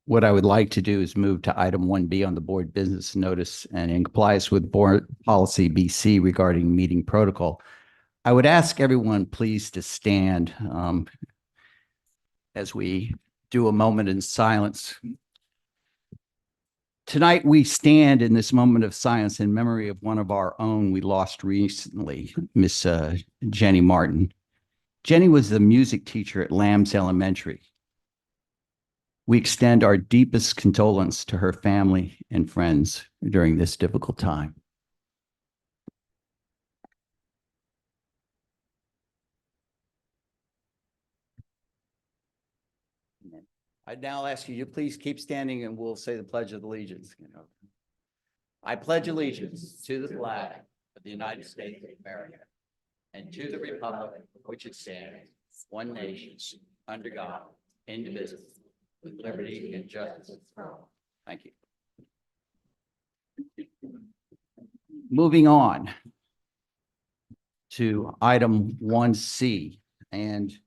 what I would like to do is move to item 1B on the board business notice, and in compliance with board policy BC regarding meeting protocol. I would ask everyone please to stand as we do a moment in silence. Tonight, we stand in this moment of silence in memory of one of our own we lost recently, Miss Jenny Martin. Jenny was the music teacher at Lambs Elementary. We extend our deepest condolence to her family and friends during this difficult time. I'd now ask you to please keep standing and we'll say the Pledge of Allegiance. I pledge allegiance to the flag of the United States of America and to the republic which it stands, one nation, under God, indivisible, with liberty and justice for all. Thank you. Moving on to item 1C. And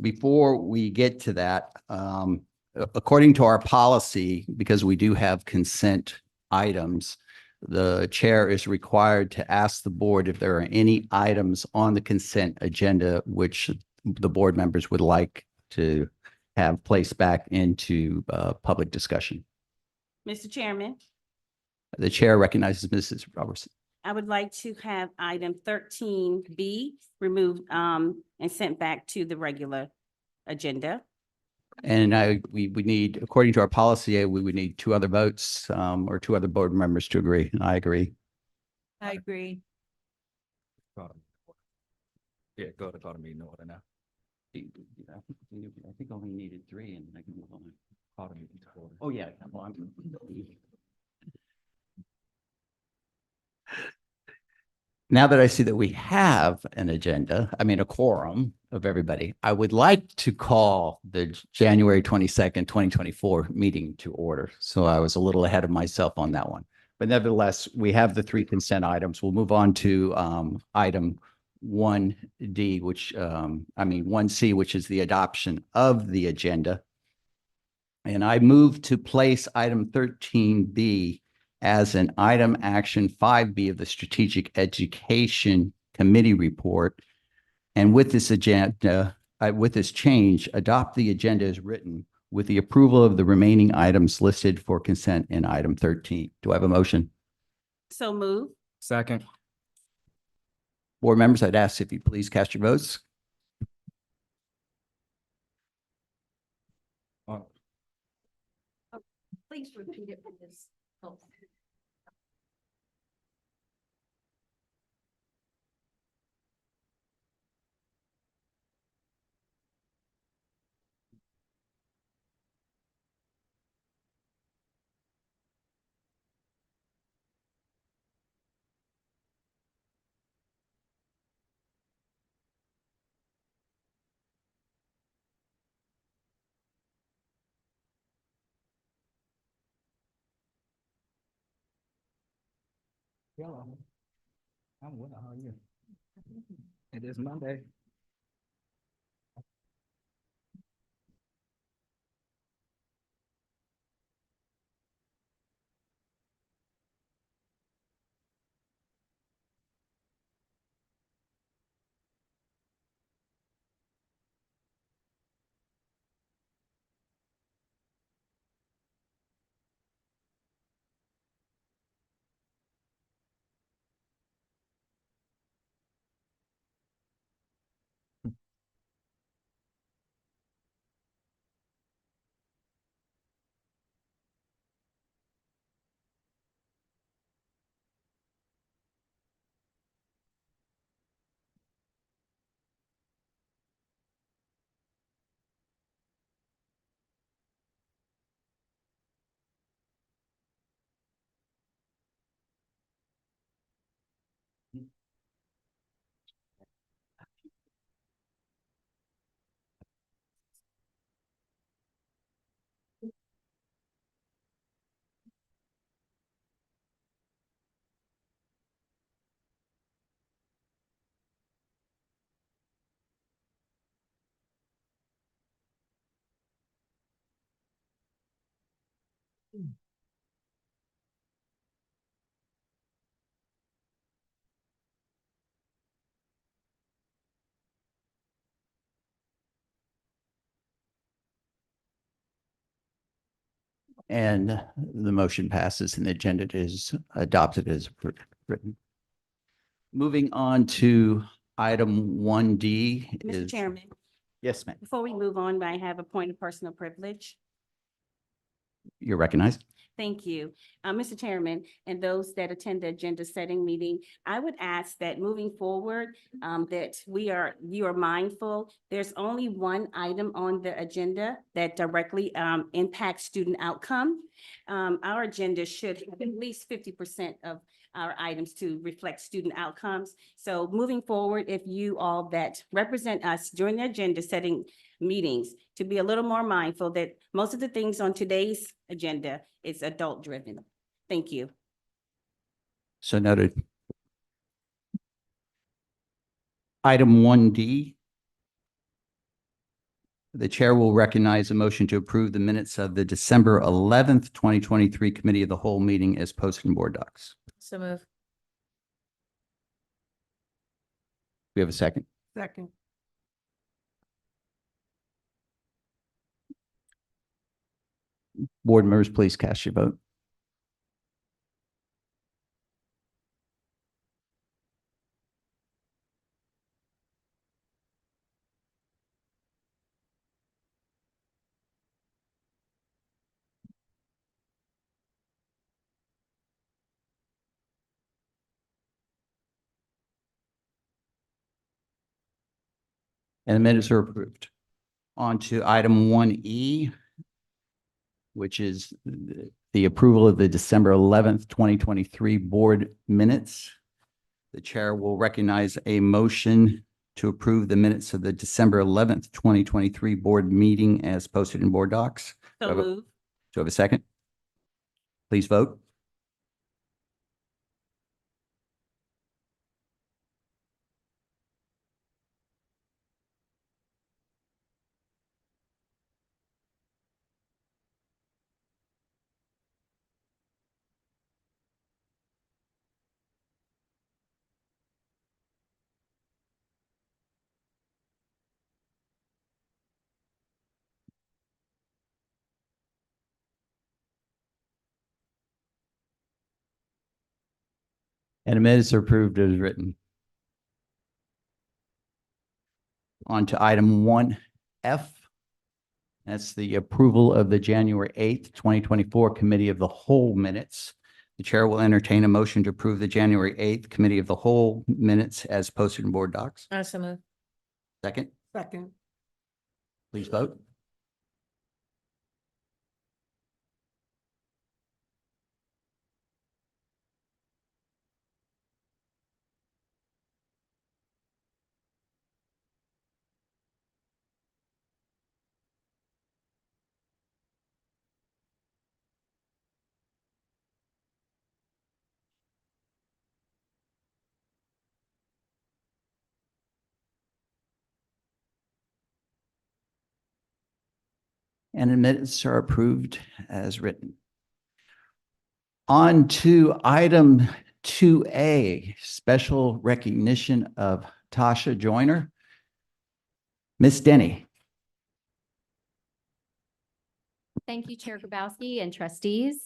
before we get to that, according to our policy, because we do have consent items, the chair is required to ask the board if there are any items on the consent agenda which the board members would like to have placed back into public discussion. Mr. Chairman, The chair recognizes Mrs. Robertson. I would like to have item 13B removed and sent back to the regular agenda. And we would need, according to our policy, we would need two other votes or two other board members to agree. And I agree. I agree. Yeah, go to call the meeting order now. I think only needed three and I can move on. Call the meeting to order. Oh, yeah. Well, now that I see that we have an agenda, I mean, a quorum of everybody, I would like to call the January 22nd, 2024 meeting to order. So I was a little ahead of myself on that one. But nevertheless, we have the three consent items. We'll move on to item 1D, 1C, which is the adoption of the agenda. And I move to place item 13B as an item action 5B of the Strategic Education Committee report. And with this agenda, with this change, adopt the agenda as written with the approval of the remaining items listed for consent in item 13. Do I have a motion? So move. Second. Board members, I'd ask if you please cast your votes. Please repeat it for this. Hello. I'm well. How are you? It is Monday. And the motion passes and the agenda is adopted as written. Moving on to item 1D Mr. is. Chairman, Yes, ma'am. before we move on, I have a point of personal privilege. You're recognized. Thank you. Mr. Chairman, and those that attend the agenda setting meeting, I would ask that moving forward, that you are mindful, there's only one item on the agenda that directly impacts student outcome. Our agenda should have at least 50% of our items to reflect student outcomes. So moving forward, if you all that represent us during the agenda setting meetings, to be a little more mindful that most of the things on today's agenda is adult driven. Thank you. So noted. Item 1D. The chair will recognize a motion to approve the minutes of the December 11th, 2023 Committee of the Whole meeting as posted in board docs. So move. We have a second. Second. Board members, please cast your vote. And the minutes are approved. On to item 1E, which is the approval of the December 11th, 2023 board minutes. The chair will recognize a motion to approve the minutes of the December 11th, 2023 board meeting as posted in board docs. So Do I move. have a second? Please vote. And the minutes are approved as written. On to item 1F. That's the approval of the January 8th, 2024 Committee of the Whole minutes. The chair will entertain a motion to approve the January 8th Committee of the Whole minutes as posted in board docs. So move. Second, Second. please vote. And the minutes are approved as written. On to item 2A, special recognition of Tasha Joyner. Miss Denny. Thank you, Chair Grabowski and trustees.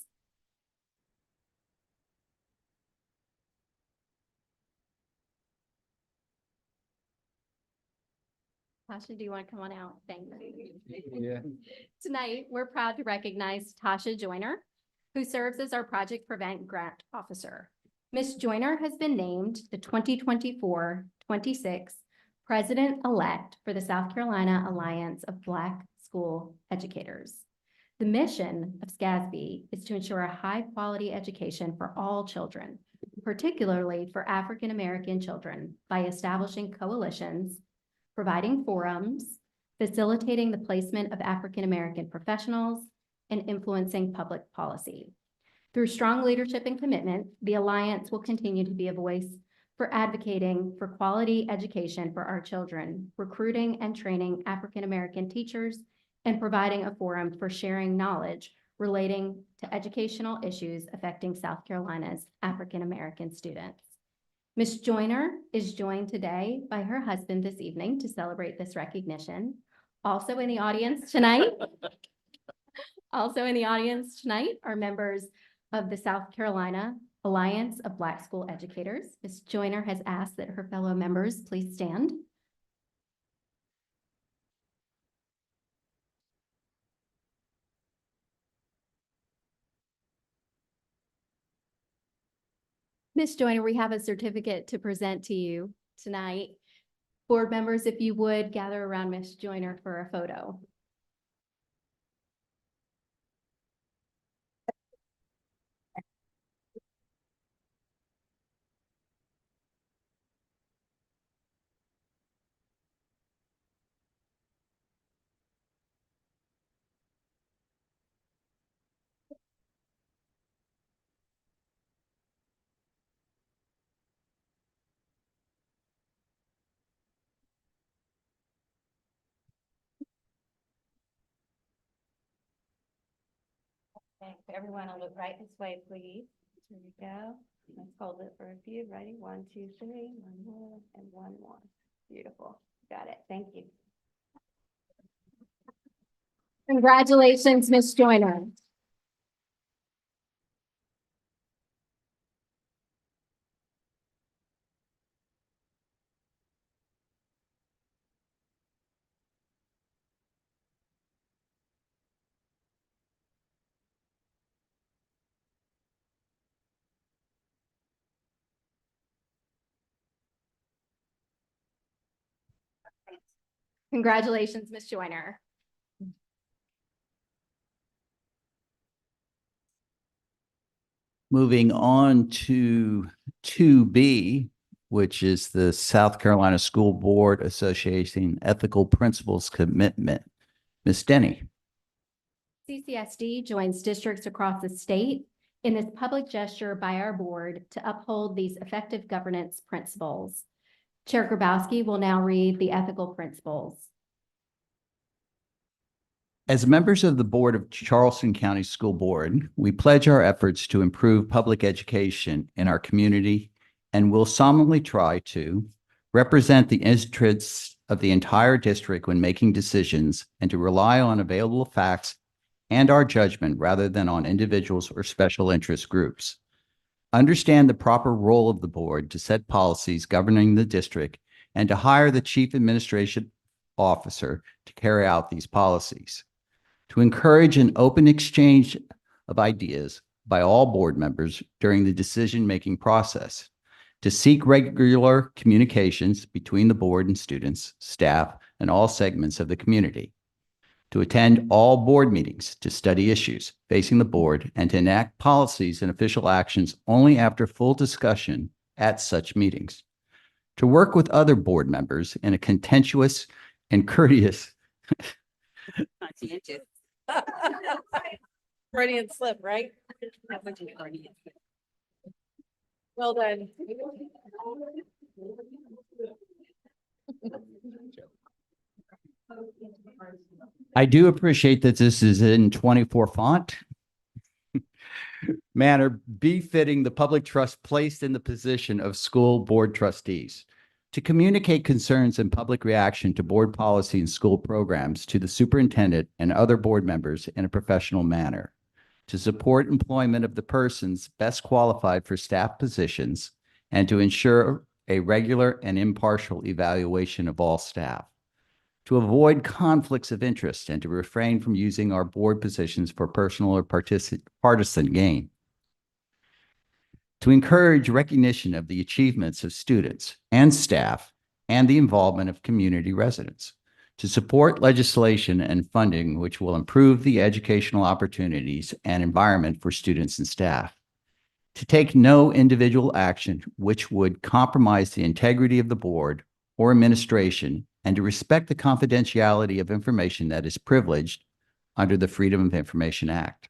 Tasha, do you want to come on out? Thank you. Yeah. Tonight, we're proud to recognize Tasha Joyner, who serves as our Project Prevent Grant Officer. Ms. Joyner has been named the 2024-26 President-elect for the South Carolina Alliance of Black School Educators. The mission of SCASB is to ensure a high-quality education for all children, particularly for African-American children, by establishing coalitions, providing forums, facilitating the placement of African-American professionals, and influencing public policy. Through strong leadership and commitment, the Alliance will continue to be a voice for advocating for quality education for our children, recruiting and training African-American teachers, and providing a forum for sharing knowledge relating to educational issues affecting South Carolina's African-American students. Ms. Joyner is joined today by her husband this evening to celebrate this recognition. Also in the audience tonight Also in the audience tonight are members of the South Carolina Alliance of Black School Educators. Ms. Joyner has asked that her fellow members please stand. Ms. Joyner, we have a certificate to present to you tonight. Board members, if you would gather around Ms. Joyner for a photo. Okay, so everyone will look right this way, please. Here we go. Let's hold it for a few. Ready? 1, 2, 3. One more and one more. Beautiful. Got it. Thank you. Congratulations, Ms. Joyner. Congratulations, Ms. Joyner. Moving on to 2B, which is the South Carolina School Board Association Ethical Principles Commitment. Ms. Denny. CCSD joins districts across the state in this public gesture by our board to uphold these effective governance principles. Chair Grabowski will now read the ethical principles. As members of the Board of Charleston County School Board, we pledge our efforts to improve public education in our community and will solemnly try to represent the interests of the entire district when making decisions and to rely on available facts and our judgment rather than on individuals or special interest groups. Understand the proper role of the board to set policies governing the district and to hire the chief administration officer to carry out these policies. To encourage an open exchange of ideas by all board members during the decision-making process. To seek regular communications between the board and students, staff, and all segments of the community. To attend all board meetings to study issues facing the board and to enact policies and official actions only after full discussion at such meetings. To work with other board members in a contentious and courteous Freudian slip, right? Well done. I do appreciate that this is in 24 font. Manner befitting the public trust placed in the position of school board trustees. To communicate concerns and public reaction to board policy and school programs to the superintendent and other board members in a professional manner. To support employment of the persons best qualified for staff positions and to ensure a regular and impartial evaluation of all staff. To avoid conflicts of interest and to refrain from using our board positions for personal or partisan gain. To encourage recognition of the achievements of students and staff and the involvement of community residents. To support legislation and funding which will improve the educational opportunities and environment for students and staff. To take no individual action which would compromise the integrity of the board or administration and to respect the confidentiality of information that is privileged under the Freedom of Information Act.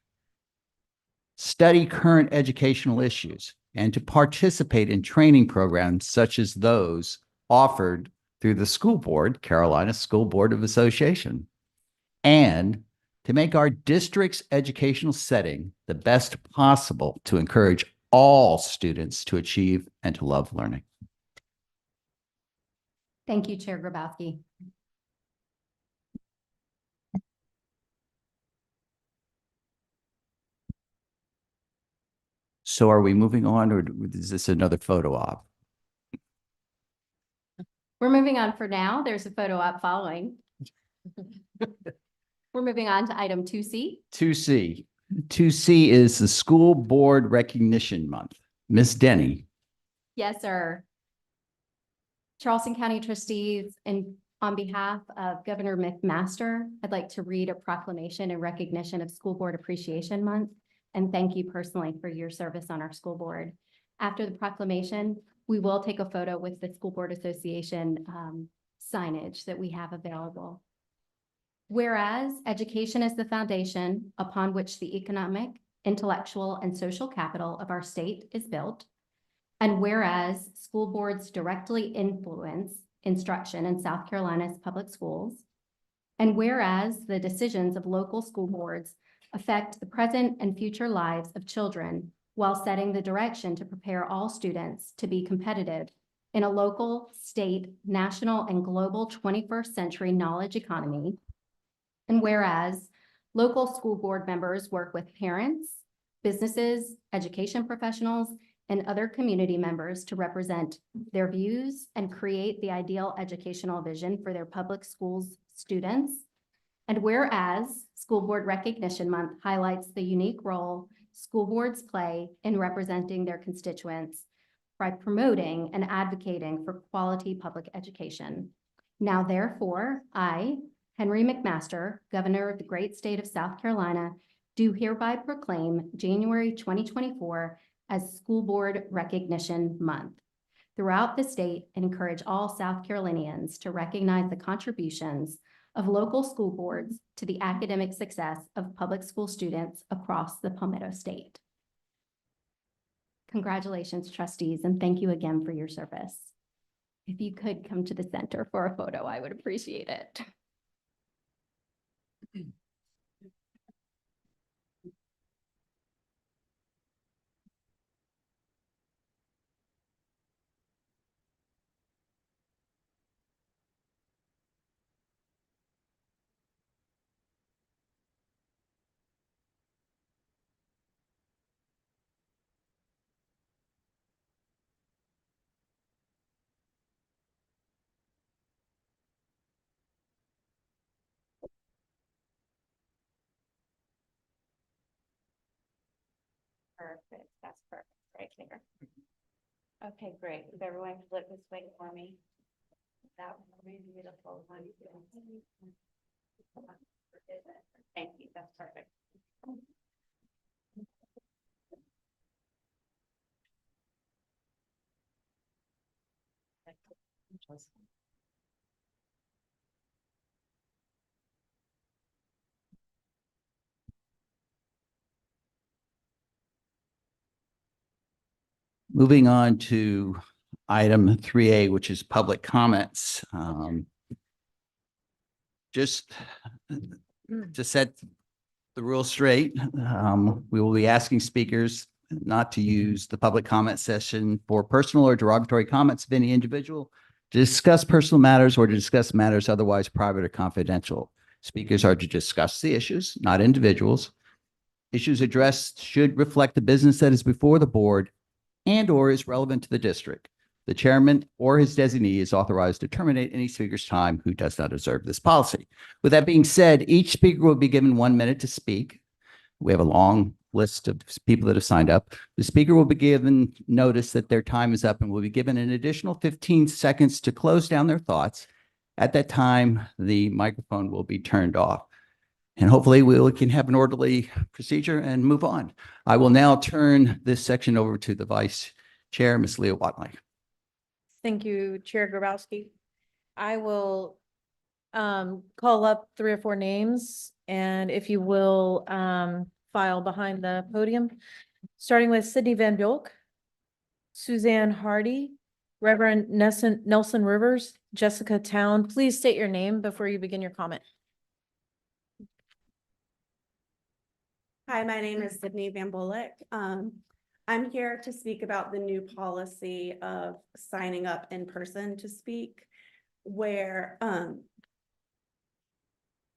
Study current educational issues and to participate in training programs such as those offered through the school board, Carolina School Board of Association, and to make our district's educational setting the best possible to encourage all students to achieve and to love learning. Thank you, Chair Grabowski. So are we moving on, or is this another photo op? We're moving on for now. There's a photo op following. We're moving on to item 2C. 2C. 2C is the School Board Recognition Month. Ms. Denny. Yes, sir. Charleston County Trustees, and on behalf of Governor McMaster, I'd like to read a proclamation in recognition of School Board Appreciation Month, and thank you personally for your service on our school board. After the proclamation, we will take a photo with the School Board Association signage that we have available. Whereas education is the foundation upon which the economic, intellectual, and social capital of our state is built, and whereas school boards directly influence instruction in South Carolina's public schools, and whereas the decisions of local school boards affect the present and future lives of children while setting the direction to prepare all students to be competitive in a local, state, national, and global 21st century knowledge economy, and whereas local school board members work with parents, businesses, education professionals, and other community members to represent their views and create the ideal educational vision for their public schools students. And whereas School Board Recognition Month highlights the unique role school boards play in representing their constituents by promoting and advocating for quality public education. Now, therefore, I, Henry McMaster, Governor of the great state of South Carolina, do hereby proclaim January 2024 as School Board Recognition Month throughout the state, and encourage all South Carolinians to recognize the contributions of local school boards to the academic success of public school students across the Palmetto State. Congratulations, trustees, and thank you again for your service. If you could come to the center for a photo, I would appreciate it. Perfect, that's perfect, right there. Okay, great. If everyone could look this way for me. That would be beautiful. Thank you, that's perfect. Moving on to item 3A, which is public comments. Just to set the rules straight, we will be asking speakers not to use the public comment session for personal or derogatory comments of any individual, to discuss personal matters, or to discuss matters otherwise private or confidential. Speakers are to discuss the issues, not individuals. Issues addressed should reflect the business that is before the board and or is relevant to the district. The chairman or his designee is authorized to terminate any speaker's time who does not observe this policy. With that being said, each speaker will be given 1 minute to speak. We have a long list of people that have signed up. The speaker will be given notice that their time is up and will be given an additional 15 seconds to close down their thoughts. At that time, the microphone will be turned off. And hopefully we can have an orderly procedure and move on. I will now turn this section over to the Vice Chair, Ms. Leah Watley. Thank you, Chair Grabowski. I will call up 3 or 4 names, and if you will file behind the podium, starting with Sydney Van Bjolk, Suzanne Hardy, Reverend Nelson Rivers, Jessica Town. Please state your name before you begin your comment. Hi, my name is Sydney Van Bullock. I'm here to speak about the new policy of signing up in person to speak, where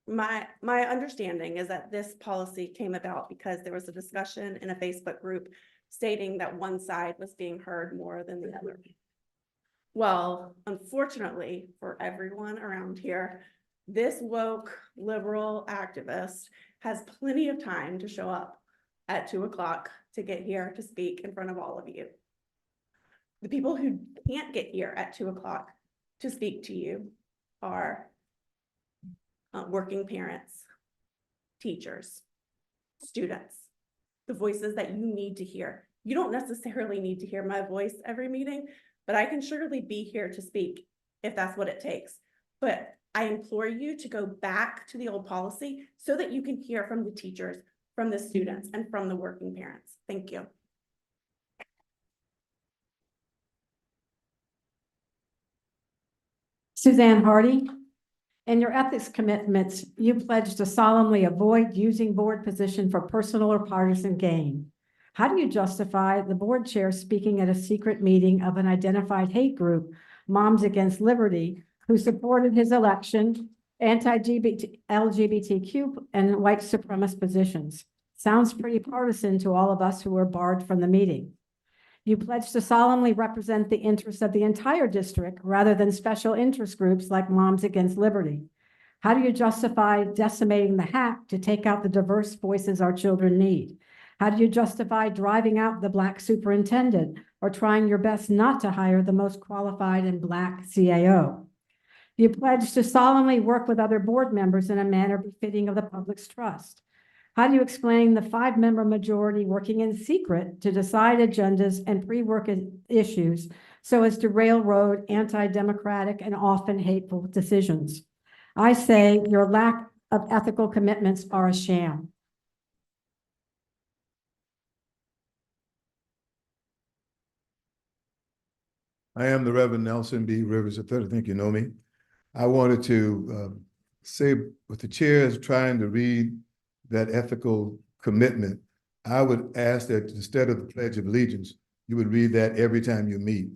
my understanding is that this policy came about because there was a discussion in a Facebook group stating that one side was being heard more than the other. Well, unfortunately for everyone around here, this woke liberal activist has plenty of time to show up at 2 o'clock to get here to speak in front of all of you. The people who can't get here at 2 o'clock to speak to you are working parents, teachers, students, the voices that you need to hear. You don't necessarily need to hear my voice every meeting, but I can surely be here to speak if that's what it takes. But I implore you to go back to the old policy so that you can hear from the teachers, from the students, and from the working parents. Thank you. Suzanne Hardy, in your ethics commitments, you pledged to solemnly avoid using board position for personal or partisan gain. How do you justify the board chair speaking at a secret meeting of an identified hate group, Moms Against Liberty, who supported his election, LGBTQ and white supremacist positions? Sounds pretty partisan to all of us who were barred from the meeting. You pledge to solemnly represent the interests of the entire district rather than special interest groups like Moms Against Liberty. How do you justify decimating the hack to take out the diverse voices our children need? How do you justify driving out the Black superintendent or trying your best not to hire the most qualified and Black CAO? You pledge to solemnly work with other board members in a manner befitting of the public's trust. How do you explain the 5-member majority working in secret to decide agendas and pre-work issues so as to railroad anti-democratic and often hateful decisions? I say your lack of ethical commitments are a sham. I am the Reverend Nelson B. Rivers III. I think you know me. I wanted to say with the chair is trying to read that ethical commitment, I would ask that instead of the Pledge of Allegiance, you would read that every time you meet,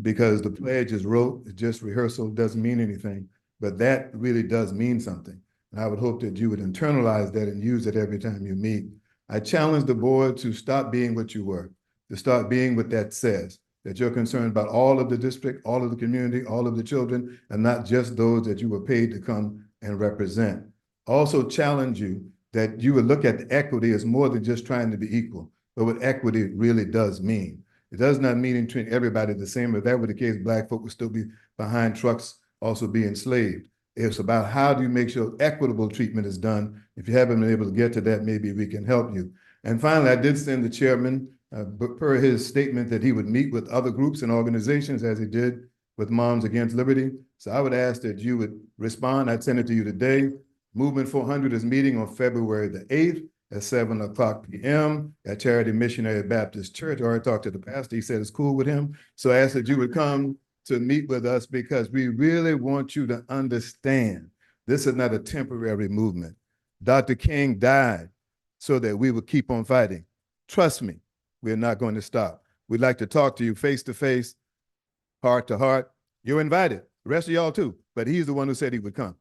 because the pledge is rote, it's just rehearsal, doesn't mean anything, but that really does mean something. And I would hope that you would internalize that and use it every time you meet. I challenge the board to stop being what you were, to start being what that says, that you're concerned about all of the district, all of the community, all of the children, and not just those that you were paid to come and represent. Also challenge you that you would look at the equity as more than just trying to be equal, but what equity really does mean. It does not mean treat everybody the same. If that were the case, Black folk would still be behind trucks, also be enslaved. It's about how do you make sure equitable treatment is done. If you haven't been able to get to that, maybe we can help you. And finally, I did send the chairman, per his statement, that he would meet with other groups and organizations as he did with Moms Against Liberty. So I would ask that you would respond. I'd send it to you today. Movement 400 is meeting on February the 8th at 7:00 p.m. at Charity Missionary Baptist Church. I already talked to the pastor. He said it's cool with him. So I asked that you would come to meet with us because we really want you to understand this is not a temporary movement. Dr. King died so that we would keep on fighting. Trust me, we're not going to stop. We'd like to talk to you face to face, heart to heart. You're invited. The rest of y'all too, but he's the one who said he would come.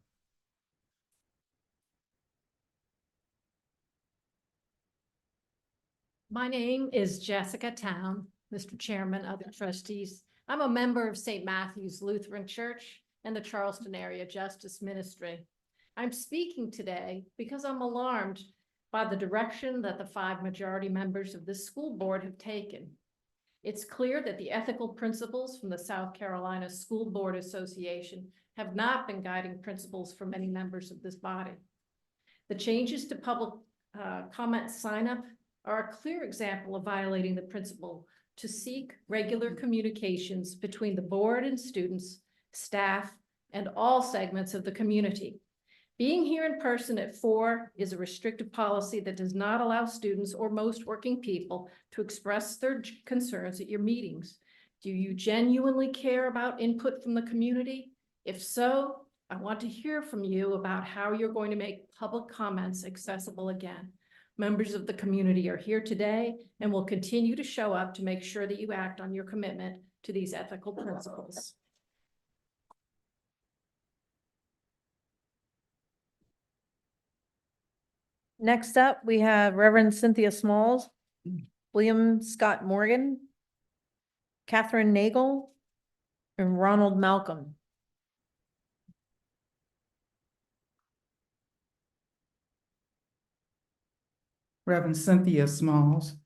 My name is Jessica Town, Mr. Chairman of the Trustees. I'm a member of St. Matthew's Lutheran Church and the Charleston Area Justice Ministry. I'm speaking today because I'm alarmed by the direction that the 5 majority members of this school board have taken. It's clear that the ethical principles from the South Carolina School Board Association have not been guiding principles for many members of this body. The changes to public comment sign-up are a clear example of violating the principle to seek regular communications between the board and students, staff, and all segments of the community. Being here in person at 4 is a restrictive policy that does not allow students or most working people to express their concerns at your meetings. Do you genuinely care about input from the community? If so, I want to hear from you about how you're going to make public comments accessible again. Members of the community are here today and will continue to show up to make sure that you act on your commitment to these ethical principles. Next up, we have Reverend Cynthia Smalls. William Scott Morgan, Catherine Nagel, and Ronald Malcolm. Reverend Cynthia Smalls.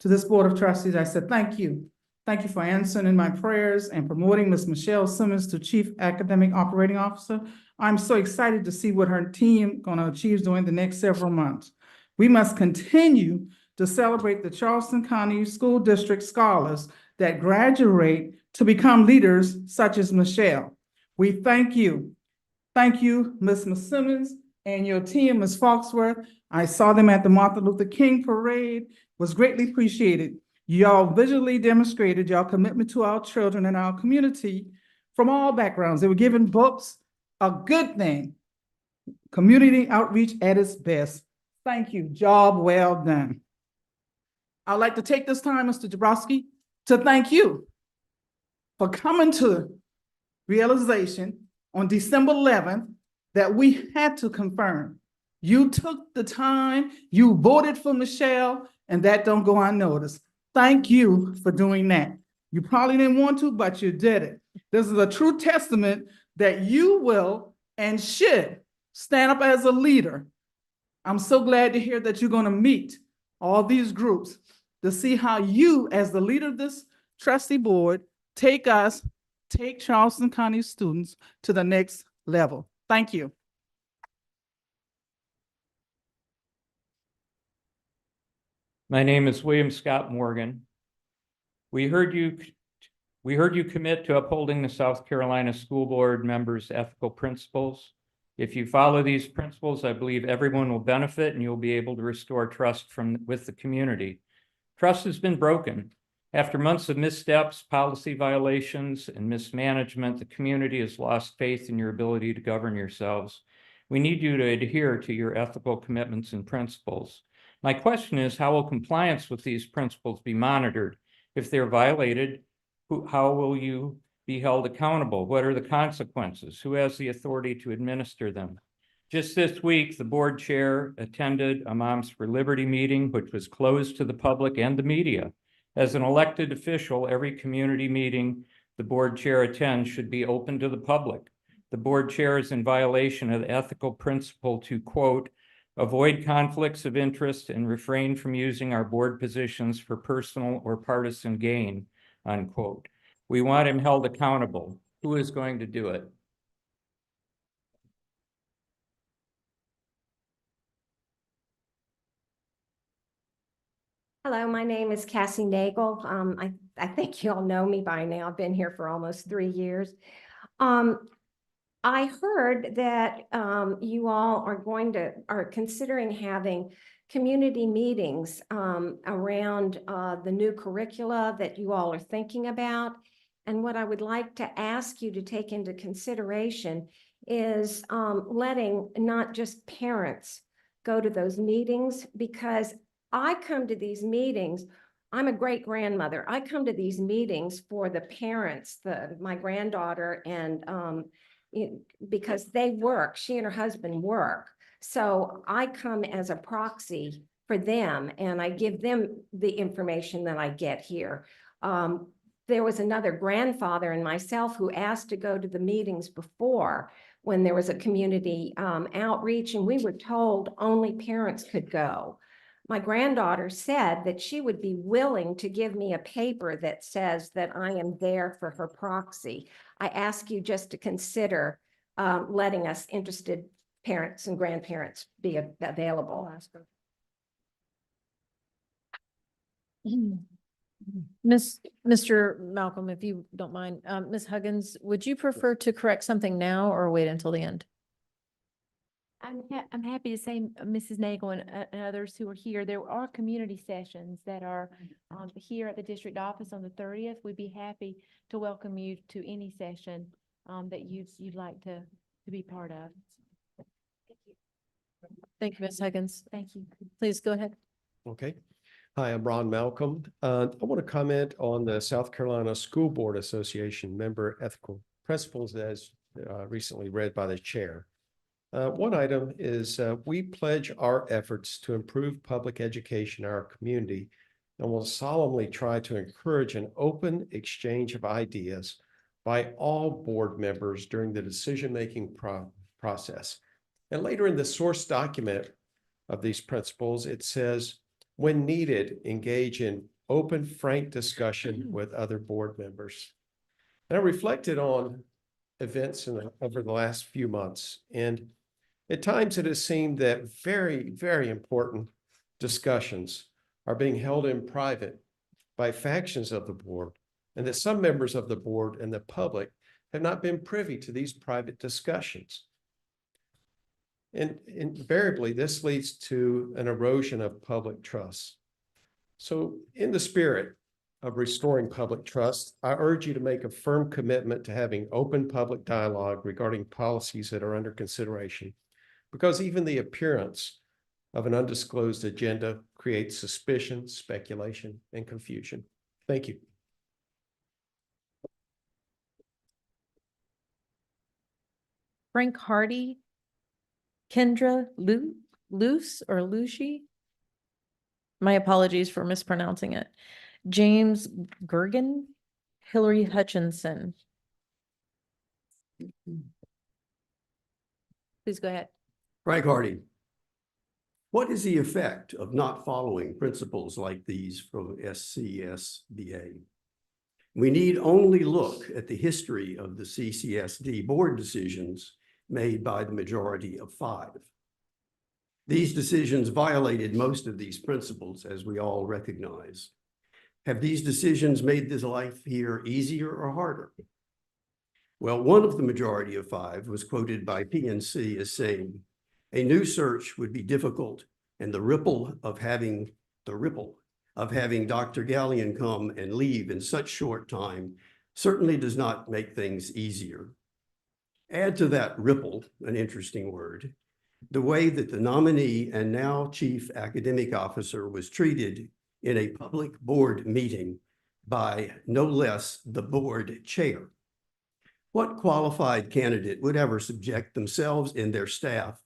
To this Board of Trustees, I said, thank you. Thank you for answering in my prayers and promoting Ms. Michelle Simmons to Chief Academic Operating Officer. I'm so excited to see what her team gonna achieve during the next several months. We must continue to celebrate the Charleston County School District scholars that graduate to become leaders such as Michelle. We thank you. Thank you, Ms. Simmons and your team, Ms. Foxworth. I saw them at the Martin Luther King Parade, was greatly appreciated. Y'all visually demonstrated y'all commitment to our children and our community from all backgrounds. They were given books, a good thing. Community outreach at its best. Thank you, job well done. I'd like to take this time, Mr. Jabrowski, to thank you for coming to realization on December 11th that we had to confirm. You took the time, you voted for Michelle, and that don't go unnoticed. Thank you for doing that. You probably didn't want to, but you did it. This is a true testament that you will and should stand up as a leader. I'm so glad to hear that you're going to meet all these groups to see how you, as the leader of this trustee board, take Charleston County students to the next level. Thank you. My name is William Scott Morgan. We heard you commit to upholding the South Carolina School Board members' ethical principles. If you follow these principles, I believe everyone will benefit and you'll be able to restore trust with the community. Trust has been broken. After months of missteps, policy violations, and mismanagement, the community has lost faith in your ability to govern yourselves. We need you to adhere to your ethical commitments and principles. My question is, how will compliance with these principles be monitored? If they're violated, how will you be held accountable? What are the consequences? Who has the authority to administer them? Just this week, the board chair attended a Moms for Liberty meeting, which was closed to the public and the media. As an elected official, every community meeting the board chair attends should be open to the public. The board chair is in violation of the ethical principle to, quote, avoid conflicts of interest and refrain from using our board positions for personal or partisan gain, unquote. We want him held accountable. Who is going to do it? Hello, my name is Cassie Nagel. I think you all know me by now. I've been here for almost 3 years. I heard that you all are considering having community meetings around the new curricula that you all are thinking about. And what I would like to ask you to take into consideration is letting not just parents go to those meetings, because I come to these meetings. I'm a great grandmother. I come to these meetings for the parents, my granddaughter, and because they work, she and her husband work. So I come as a proxy for them and I give them the information that I get here. There was another grandfather and myself who asked to go to the meetings before when there was a community outreach, and we were told only parents could go. My granddaughter said that she would be willing to give me a paper that says that I am there for her proxy. I ask you just to consider letting us interested parents and grandparents be available. Mr. Malcolm, if you don't mind, Ms. Huggins, would you prefer to correct something now or wait until the end? I'm happy to say, Mrs. Nagel and others who are here, there are community sessions that are here at the district office on the 30th. We'd be happy to welcome you to any session that you'd like to be part of. Thank you, Ms. Huggins. Thank you. Please go ahead. Okay. Hi, I'm Ron Malcolm. I want to comment on the South Carolina School Board Association member ethical principles as recently read by the chair. One item is we pledge our efforts to improve public education in our community and will solemnly try to encourage an open exchange of ideas by all board members during the decision-making process. And later in the source document of these principles, it says, when needed, engage in open, frank discussion with other board members. And I reflected on events over the last few months, and at times it has seemed that very, very important discussions are being held in private by factions of the board, and that some members of the board and the public have not been privy to these private discussions. And invariably, this leads to an erosion of public trust. So in the spirit of restoring public trust, I urge you to make a firm commitment to having open public dialogue regarding policies that are under consideration, because even the appearance of an undisclosed agenda creates suspicion, speculation, and confusion. Thank you. Frank Hardy, Kendra Luce or Lucy. My apologies for mispronouncing it. James Gergen, Hillary Hutchinson. Please go ahead. Frank Hardy. What is the effect of not following principles like these from SCSBA? We need only look at the history of the CCSD board decisions made by the majority of 5. These decisions violated most of these principles, as we all recognize. Have these decisions made this life here easier or harder? Well, one of the majority of 5 was quoted by PNC as saying, a new search would be difficult, and the ripple of having Dr. Gallion come and leave in such short time certainly does not make things easier. Add to that ripple, an interesting word, the way that the nominee and now chief academic officer was treated in a public board meeting by no less the board chair. What qualified candidate would ever subject themselves and their staff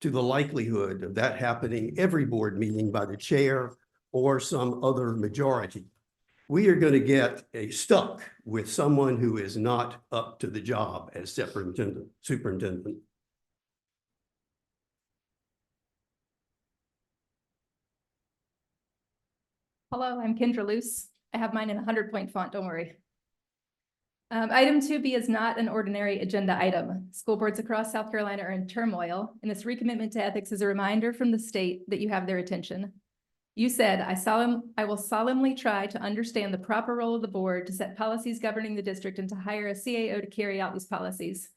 to the likelihood of that happening every board meeting by the chair or some other majority? We are going to get stuck with someone who is not up to the job as superintendent. Hello, I'm Kendra Luce. I have mine in 100-point font, don't worry. Item 2B is not an ordinary agenda item. School boards across South Carolina are in turmoil, and this recommitment to ethics is a reminder from the state that you have their attention. You said, I will solemnly try to understand the proper role of the board to set policies governing the district and to hire a CAO to carry out these policies.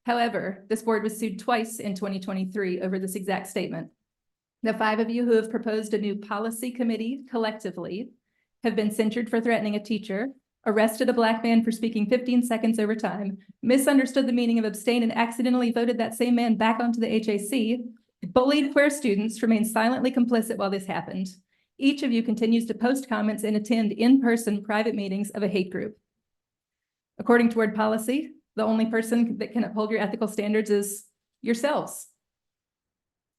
However, this board was sued twice in 2023 over this exact statement. The 5 of you who have proposed a new policy committee collectively have been censured for threatening a teacher, arrested a Black man for speaking 15 seconds over time, misunderstood the meaning of abstain and accidentally voted that same man back onto the HAC, bullied queer students, remained silently complicit while this happened. Each of you continues to post comments and attend in-person private meetings of a hate group. According to board policy, the only person that can uphold your ethical standards is yourselves.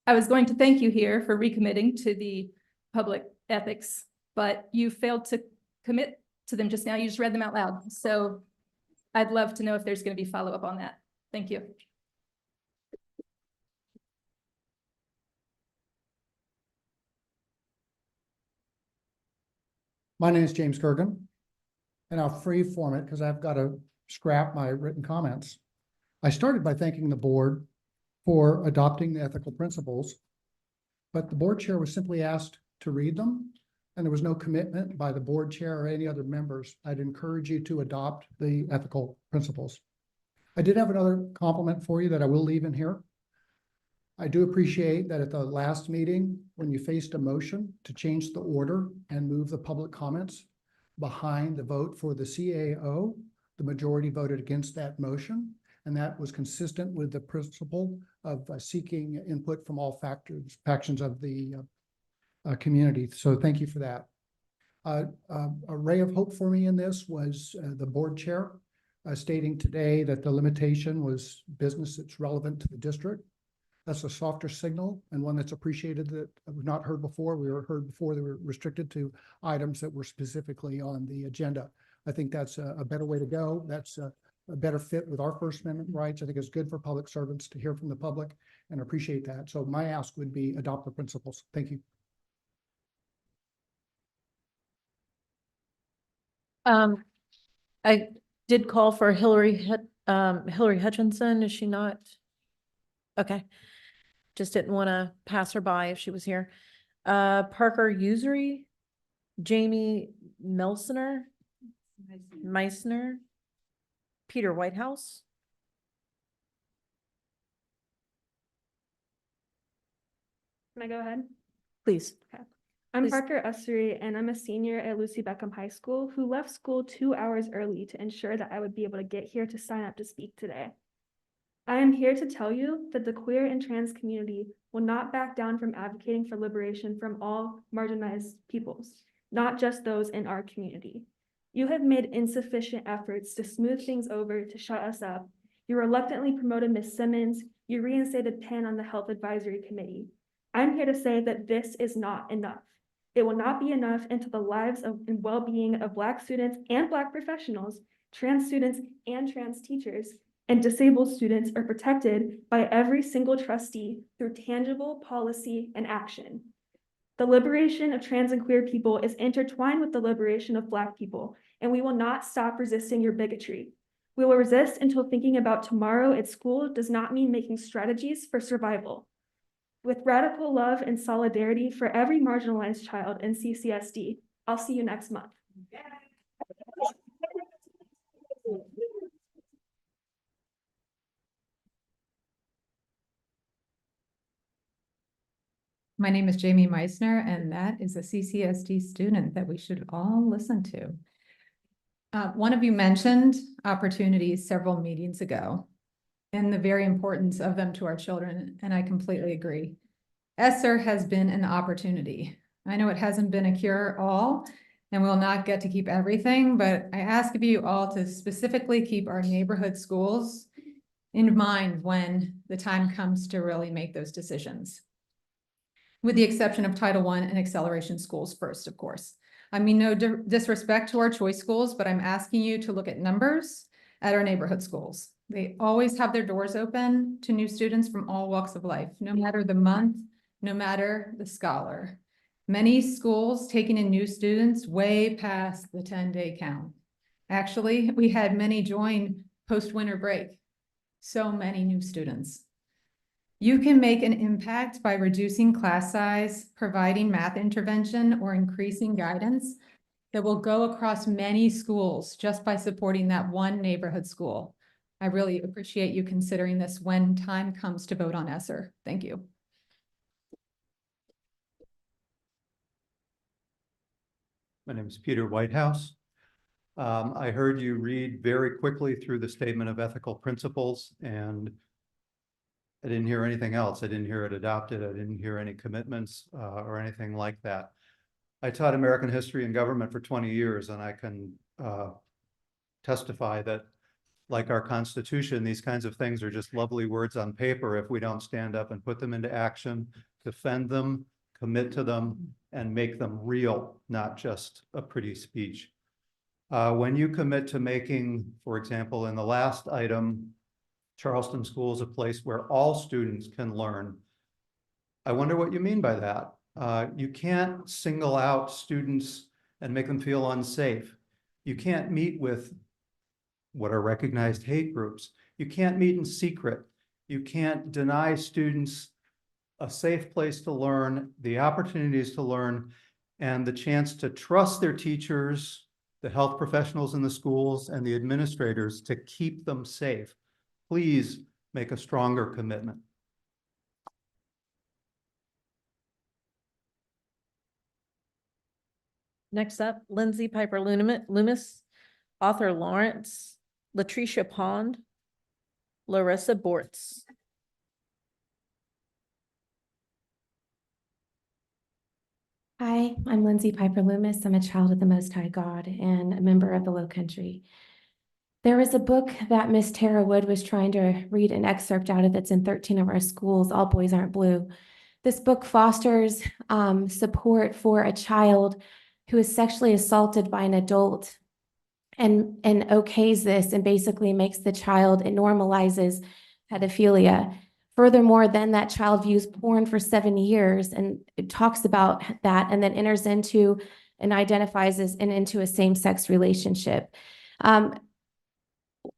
I was going to thank you here for recommitting to the public ethics, but you failed to commit to them just now. You just read them out loud. So I'd love to know if there's going to be follow-up on that. Thank you. My name is James Gergen, and I'll free form it because I've got to scrap my written comments. I started by thanking the board for adopting the ethical principles, but the board chair was simply asked to read them, and there was no commitment by the board chair or any other members. I'd encourage you to adopt the ethical principles. I did have another compliment for you that I will leave in here. I do appreciate that at the last meeting, when you faced a motion to change the order and move the public comments behind the vote for the CAO, the majority voted against that motion. And that was consistent with the principle of seeking input from all factions of the community. So thank you for that. A ray of hope for me in this was the board chair stating today that the limitation was business that's relevant to the district. That's a softer signal and one that's appreciated that we've not heard before. We were heard before, they were restricted to items that were specifically on the agenda. I think that's a better way to go. That's a better fit with our First Amendment rights. I think it's good for public servants to hear from the public and appreciate that. So my ask would be adopt the principles. Thank you. I did call for Hillary Hutchinson. Is she not? Okay. Just didn't want to pass her by if she was here. Parker Usery, Jamie Meissner, Peter Whitehouse. Can I go ahead? Please. Okay. I'm Please. Parker Ussery, and I'm a senior at Lucy Beckham High School who left school 2 hours early to ensure that I would be able to get here to sign up to speak today. I am here to tell you that the queer and trans community will not back down from advocating for liberation from all marginalized peoples, not just those in our community. You have made insufficient efforts to smooth things over to shut us up. You reluctantly promoted Ms. Simmons. You reinstated Penn on the Health Advisory Committee. I'm here to say that this is not enough. It will not be enough until the lives and well-being of Black students and Black professionals, trans students and trans teachers, and disabled students are protected by every single trustee through tangible policy and action. The liberation of trans and queer people is intertwined with the liberation of Black people, and we will not stop resisting your bigotry. We will resist until thinking about tomorrow at school does not mean making strategies for survival. With radical love and solidarity for every marginalized child in CCSD, I'll see you next month. My name is Jamie Meissner, and that is a CCSD student that we should all listen to. One of you mentioned opportunities several meetings ago and the very importance of them to our children, and I completely agree. ESSER has been an opportunity. I know it hasn't been a cure-all, and we'll not get to keep everything, but I ask of you all to specifically keep our neighborhood schools in mind when the time comes to really make those decisions. With the exception of Title I and acceleration schools first, of course. I mean, no disrespect to our choice schools, but I'm asking you to look at numbers at our neighborhood schools. They always have their doors open to new students from all walks of life, no matter the month, no matter the scholar. Many schools taking in new students way past the 10-day count. Actually, we had many join post-winter break. So many new students. You can make an impact by reducing class size, providing math intervention, or increasing guidance that will go across many schools just by supporting that one neighborhood school. I really appreciate you considering this when time comes to vote on ESSER. Thank you. My name is Peter Whitehouse. I heard you read very quickly through the statement of ethical principles, and I didn't hear anything else. I didn't hear it adopted. I didn't hear any commitments or anything like that. I taught American history and government for 20 years, and I can testify that, like our Constitution, these kinds of things are just lovely words on paper if we don't stand up and put them into action, defend them, commit to them, and make them real, not just a pretty speech. When you commit to making, for example, in the last item, Charleston School is a place where all students can learn, I wonder what you mean by that. You can't single out students and make them feel unsafe. You can't meet with what are recognized hate groups. You can't meet in secret. You can't deny students a safe place to learn, the opportunities to learn, and the chance to trust their teachers, the health professionals in the schools, and the administrators to keep them safe. Please make a stronger commitment. Next up, Lindsay Piper Loomis, Arthur Lawrence, Latricia Pond, Larissa Bortz. Hi, I'm Lindsay Piper Loomis. I'm a child of the Most High God and a member of the Low Country. There was a book that Miss Tara Wood was trying to read an excerpt out of that's in 13 of our schools, All Boys Aren't Blue. This book fosters support for a child who is sexually assaulted by an adult and okays this and basically makes the child, it normalizes pedophilia. Furthermore, then that child views porn for 7 years and it talks about that and then enters into and identifies as into a same-sex relationship.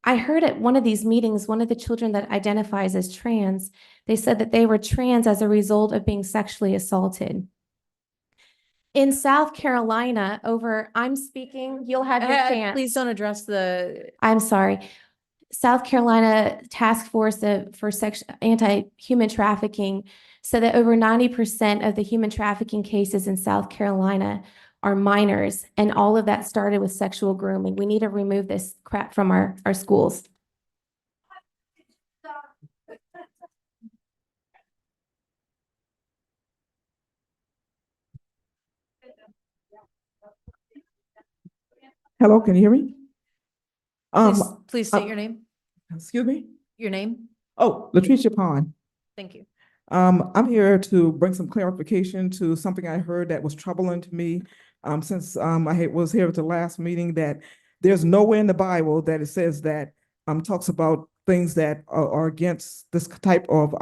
I heard at one of these meetings, one of the children that identifies as trans, they said that they were trans as a result of being sexually assaulted. In South Carolina, I'm speaking, you'll have your chance. Please don't address the. I'm sorry. South Carolina Task Force for Anti-Human Trafficking said that over 90% of the human trafficking cases in South Carolina are minors, and all of that started with sexual grooming. We need to remove this crap from our schools. Hello, can you hear me? Please state your name. Excuse me? Your name. Oh, Latricia Pond. Thank you. I'm here to bring some clarification to something I heard that was troubling to me since I was here at the last meeting, that there's nowhere in the Bible that it says that talks about things that are against this type of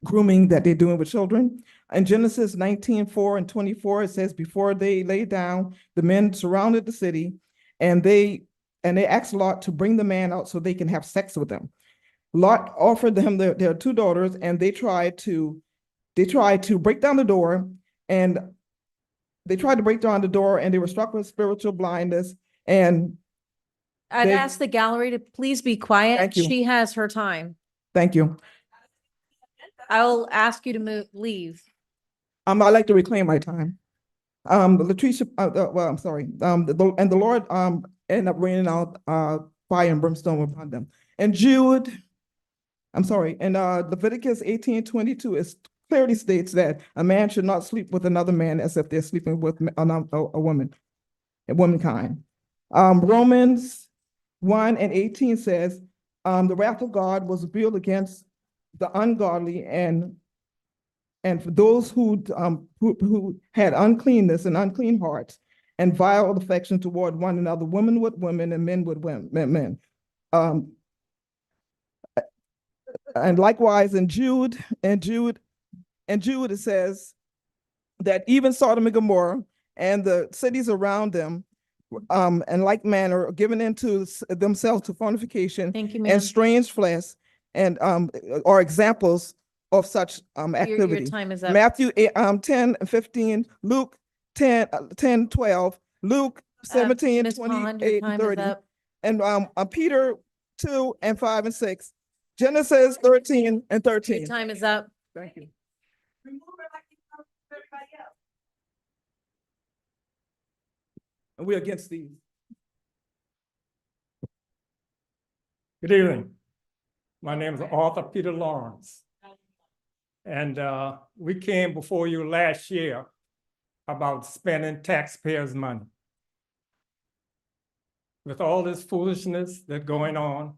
grooming that they're doing with children. In Genesis 19:4 and 24, it says, before they lay down, the men surrounded the city and they asked Lot to bring the man out so they can have sex with them. Lot offered them their 2 daughters, and they tried to break down the door, and they were struck with spiritual blindness. And I'd ask the gallery to please be quiet. Thank you. She has her time. Thank you. I'll ask you to leave. I'd like to reclaim my time. Latricia, well, I'm sorry. And the Lord ended up raining out fire and brimstone upon them. And Jude, I'm sorry, and Leviticus 18:22 clearly states that a man should not sleep with another man as if they're sleeping with a woman, a womankind. Romans 1:18 says, the wrath of God was revealed against the ungodly and for those who had uncleanness and unclean hearts and vile affection toward one another, women with women and men with men. And likewise in Jude, it says that even Sodom and Gomorrah and the cities around them, in like manner, given into themselves to fornication and strange flesh, and are examples of such activity. Your time is up. Matthew 10:15, Luke 10:12, Luke 17:28 and 30, and Peter 2:5 and 6, Genesis 13:13. Your time is up. Thank you. And we're against these. Good evening. My name is Arthur Peter Lawrence. And we came before you last year about spending taxpayers' money. With all this foolishness that's going on,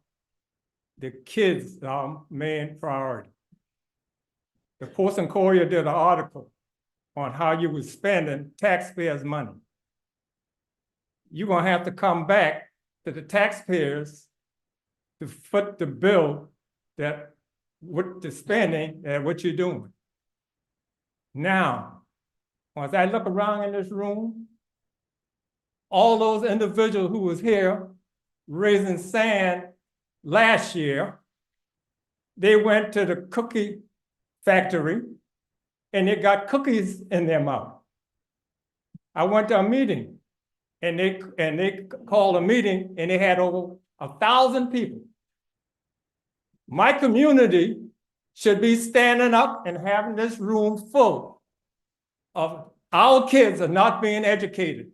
the kids are our main priority. The Post and Courier did an article on how you were spending taxpayers' money. You're gonna have to come back to the taxpayers to foot the bill that what the spending and what you're doing. Now, as I look around in this room, all those individuals who was here raising sand last year, they went to the cookie factory and they got cookies in their mouth. I went to a meeting and they called a meeting and they had over 1,000 people. My community should be standing up and having this room full of our kids are not being educated.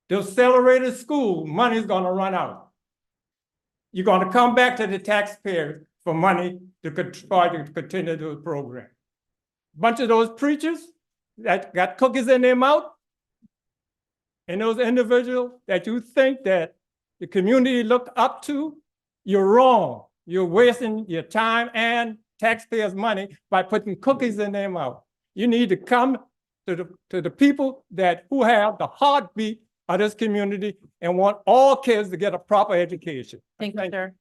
The accelerated school, money's gonna run out. You're gonna come back to the taxpayers for money to try to continue the program. Bunch of those preachers that got cookies in their mouth, and those individuals that you think that the community look up to, you're wrong. You're wasting your time and taxpayers' money by putting cookies in their mouth. You need to come to the people who have the heartbeat of this community and want all kids to get a proper education. Thank you, sir.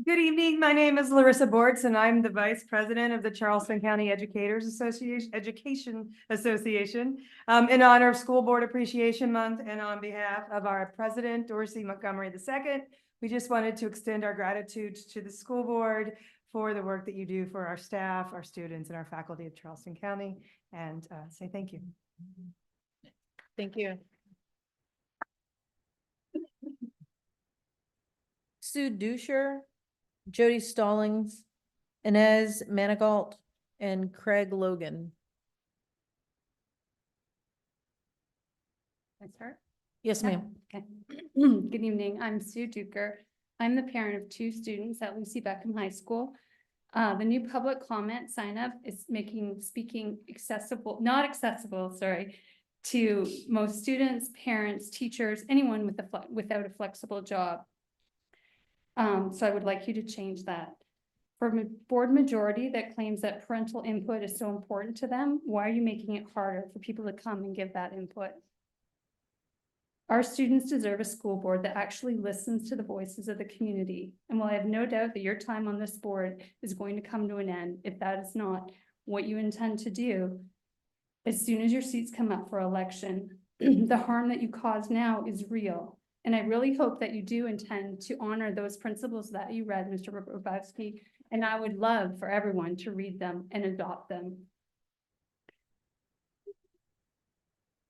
Good evening. My name is Larissa Bortz, and I'm the Vice President of the Charleston County Educators Association, Education Association. In honor of School Board Appreciation Month and on behalf of our President, Dorsey Montgomery II, we just wanted to extend our gratitude to the school board for the work that you do for our staff, our students, and our faculty of Charleston County, and say thank you. Thank you. Sue Dusher, Jody Stallings, Inez Manigault, and Craig Logan. That's her? Yes, ma'am. Okay. Good evening. I'm Sue Duker. I'm the parent of 2 students at Lucy Beckham High School. The new public comment sign up is making speaking not accessible, to most students, parents, teachers, anyone without a flexible job. So I would like you to change that. For a board majority that claims that parental input is so important to them, why are you making it harder for people to come and give that input? Our students deserve a school board that actually listens to the voices of the community. And while I have no doubt that your time on this board is going to come to an end, if that is not what you intend to do, as soon as your seats come up for election, the harm that you cause now is real. And I really hope that you do intend to honor those principles that you read, Mr. Grabowski, and I would love for everyone to read them and adopt them.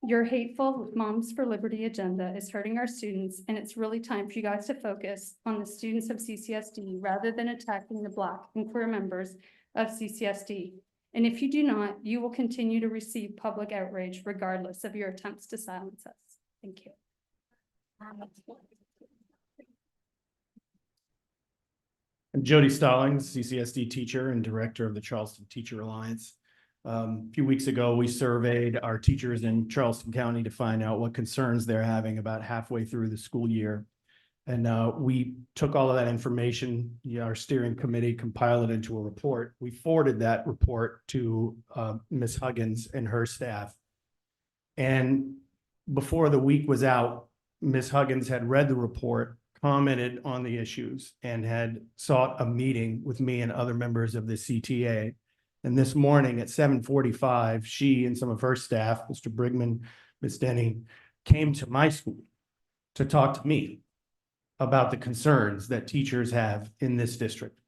Your hateful Moms for Liberty agenda is hurting our students, and it's really time for you guys to focus on the students of CCSD rather than attacking the Black and queer members of CCSD. And if you do not, you will continue to receive public outrage regardless of your attempts to silence us. Thank you. I'm Jody Stallings, CCSD teacher and director of the Charleston Teacher Alliance. A few weeks ago, we surveyed our teachers in Charleston County to find out what concerns they're having about halfway through the school year. And we took all of that information, our steering committee compiled it into a report. We forwarded that report to Ms. Huggins and her staff. And before the week was out, Ms. Huggins had read the report, commented on the issues, and had sought a meeting with me and other members of the CTA. And this morning at 7:45, she and some of her staff, Mr. Brigman, Ms. Denny, came to my school to talk to me about the concerns that teachers have in this district.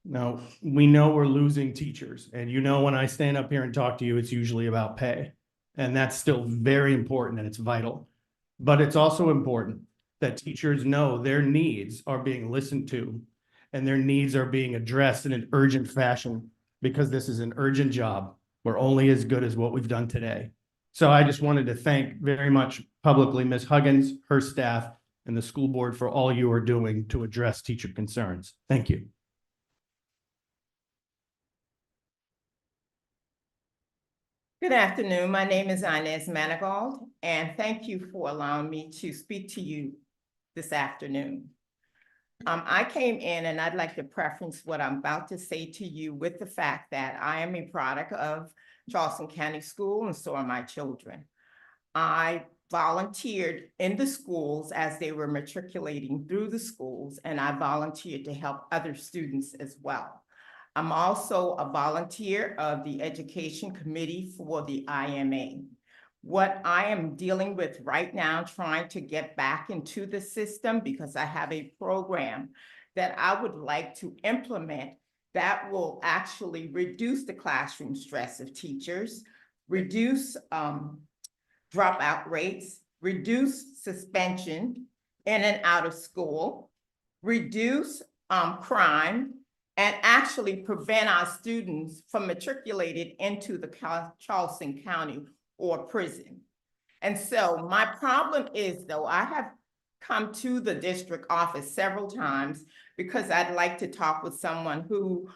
Now, we know we're losing teachers, and when I stand up here and talk to you, it's usually about pay. And that's still very important and it's vital. But it's also important that teachers know their needs are being listened to and their needs are being addressed in an urgent fashion, because this is an urgent job. We're only as good as what we've done today. So I just wanted to thank very much publicly Ms. Huggins, her staff, and the school board for all you are doing to address teacher concerns. Thank you. Good afternoon. My name is Inez Manigault, and thank you for allowing me to speak to you this afternoon. I came in and I'd like to preference what I'm about to say to you with the fact that I am a product of Charleston County School, and so are my children. I volunteered in the schools as they were matriculating through the schools, and I volunteered to help other students as well. I'm also a volunteer of the Education Committee for the IMA. What I am dealing with right now, trying to get back into the system, because I have a program that I would like to implement that will actually reduce the classroom stress of teachers, reduce dropout rates, reduce suspension in and out of school, reduce crime, and actually prevent our students from matriculating into the Charleston County or prison. And so my problem is, though, I have come to the district office several times because I'd like to talk with someone who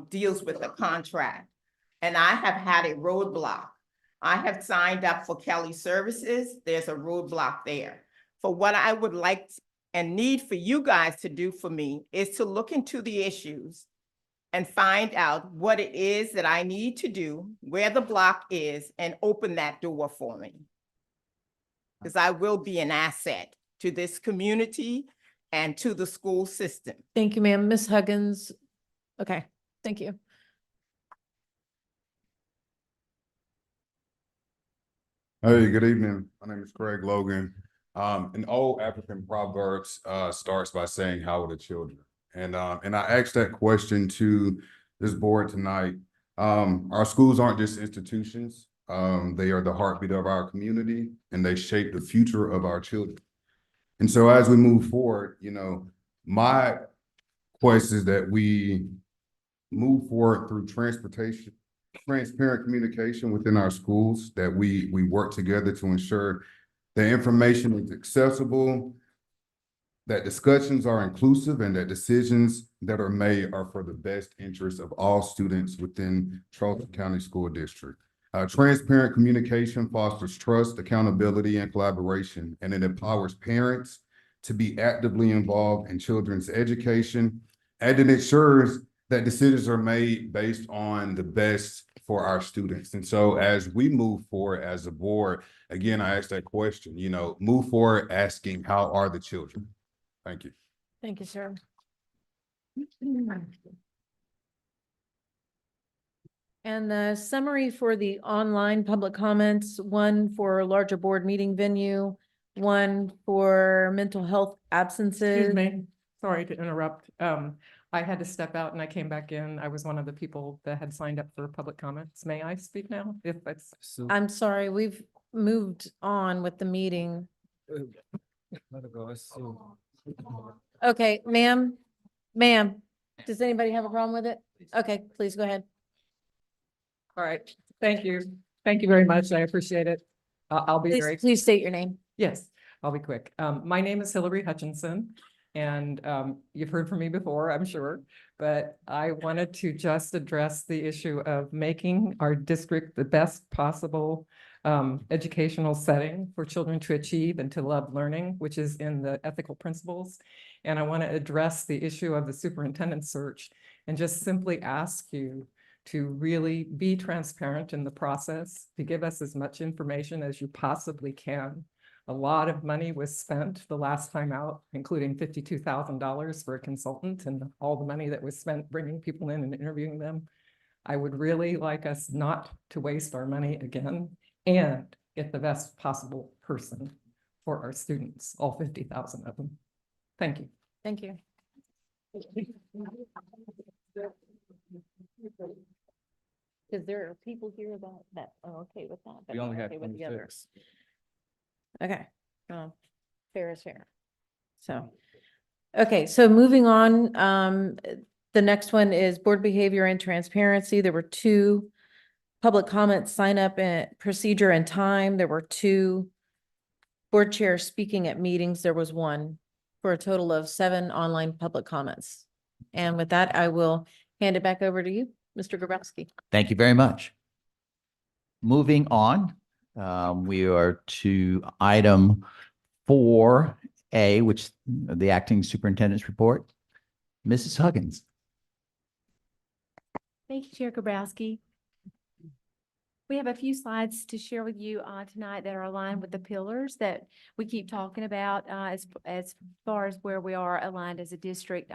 deals with a contract. And I have had a roadblock I have signed up for Kelly Services. There's a roadblock there. For what I would like and need for you guys to do for me is to look into the issues and find out what it is that I need to do, where the block is, and open that door for me. Because I will be an asset to this community and to the school system. Thank you, ma'am. Ms. Huggins. Okay, thank you. Hey, good evening. My name is Craig Logan. An old African proverbs starts by saying, "How are the children?" And I asked that question to this board tonight. Our schools aren't just institutions. They are the heartbeat of our community, and they shape the future of our children. And so as we move forward, my quest is that we move forward through transparent communication within our schools, that we work together to ensure that information is accessible, that discussions are inclusive, and that decisions that are made are for the best interest of all students within Charleston County School District. Transparent communication fosters trust, accountability, and collaboration, and it empowers parents to be actively involved in children's education, and it ensures that decisions are made based on the best for our students. And so as we move forward as a board, again, I asked that question, move forward asking, how are the children? Thank you. Thank you, sir. And the summary for the online public comments, one for larger board meeting venue, one for mental health absences. Excuse me, sorry to interrupt. I had to step out and I came back in. I was one of the people that had signed up for public comments. May I speak now? If it's. I'm sorry, we've moved on with the meeting. Okay, ma'am, does anybody have a problem with it? Okay, please go ahead. All right, thank you. Thank you very much. I appreciate it. I'll be very. Please state your name. Yes, I'll be quick. My name is Hillary Hutchinson, and you've heard from me before, I'm sure, but I wanted to just address the issue of making our district the best possible educational setting for children to achieve and to love learning, which is in the ethical principles. And I want to address the issue of the superintendent search and just simply ask you to really be transparent in the process, to give us as much information as you possibly can. A lot of money was spent the last time out, including $52,000 for a consultant and all the money that was spent bringing people in and interviewing them. I would really like us not to waste our money again and get the best possible person for our students, all 50,000 of them. Thank you. Thank you. Because there are people here that are okay with that. but We only not have okay with the other. 26. Okay, fair is fair. So, okay, so moving on, the next one is board behavior and transparency. There were 2 public comments, sign up and procedure and time. There were 2 board chairs speaking at meetings. There was 1 for a total of 7 online public comments. And with that, I will hand it back over to you, Mr. Grabowski. Thank you very much. Moving on, we are to item 4A, which the acting superintendent's report. Mrs. Huggins. Thank you, Chair Grabowski. We have a few slides to share with you tonight that are aligned with the pillars that we keep talking about as far as where we are aligned as a district.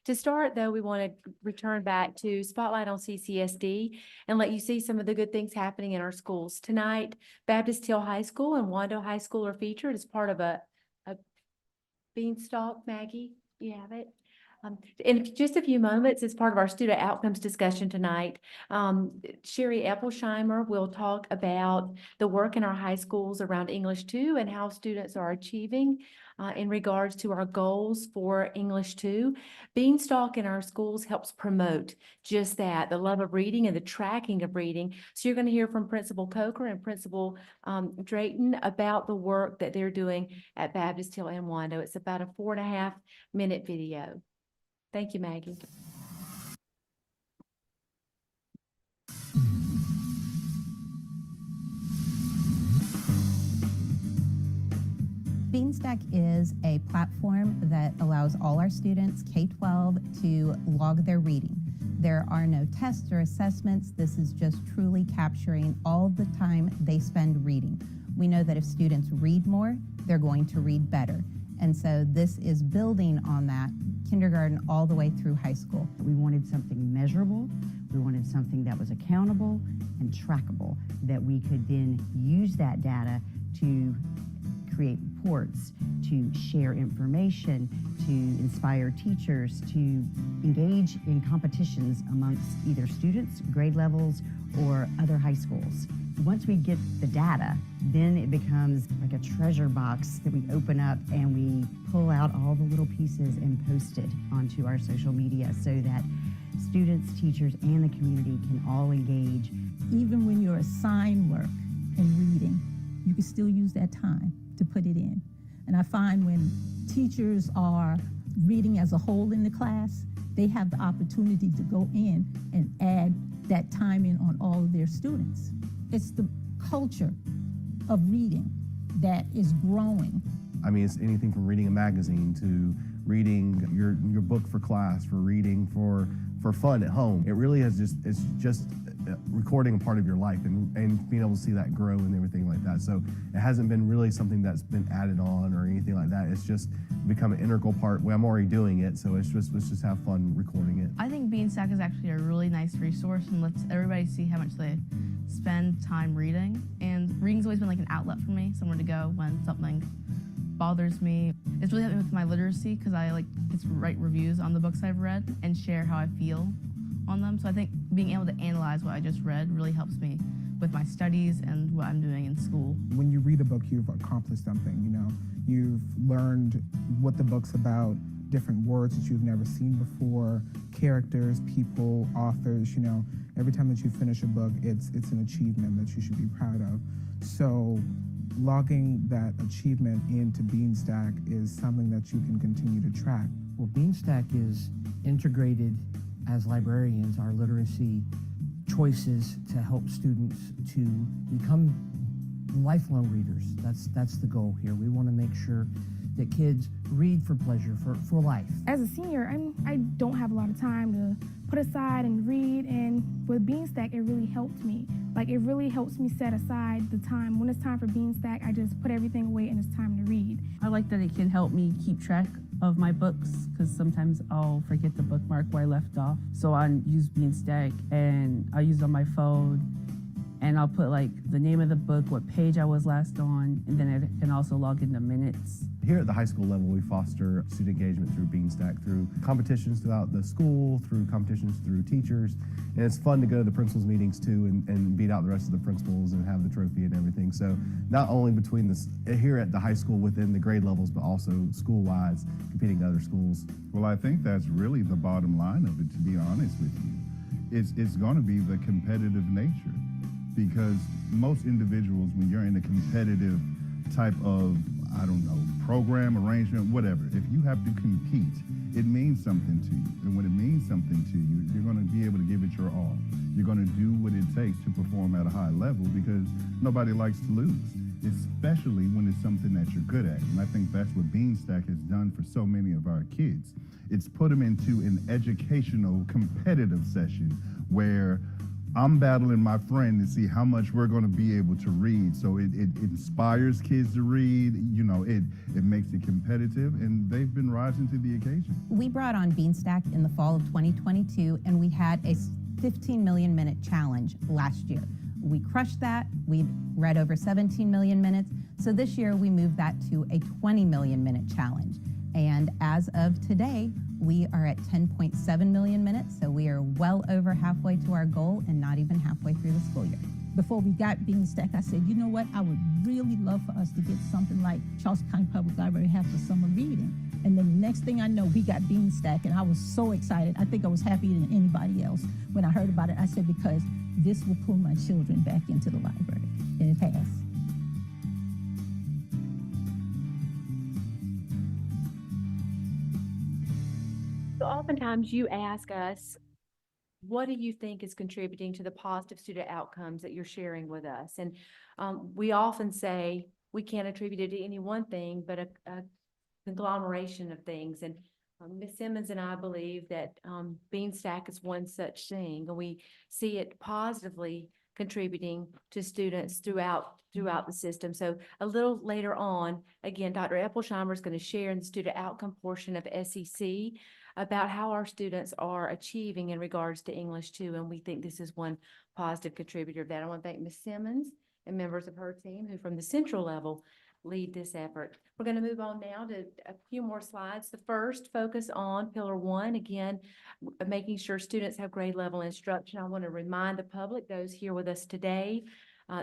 To start, though, we want to return back to Spotlight on CCSD and let you see some of the good things happening in our schools. Tonight, Baptist Hill High School and Wando High School are featured as part of a beanstalk. Maggie, you have it. In just a few moments, as part of our student outcomes discussion tonight, Sherry Epplesheimer will talk about the work in our high schools around English 2 and how students are achieving in regards to our goals for English 2. Beanstalk in our schools helps promote just that, the love of reading and the tracking of reading. So you're going to hear from Principal Coker and Principal Drayton about the work that they're doing at Baptist Hill and Wando. It's about a 4.5-minute video. Thank you, Maggie. Beanstack is a platform that allows all our students, K-12, to log their reading. There are no tests or assessments. This is just truly capturing all the time they spend reading. We know that if students read more, they're going to read better. And so this is building on that, kindergarten all the way through high school. We wanted something measurable. We wanted something that was accountable and trackable, that we could then use that data to create reports, to share information, to inspire teachers, to engage in competitions amongst either students, grade levels, or other high schools. Once we get the data, then it becomes like a treasure box that we open up and we pull out all the little pieces and post it onto our social media so that students, teachers, and the community can all engage. Even when you're assigned work and reading, you can still use that time to put it in. And I find when teachers are reading as a whole in the class, they have the opportunity to go in and add that time in on all of their students. It's the culture of reading that is growing. I mean, it's anything from reading a magazine to reading your book for class, for reading for fun at home. It really has it's just recording a part of your life and being able to see that grow and everything like that. So it hasn't been really something that's been added on or anything like that. It's just become an integral part. Well, I'm already doing it, so let's just have fun recording it. I think Beanstack is actually a really nice resource and lets everybody see how much they spend time reading. And reading's always been like an outlet for me, somewhere to go when something bothers me. It's really helped me with my literacy because I like to write reviews on the books I've read and share how I feel on them. So I think being able to analyze what I just read really helps me with my studies and what I'm doing in school. When you read a book, you've accomplished something, you know. You've learned what the book's about, different words that you've never seen before, characters, people, authors, you know. Every time that you finish a book, it's an achievement that you should be proud of. So logging that achievement into Beanstack is something that you can continue to track. Well, Beanstack is integrated as librarians, our literacy choices to help students to become lifelong readers. That's the goal here. We want to make sure that kids read for pleasure, for life. As a senior, I don't have a lot of time to put aside and read, and with Beanstack, it really helped me. Like, it really helps me set aside the time. When it's time for Beanstack, I just put everything away and it's time to read. I like that it can help me keep track of my books because sometimes I'll forget the bookmark where I left off. So I use Beanstack and I use it on my phone and I'll put like the name of the book, what page I was last on, and then it can also log into minutes. Here at the high school level, we foster student engagement through Beanstack, through competitions throughout the school, through competitions through teachers. And it's fun to go to the principals meetings too and beat out the rest of the principals and have the trophy and everything. So not only between this here at the high school within the grade levels, but also school-wise, competing to other schools. Well, I think that's really the bottom line of it, to be honest with you. It's going to be the competitive nature. Because most individuals, when you're in a competitive type of, I don't know, program, arrangement, whatever, if you have to compete, it means something to you. And when it means something to you, you're going to be able to give it your all. You're going to do what it takes to perform at a high level because nobody likes to lose, especially when it's something that you're good at. And I think that's what Beanstack has done for so many of our kids. It's put them into an educational, competitive session where I'm battling my friend to see how much we're going to be able to read. So it inspires kids to read, you know, it makes it competitive, and they've been rising to the occasion. We brought on Beanstack in the fall of 2022, and we had a 15 million minute challenge last year. We crushed that. We read over 17 million minutes. So this year we moved that to a 20 million minute challenge. And as of today, we are at 10.7 million minutes, so we are well over halfway to our goal and not even halfway through the school year. Before we got Beanstack, I said, you know what, I would really love for us to get something like Charleston County Public Library have for summer reading. And then the next thing I know, we got Beanstack, and I was so excited. I think I was happier than anybody else when I heard about it. I said, because this will pull my children back into the library, and it has. So oftentimes you ask us, what do you think is contributing to the positive student outcomes that you're sharing with us? And we often say we can't attribute it to any one thing, but a conglomeration of things. And Ms. Simmons and I believe that Bean Stack is one such thing, and we see it positively contributing to students throughout the system. So a little later on, again, Dr. Epplesheimer is going to share in the student outcome portion of SEC about how our students are achieving in regards to English too, and we think this is one positive contributor of that. I want to thank Ms. Simmons and members of her team who from the central level lead this effort. We're going to move on now to a few more slides. The first focus on Pillar 1, again, making sure students have grade level instruction. I want to remind the public, those here with us today,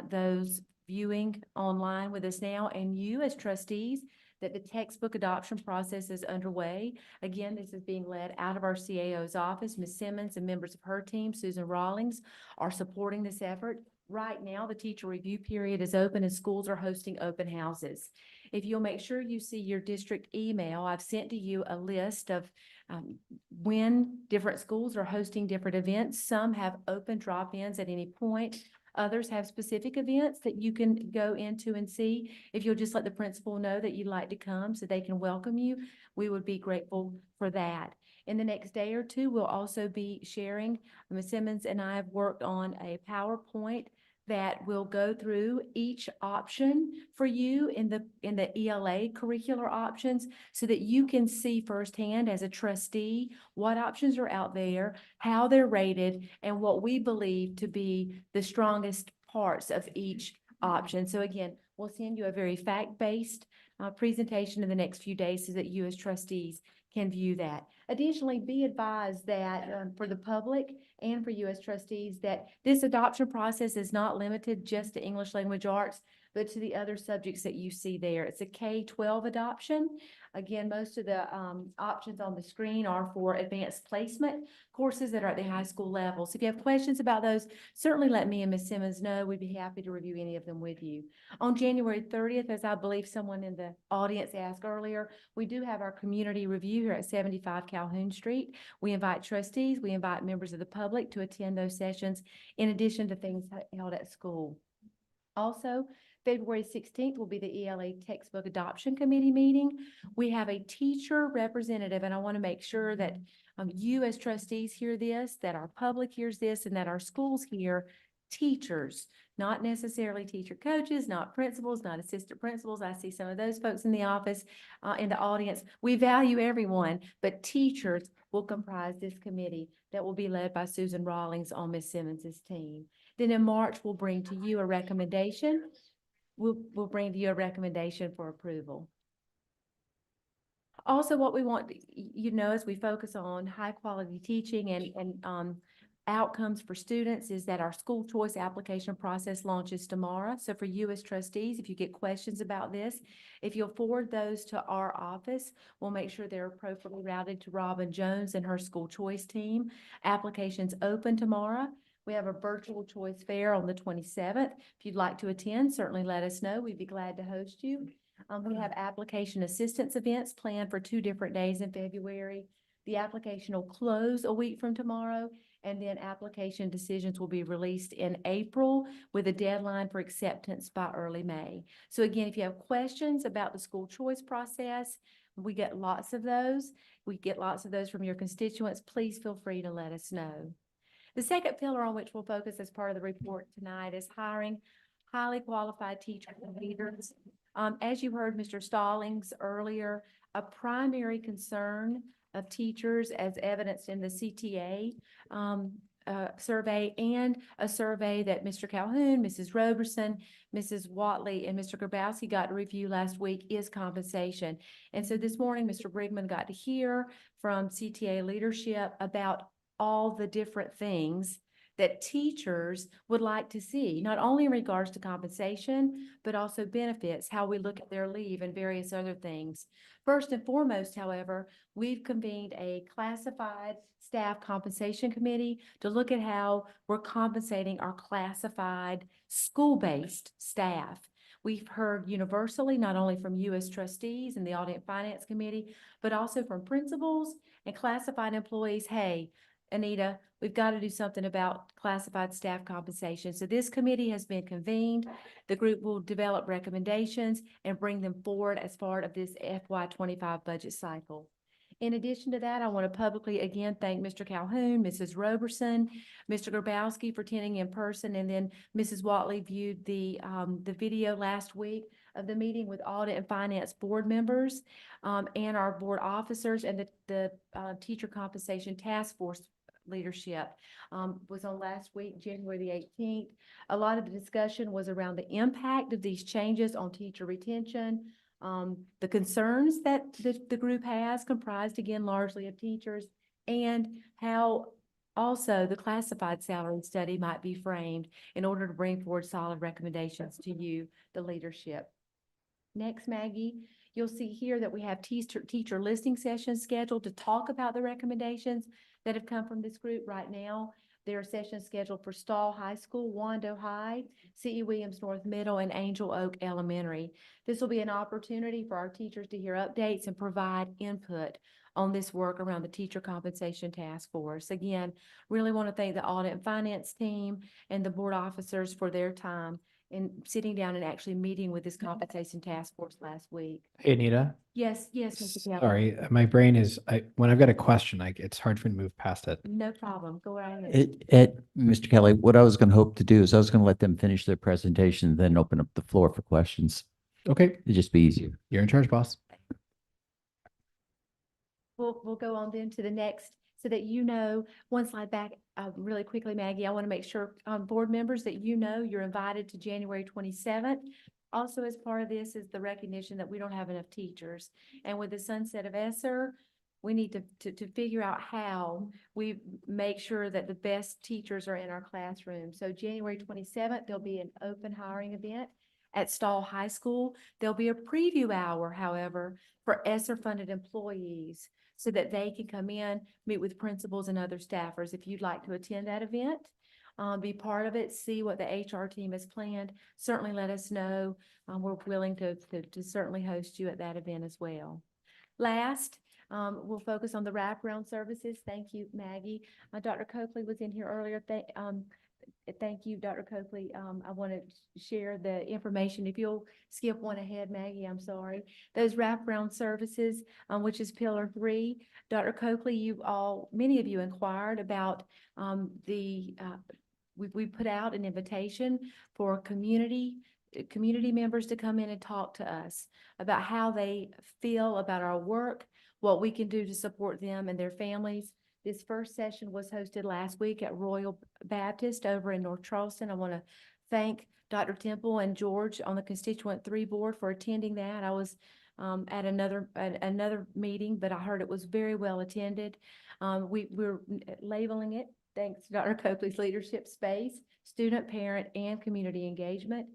those viewing online with us now, and you as trustees, that the textbook adoption process is underway. Again, this is being led out of our CAO's office. Ms. Simmons and members of her team, Susan Rawlings, are supporting this effort. Right now, the teacher review period is open and schools are hosting open houses. If you'll make sure you see your district email, I've sent to you a list of when different schools are hosting different events. Some have open drop-ins at any point. Others have specific events that you can go into and see. If you'll just let the principal know that you'd like to come so they can welcome you, we would be grateful for that. In the next day or two, we'll also be sharing, Ms. Simmons and I have worked on a PowerPoint that will go through each option for you in the ELA curricular options so that you can see firsthand as a trustee what options are out there, how they're rated, and what we believe to be the strongest parts of each option. So again, we'll send you a very fact-based presentation in the next few days so that you as trustees can view that. Additionally, be advised that for the public and for you as trustees, that this adoption process is not limited just to English language arts, but to the other subjects that you see there. It's a K-12 adoption. Again, most of the options on the screen are for advanced placement courses that are at the high school level. So if you have questions about those, certainly let me and Ms. Simmons know. We'd be happy to review any of them with you. On January 30th, as I believe someone in the audience asked earlier, we do have our community review here at 75 Calhoun Street. We invite trustees, we invite members of the public to attend those sessions in addition to things held at school. Also, February 16th will be the ELA Textbook Adoption Committee meeting. We have a teacher representative, and I want to make sure that you as trustees hear this, that our public hears this, and that our schools hear teachers, not necessarily teacher coaches, not principals, not assistant principals. I see some of those folks in the office, in the audience. We value everyone, but teachers will comprise this committee that will be led by Susan Rawlings on Ms. Simmons's team. Then in March, we'll bring to you a recommendation. We'll bring to you a recommendation for approval. Also, what we want, you know, as we focus on high quality teaching and outcomes for students, is that our school choice application process launches tomorrow. So for you as trustees, if you get questions about this, if you'll forward those to our office, we'll make sure they're appropriately routed to Robin Jones and her school choice team. Applications open tomorrow. We have a virtual choice fair on the 27th. If you'd like to attend, certainly let us know. We'd be glad to host you. We have application assistance events planned for 2 different days in February. The application will close a week from tomorrow, and then application decisions will be released in April with a deadline for acceptance by early May. So again, if you have questions about the school choice process, we get lots of those. We get lots of those from your constituents. Please feel free to let us know. The second pillar on which we'll focus as part of the report tonight is hiring highly qualified teachers and leaders. As you heard Mr. Stallings earlier, a primary concern of teachers, as evidenced in the CTA survey and a survey that Mr. Calhoun, Mrs. Roberson, Mrs. Watley, and Mr. Grabowski got to review last week, is compensation. And so this morning, Mr. Brigman got to hear from CTA leadership about all the different things that teachers would like to see, not only in regards to compensation, but also benefits, how we look at their leave and various other things. First and foremost, however, we've convened a classified staff compensation committee to look at how we're compensating our classified school-based staff. We've heard universally, not only from you as trustees and the Audit and Finance Committee, but also from principals and classified employees, hey, Anita, we've got to do something about classified staff compensation. So this committee has been convened. The group will develop recommendations and bring them forward as part of this FY25 budget cycle. In addition to that, I want to publicly again thank Mr. Calhoun, Mrs. Roberson, Mr. Grabowski for attending in person, and then Mrs. Watley viewed the video last week of the meeting with Audit and Finance board members and our board officers, and the Teacher Compensation Task Force leadership was on last week, January the 18th. A lot of the discussion was around the impact of these changes on teacher retention, the concerns that the group has, comprised again largely of teachers, and how also the classified salary study might be framed in order to bring forward solid recommendations to you, the leadership. Next, Maggie, you'll see here that we have teacher listening sessions scheduled to talk about the recommendations that have come from this group right now. There are sessions scheduled for Stall High School, Wando High, C.E. Williams North Middle, and Angel Oak Elementary. This will be an opportunity for our teachers to hear updates and provide input on this work around the Teacher Compensation Task Force. Again, really want to thank the Audit and Finance team and the board officers for their time in sitting down and actually meeting with this compensation task force last week. Hey, Anita. Yes, Mr. Kelly. Sorry, my brain is, when I've got a question, it's hard for me to move past it. No problem. Go right ahead. Mr. Kelly, what I was going to hope to do is I was going to let them finish their presentation, then open up the floor for questions. Okay. It'd just be easier. You're in charge, boss. We'll go on then to the next, so that you know, one slide back really quickly, Maggie. I want to make sure board members that you know you're invited to January 27th. Also, as part of this is the recognition that we don't have enough teachers. And with the sunset of ESSER, we need to figure out how we make sure that the best teachers are in our classroom. So January 27th, there'll be an open hiring event at Stall High School. There'll be a preview hour, however, for ESSER-funded employees, so that they can come in, meet with principals and other staffers. If you'd like to attend that event, be part of it, see what the HR team has planned, certainly let us know. We're willing to certainly host you at that event as well. Last, we'll focus on the wraparound services. Thank you, Maggie. Dr. Copley was in here earlier. Thank you, Dr. Copley. I want to share the information. If you'll skip one ahead, Maggie, I'm sorry. Those wraparound services, which is Pillar 3. Dr. Copley, many of you inquired about we put out an invitation for community members to come in and talk to us about how they feel about our work, what we can do to support them and their families. This first session was hosted last week at Royal Baptist over in North Charleston. I want to thank Dr. Temple and George on the Constituent 3 board for attending that. I was at another meeting, but I heard it was very well attended. We're labeling it, thanks to Dr. Copley's leadership, space, student, parent, and community engagement,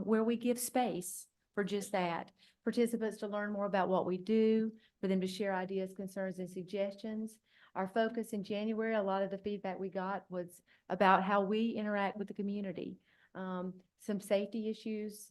where we give space for just that. Participants to learn more about what we do, for them to share ideas, concerns, and suggestions. Our focus in January, a lot of the feedback we got was about how we interact with the community. Some safety issues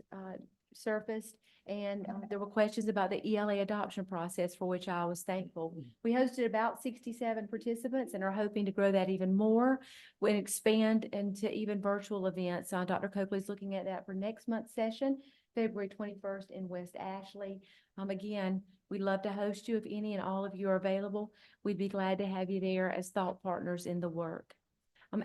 surfaced, and there were questions about the ELA adoption process, for which I was thankful. We hosted about 67 participants and are hoping to grow that even more and expand into even virtual events. Dr. Copley's looking at that for next month's session, February 21st in West Ashley. Again, we'd love to host you if any and all of you are available. We'd be glad to have you there as thought partners in the work.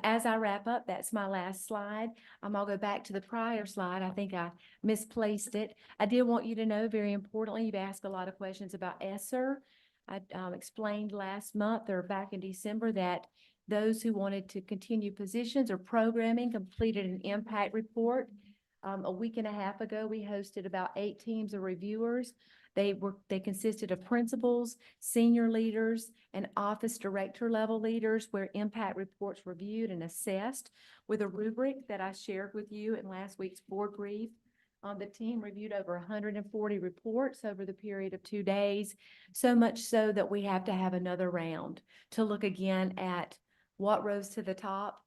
As I wrap up, that's my last slide. I'll go back to the prior slide. I think I misplaced it. I did want you to know, very importantly, you've asked a lot of questions about ESSER. I explained last month or back in December that those who wanted to continue positions or programming completed an impact report. A week and a half ago, we hosted about 8 teams of reviewers. They consisted of principals, senior leaders, and office director level leaders, where impact reports were reviewed and assessed with a rubric that I shared with you in last week's board brief. The team reviewed over 140 reports over the period of 2 days, so much so that we have to have another round to look again at what rose to the top,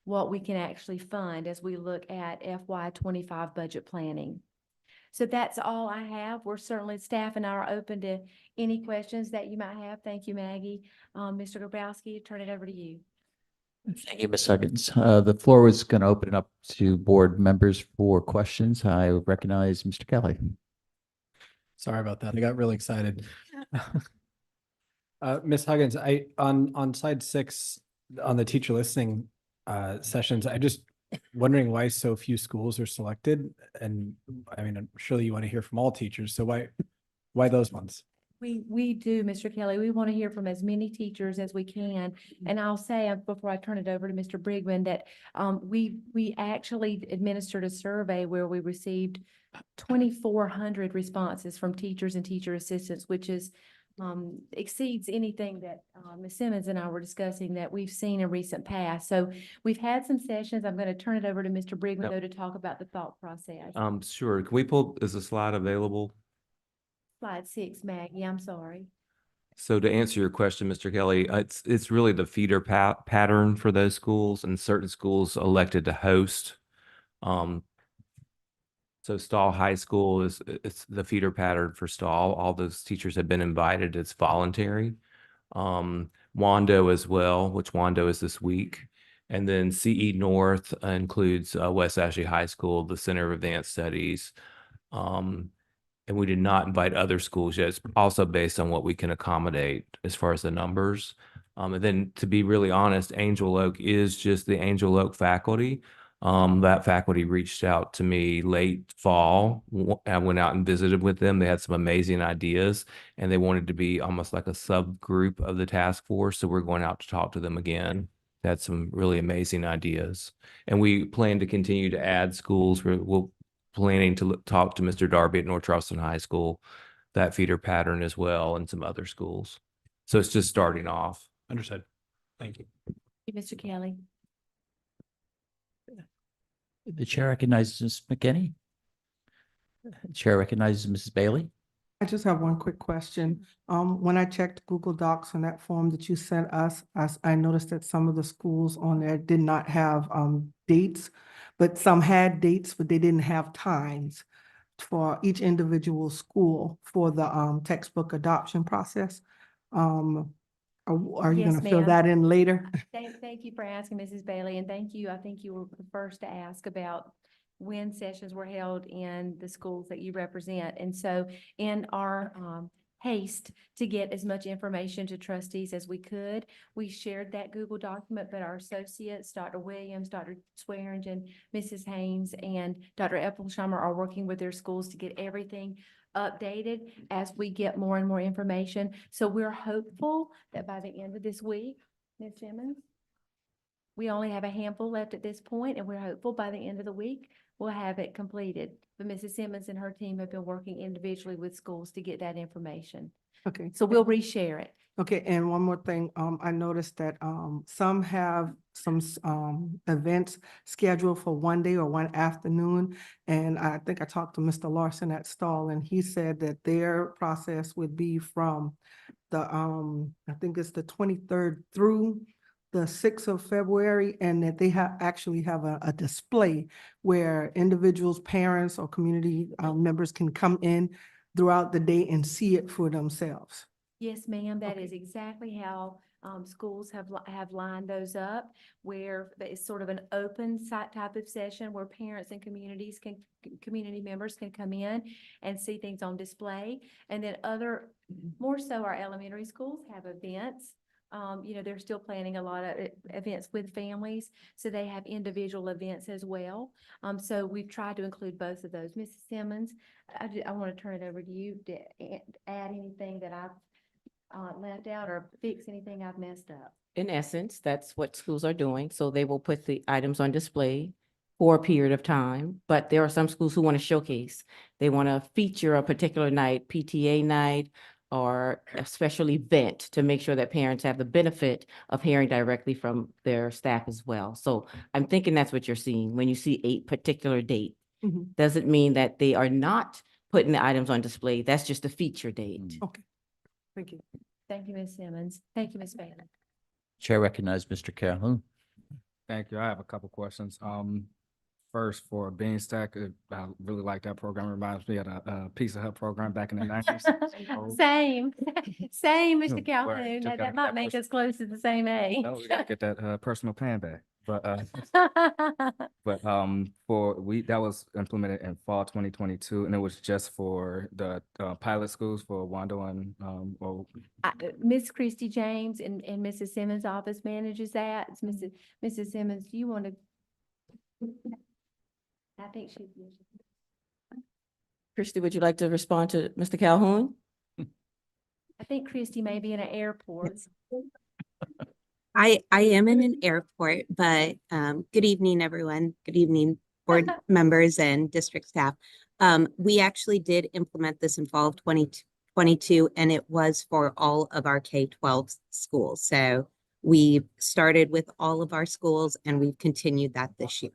what we can actually fund as we look at FY25 budget planning. So that's all I have. We're certainly, staff and I are open to any questions that you might have. Thank you, Maggie. Mr. Grabowski, turn it over to you. Thank you, Ms. Huggins. The floor is going to open it up to board members for questions. I recognize Mr. Kelly. Sorry about that. I got really excited. Ms. Huggins, on slide 6, on the teacher listening sessions, I just wondering why so few schools are selected. And I mean, I'm sure you want to hear from all teachers. So why those ones? We do, Mr. Kelly. We want to hear from as many teachers as we can. And I'll say, before I turn it over to Mr. Brigman, that we actually administered a survey where we received 2,400 responses from teachers and teacher assistants, which is exceeds anything that Ms. Simmons and I were discussing that we've seen in recent past. So we've had some sessions. I'm going to turn it over to Mr. Brigman, though, to talk about the thought process. Sure. Can we pull, is the slide available? Slide 6, Maggie, I'm sorry. So to answer your question, Mr. Kelly, it's really the feeder pattern for those schools, and certain schools elected to host. So Stahl High School it's the feeder pattern for Stahl. All those teachers have been invited. It's voluntary. Wando as well, which Wando is this week. And then CE North includes West Ashley High School, the Center of Advanced Studies. And we did not invite other schools yet. It's also based on what we can accommodate as far as the numbers. And then to be really honest, Angel Oak is just the Angel Oak faculty. That faculty reached out to me late fall. I went out and visited with them. They had some amazing ideas and they wanted to be almost like a subgroup of the task force. So we're going out to talk to them again. They had some really amazing ideas. And we plan to continue to add schools. We'll planning to talk to Mr. Darby at North Charleston High School, that feeder pattern as well, and some other schools. So it's just starting off. Understood. Thank you. Mr. Kelly. The chair recognizes Ms. McKinney. The chair recognizes Mrs. Bailey. I just have one quick question. When I checked Google Docs on that form that you sent us, I noticed that some of the schools on there did not have dates, but some had dates, but they didn't have times for each individual school for the textbook adoption process. Are you Yes, going to fill ma'am. that in later? Thank you for asking, Mrs. Bailey, and thank you. I think you were the first to ask about when sessions were held in the schools that you represent. And so in our haste to get as much information to trustees as we could, we shared that Google document, but our associates, Dr. Williams, Dr. Swearingen, Mrs. Haynes, and Dr. Eppelsheimer are working with their schools to get everything updated as we get more and more information. So we're hopeful that by the end of this week, Ms. Simmons, we only have a handful left at this point, and we're hopeful by the end of the week, we'll have it completed. But Mrs. Simmons and her team have been working individually with schools to get that information. Okay. So we'll reshare it. Okay, and one more thing, I noticed that some have some events scheduled for one day or one afternoon. And I think I talked to Mr. Larson at Stahl, and he said that their process would be from the I think it's the 23rd through the 6th of February, and that they actually have a display where individuals, parents, or community members can come in throughout the day and see it for themselves. Yes, ma'am, that is exactly how schools have lined those up, where it's sort of an open site type of session where parents and community members can come in and see things on display. And then more so our elementary schools have events. They're still planning a lot of events with families, so they have individual events as well. So we've tried to include both of those. Mrs. Simmons, I want to turn it over to you to add anything that I've left out or fix anything I've messed up. In essence, that's what schools are doing. So they will put the items on display for a period of time, but there are some schools who want to showcase. They want to feature a particular night, PTA night, or a special event to make sure that parents have the benefit of hearing directly from their staff as well. So I'm thinking that's what you're seeing when you see a particular date. Doesn't mean that they are not putting the items on display. That's just a feature date. Okay, thank you. Thank you, Ms. Simmons. Thank you, Ms. Bailey. Chair recognizes Mr. Calhoun. Thank you. I have a couple questions. first for Beanstack. I really like that program. It reminds me of the Pizza Hut program back in the 90s. Same, same, Word. Mr. Calhoun. Just That gotta might get make that us close to the same age. No, we gotta get that personal pan back. But that was implemented in fall 2022, and it was just for the pilot schools for Wando and Miss Christy James and Mrs. Simmons' office manages that. It's Mrs. Simmons, do you want to? I think she. Christy, would you like to respond to Mr. Calhoun? I think Christy may be in an airport. I am in an airport, but good evening, everyone. Good evening, board members and district staff. We actually did implement this in fall of 2022, and it was for all of our K-12 schools. So we started with all of our schools, and we've continued that this year.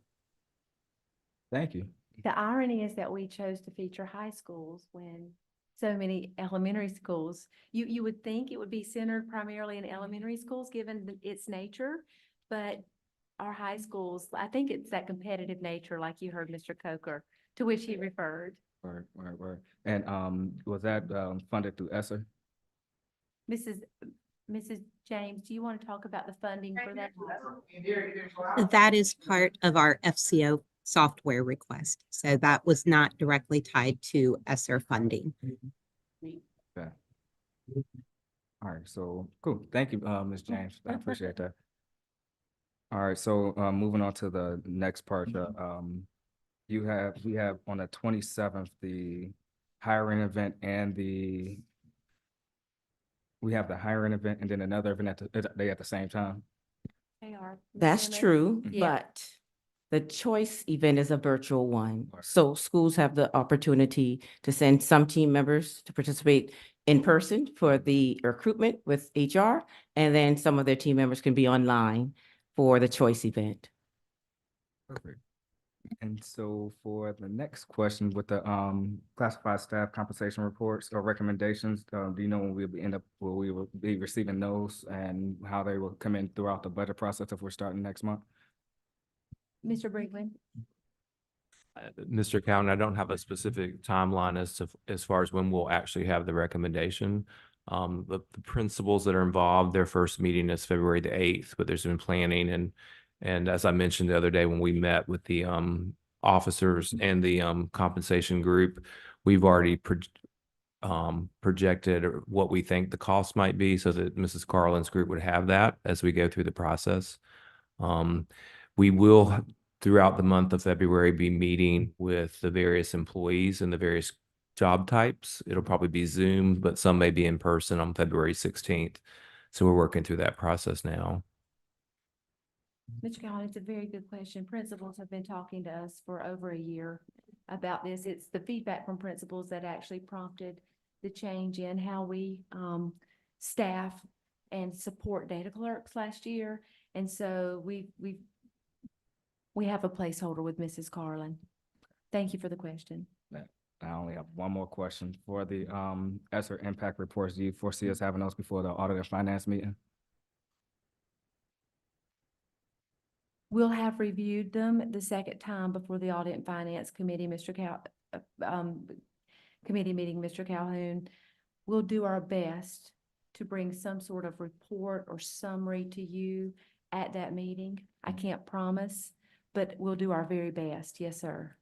Thank you. The irony is that we chose to feature high schools when so many elementary schools. You would think it would be centered primarily in elementary schools, given its nature, but our high schools, I think it's that competitive nature, like you heard Mr. Coker, to which he referred. Word. And was that funded through ESSER? Mrs. James, do you want to talk about the funding for that? That is part of our FCO software request. So that was not directly tied to ESSER funding. Okay. All right, so cool. Thank you, Ms. James. I appreciate that. All right, so moving on to the next part, we have on the 27th, the hiring event and we have the hiring event and then another event at the same time. They are. Ms. That's Simmons? true, Yeah. but the choice event is a virtual one. So schools have the opportunity to send some team members to participate in person for the recruitment with HR, and then some of their team members can be online for the choice event. Perfect. And so for the next question with the classified staff compensation reports or recommendations, do you know when we will be receiving those and how they will come in throughout the budget process if we're starting next month? Mr. Brinkman? Mr. Cowan, I don't have a specific timeline as far as when we'll actually have the recommendation. The principals that are involved, their first meeting is February the 8th, but there's been planning and as I mentioned the other day when we met with the officers and the compensation group, we've already projected what we think the cost might be so that Mrs. Carlin's group would have that as we go through the process. We will, throughout the month of February, be meeting with the various employees and the various job types. It'll probably be Zoom, but some may be in person on February 16th. So we're working through that process now. Mr. Collins, it's a very good question. Principals have been talking to us for over a year about this. It's the feedback from principals that actually prompted the change in how we staff and support data clerks last year. And so we have a placeholder with Mrs. Carlin. Thank you for the question. I only have one more question for the ESSER impact reports. Do you foresee us having those before the audit and finance meeting? We'll have reviewed them the second time before the Audit and Finance Committee, committee meeting, Mr. Calhoun. We'll do our best to bring some sort of report or summary to you at that meeting. I can't promise, but we'll do our very best. Yes, sir.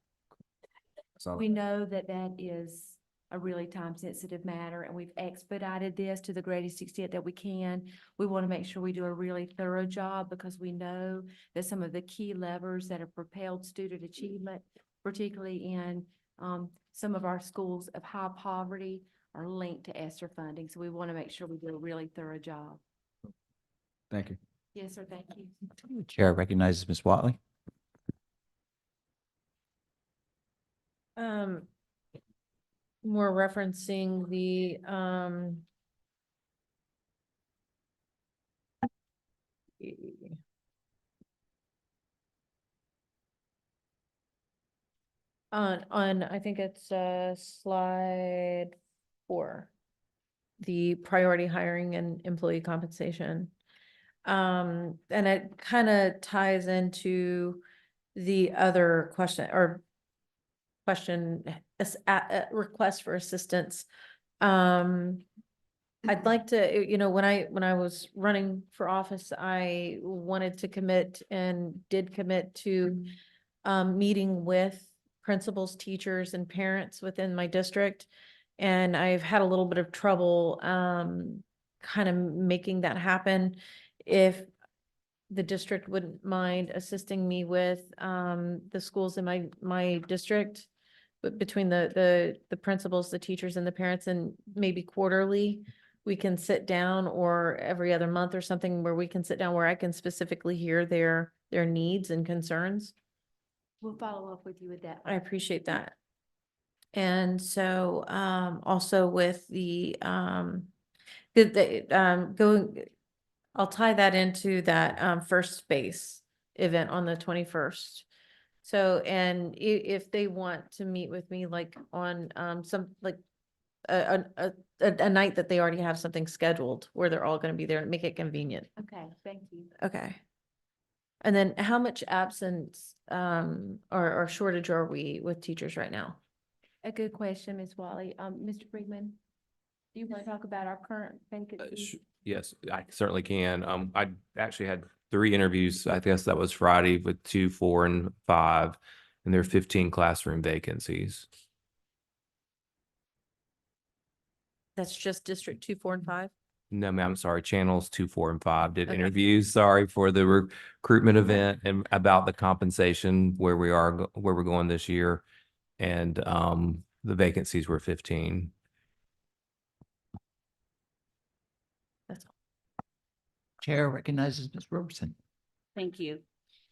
We know that that is a really time-sensitive matter, and we've expedited this to the greatest extent that we can. We want to make sure we do a really thorough job because we know that some of the key levers that have propelled student achievement, particularly in some of our schools of high poverty, are linked to ESSER funding. So we want to make sure we do a really thorough job. Thank you. Yes, sir. Thank you. Chair recognizes Ms. Watley. More referencing the on I think it's slide 4, the priority hiring and employee compensation. And it kind of ties into the other request for assistance. I'd like to, when I was running for office, I wanted to commit and did commit to meeting with principals, teachers, and parents within my district. And I've had a little bit of trouble kind of making that happen. If the district wouldn't mind assisting me with the schools in my district, but between the principals, the teachers, and the parents, and maybe quarterly, we can sit down, or every other month or something, where we can sit down where I can specifically hear their needs and concerns. We'll follow up with you with that. I appreciate that. And so also with I'll tie that into that first space event on the 21st. So, and if they want to meet with me, like on some, like a night that they already have something scheduled where they're all going to be there, and make it convenient. Okay, thank you. Okay. And then how much absence or shortage are we with teachers right now? A good question, Ms. Wally. Mr. Brigman, do you want to talk about our current vacancies? Yes, I certainly can. I actually had 3 interviews. I guess that was Friday with 2, 4, and 5, and there are 15 classroom vacancies. That's just District 2, 4, and 5? No, ma'am, sorry. Channels 2, 4, and 5 did interviews. Sorry for the recruitment event and about the compensation where we're going this year, and the vacancies were 15. That's all. Chair recognizes Ms. Roberson. Thank you.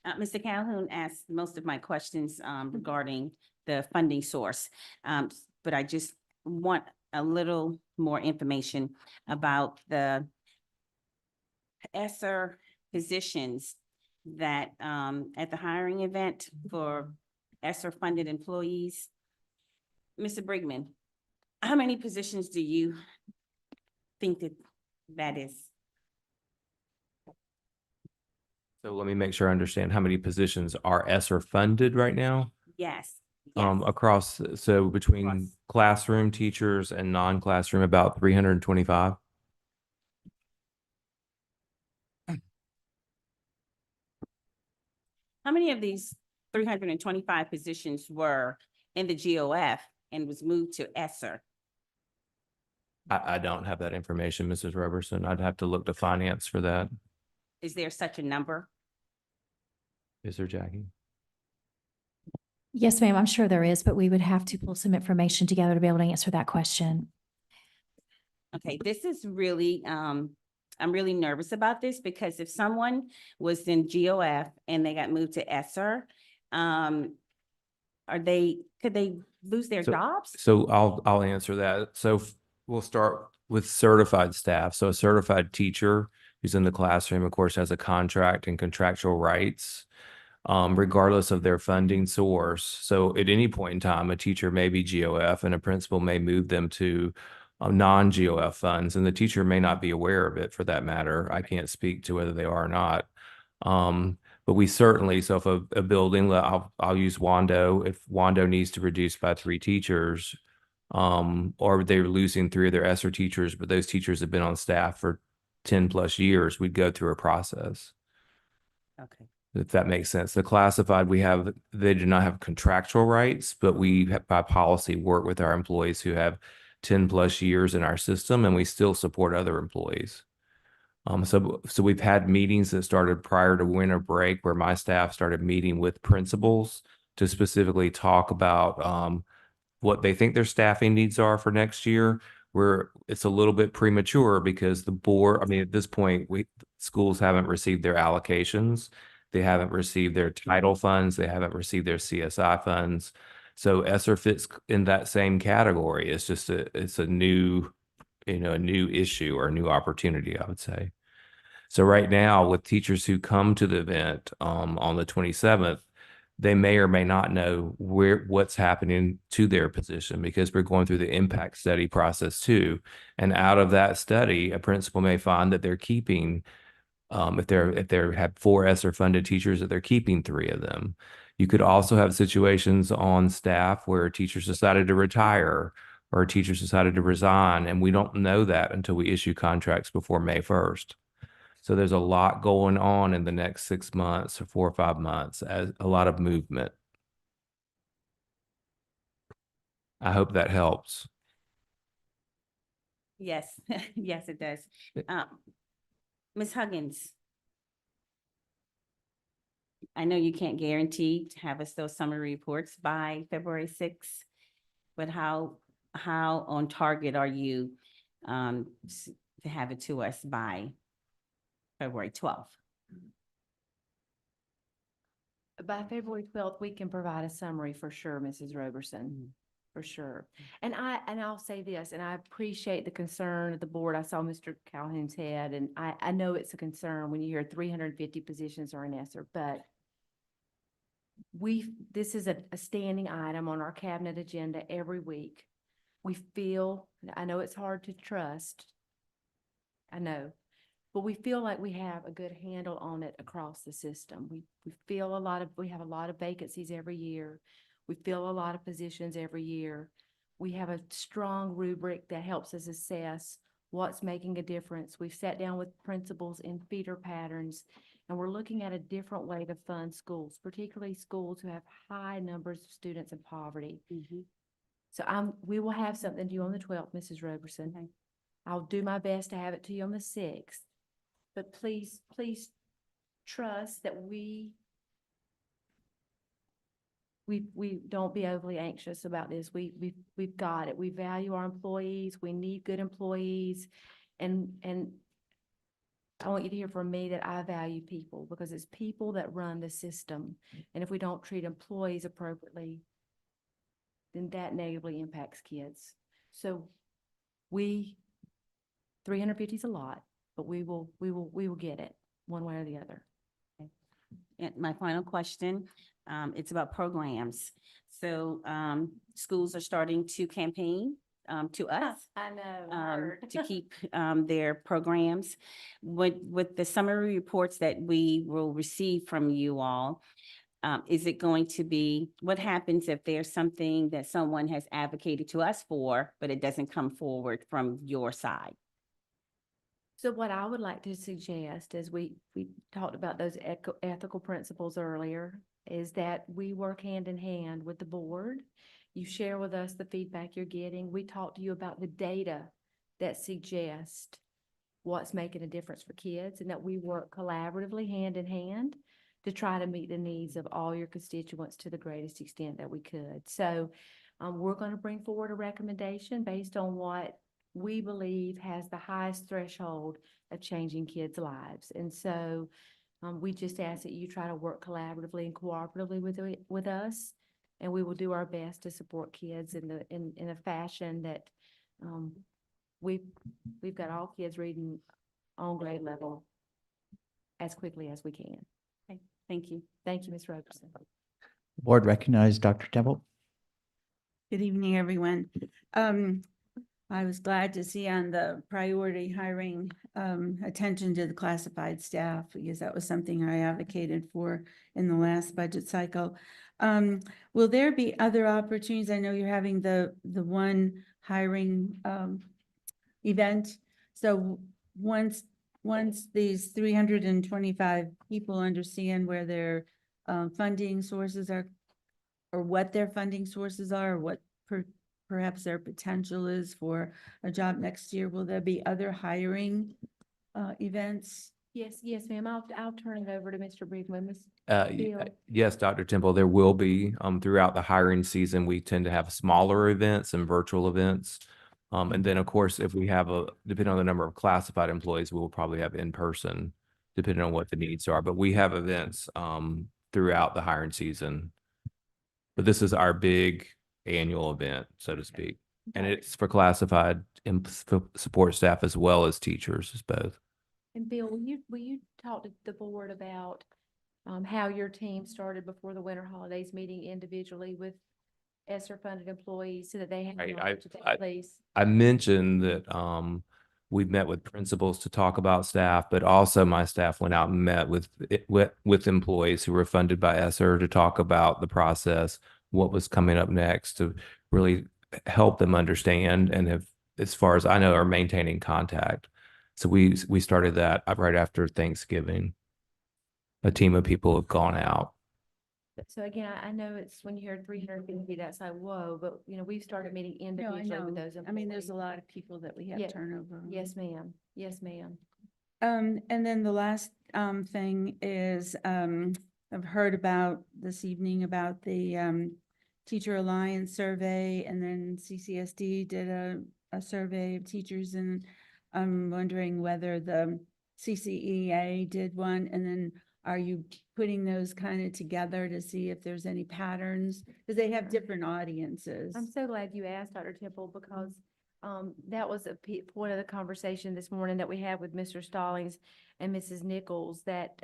Mr. Calhoun asked most of my questions regarding the funding source, but I just want a little more information about the ESSER positions that at the hiring event for ESSER funded employees. Mr. Brigman, how many positions do you think that is? So let me make sure I understand how many positions are ESSER funded right now? Yes. Across, so between classroom teachers and non-classroom, about 325. How many of these 325 positions were in the GOF and was moved to ESSER? I don't have that information, Mrs. Roberson. I'd have to look to finance for that. Is there such a number? Is there, Jackie? Yes, ma'am, I'm sure there is, but we would have to pull some information together to be able to answer that question. Okay, this is really, I'm really nervous about this, because if someone was in GOF and they got moved to ESSER, could they lose their jobs? So I'll answer that. So we'll start with certified staff. So a certified teacher who's in the classroom, of course, has a contract and contractual rights, regardless of their funding source. So at any point in time, a teacher may be GOF and a principal may move them to non-GOF funds, and the teacher may not be aware of it for that matter. I can't speak to whether they are or not. But we certainly, so if a building, I'll use Wando, if Wando needs to reduce by 3 teachers, or they're losing 3 of their ESSER teachers, but those teachers have been on staff for 10 plus years, we'd go through a process. Okay. If that makes sense. The classified, they do not have contractual rights, but we have, by policy, work with our employees who have 10 plus years in our system, and we still support other employees. So we've had meetings that started prior to winter break where my staff started meeting with principals to specifically talk about what they think their staffing needs are for next year, where it's a little bit premature because the board, I mean, at this point, schools haven't received their allocations. They haven't received their title funds. They haven't received their CSI funds. So ESSER fits in that same category. It's just it's a new, a new issue or a new opportunity, I would say. So right now, with teachers who come to the event on the 27th, they may or may not know what's happening to their position, because we're going through the impact study process too. And out of that study, a principal may find that they're keeping, if they have 4 ESSER funded teachers, that they're keeping 3 of them. You could also have situations on staff where teachers decided to retire or teachers decided to resign, and we don't know that until we issue contracts before May 1st. So there's a lot going on in the next 6 months or 4 or 5 months, as a lot of movement. I hope that helps. Yes, yes, it does. Ms. Huggins. I know you can't guarantee to have us those summary reports by February 6th, but how on target are you to have it to us by February 12th? By February 12th, we can provide a summary for sure, Mrs. Roberson, for sure. And I'll say this, and I appreciate the concern of the board. I saw Mr. Calhoun's head, and I know it's a concern when you hear 350 positions are in ESSER, but this is a standing item on our cabinet agenda every week. We feel, I know it's hard to trust, I know, but we feel like we have a good handle on it across the system. We have a lot of vacancies every year. We fill a lot of positions every year. We have a strong rubric that helps us assess what's making a difference. We've sat down with principals in feeder patterns, and we're looking at a different way to fund schools, particularly schools who have high numbers of students in poverty. So we will have something to you on the 12th, Mrs. Roberson. Okay. I'll do my best to have it to you on the 6th. But please trust that we don't be overly anxious about this. We've got it. We value our employees. We need good employees. And I want you to hear from me that I value people, because it's people that run the system. And if we don't treat employees appropriately, then that negatively impacts kids. So 350 is a lot, but we will get it one way or the other. And my final question, it's about programs. So schools are starting to campaign to us. I know. To keep their programs. With the summary reports that we will receive from you all, is it going to be, what happens if there's something that someone has advocated to us for, but it doesn't come forward from your side? So what I would like to suggest, as we talked about those ethical principles earlier, is that we work hand in hand with the board. You share with us the feedback you're getting. We talk to you about the data that suggest what's making a difference for kids, and that we work collaboratively hand in hand to try to meet the needs of all your constituents to the greatest extent that we could. So we're going to bring forward a recommendation based on what we believe has the highest threshold of changing kids' lives. And so we just ask that you try to work collaboratively and cooperatively with us, and we will do our best to support kids in a fashion that we've got all kids reading on grade level as quickly as we can. Okay, thank you. Thank you, Ms. Roberson. Board recognized Dr. Temple. Good evening, everyone. I was glad to see on the priority hiring, attention to the classified staff, because that was something I advocated for in the last budget cycle. Will there be other opportunities? I know you're having the one hiring event. So once these 325 people understand where their funding sources are, or what their funding sources are, or what perhaps their potential is for a job next year, will there be other hiring events? Yes, ma'am. I'll turn it over to Mr. Briegman. Yes, Dr. Temple, there will be, throughout the hiring season, we tend to have smaller events and virtual events. And then, of course, if we have depending on the number of classified employees, we will probably have in person, depending on what the needs are. But we have events throughout the hiring season. But this is our big annual event, so to speak. And it's for classified support staff as well as teachers, as both. And Bill, will you talk to the board about how your team started before the winter holidays, meeting individually with ESSER funded employees so that they have knowledge of that place? I mentioned that We've met with principals to talk about staff, but also my staff went out and met with employees who were funded by ESSER to talk about the process, what was coming up next, to really help them understand, and have, as far as I know, are maintaining contact. So we started that right after Thanksgiving. A team of people have gone out. So again, I know it's when you hear 350, that's like, whoa, but we've started meeting No, I individually know. with those. I mean, there's a employees. lot of people that we have Yeah. turnover. on. Yes, ma'am. Yes, ma'am. And then the last thing is, I've heard about this evening about the Teacher Alliance survey, and then CCSD did a survey of teachers, and I'm wondering whether the CCEA did one, and then are you putting those kind of together to see if there's any patterns? Because they have different audiences. I'm so glad you asked, Dr. Temple, because that was a point of the conversation this morning that we had with Mr. Stallings and Mrs. Nichols, that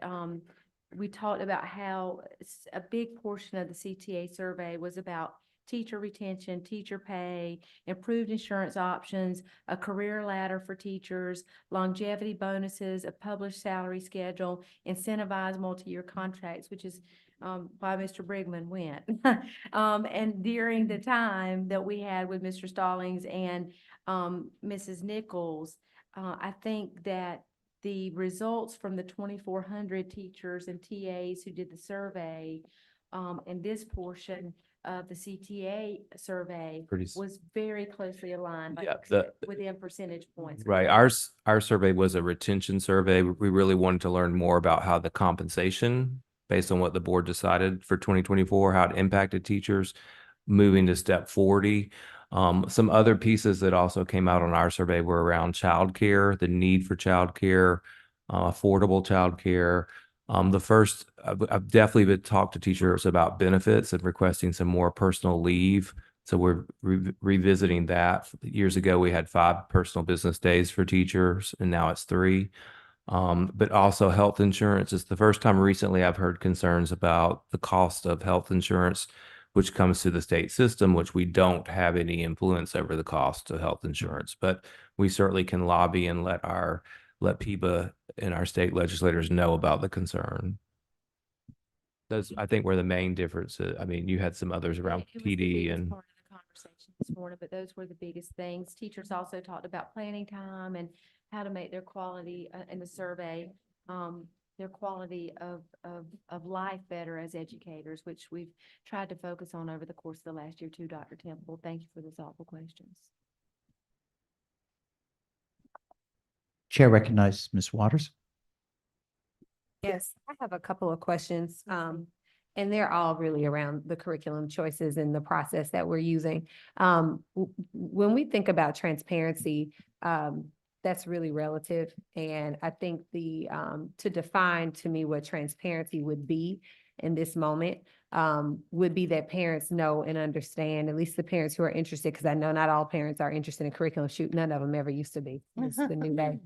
we talked about how a big portion of the CTA survey was about teacher retention, teacher pay, improved insurance options, a career ladder for teachers, longevity bonuses, a published salary schedule, incentivized multi-year contracts, which is why Mr. Brigman went. And during the time that we had with Mr. Stallings and Mrs. Nichols, I think that the results from the 2,400 teachers and TAs who did the survey, and this portion of the CTA survey was very closely aligned, like within percentage points. Right. Our survey was a retention survey. We really wanted to learn more about how the compensation, based on what the board decided for 2024, how it impacted teachers moving to step 40. Some other pieces that also came out on our survey were around childcare, the need for childcare, affordable childcare. I've definitely been talked to teachers about benefits and requesting some more personal leave. So we're revisiting that. Years ago, we had 5 personal business days for teachers, and now it's 3. But also health insurance. It's the first time recently I've heard concerns about the cost of health insurance, which comes to the state system, which we don't have any influence over the cost of health insurance. But we certainly can lobby and let PIBA and our state legislators know about the concern. Those, I think, were the main differences. I mean, you had some others around It was the PD biggest and part of the conversation this morning, but those were the biggest things. Teachers also talked about planning time and how to make their quality in the survey, their quality of life better as educators, which we've tried to focus on over the course of the last year too, Dr. Temple. Thank you for the thoughtful questions. Chair recognizes Ms. Waters. Yes, I have a couple of questions, and they're all really around the curriculum choices and the process that we're using. When we think about transparency, that's really relative. And I think to define to me what transparency would be in this moment, would be that parents know and understand, at least the parents who are interested, because I know not all parents are interested in curriculum. Shoot, none of them ever used to be. It's the new day.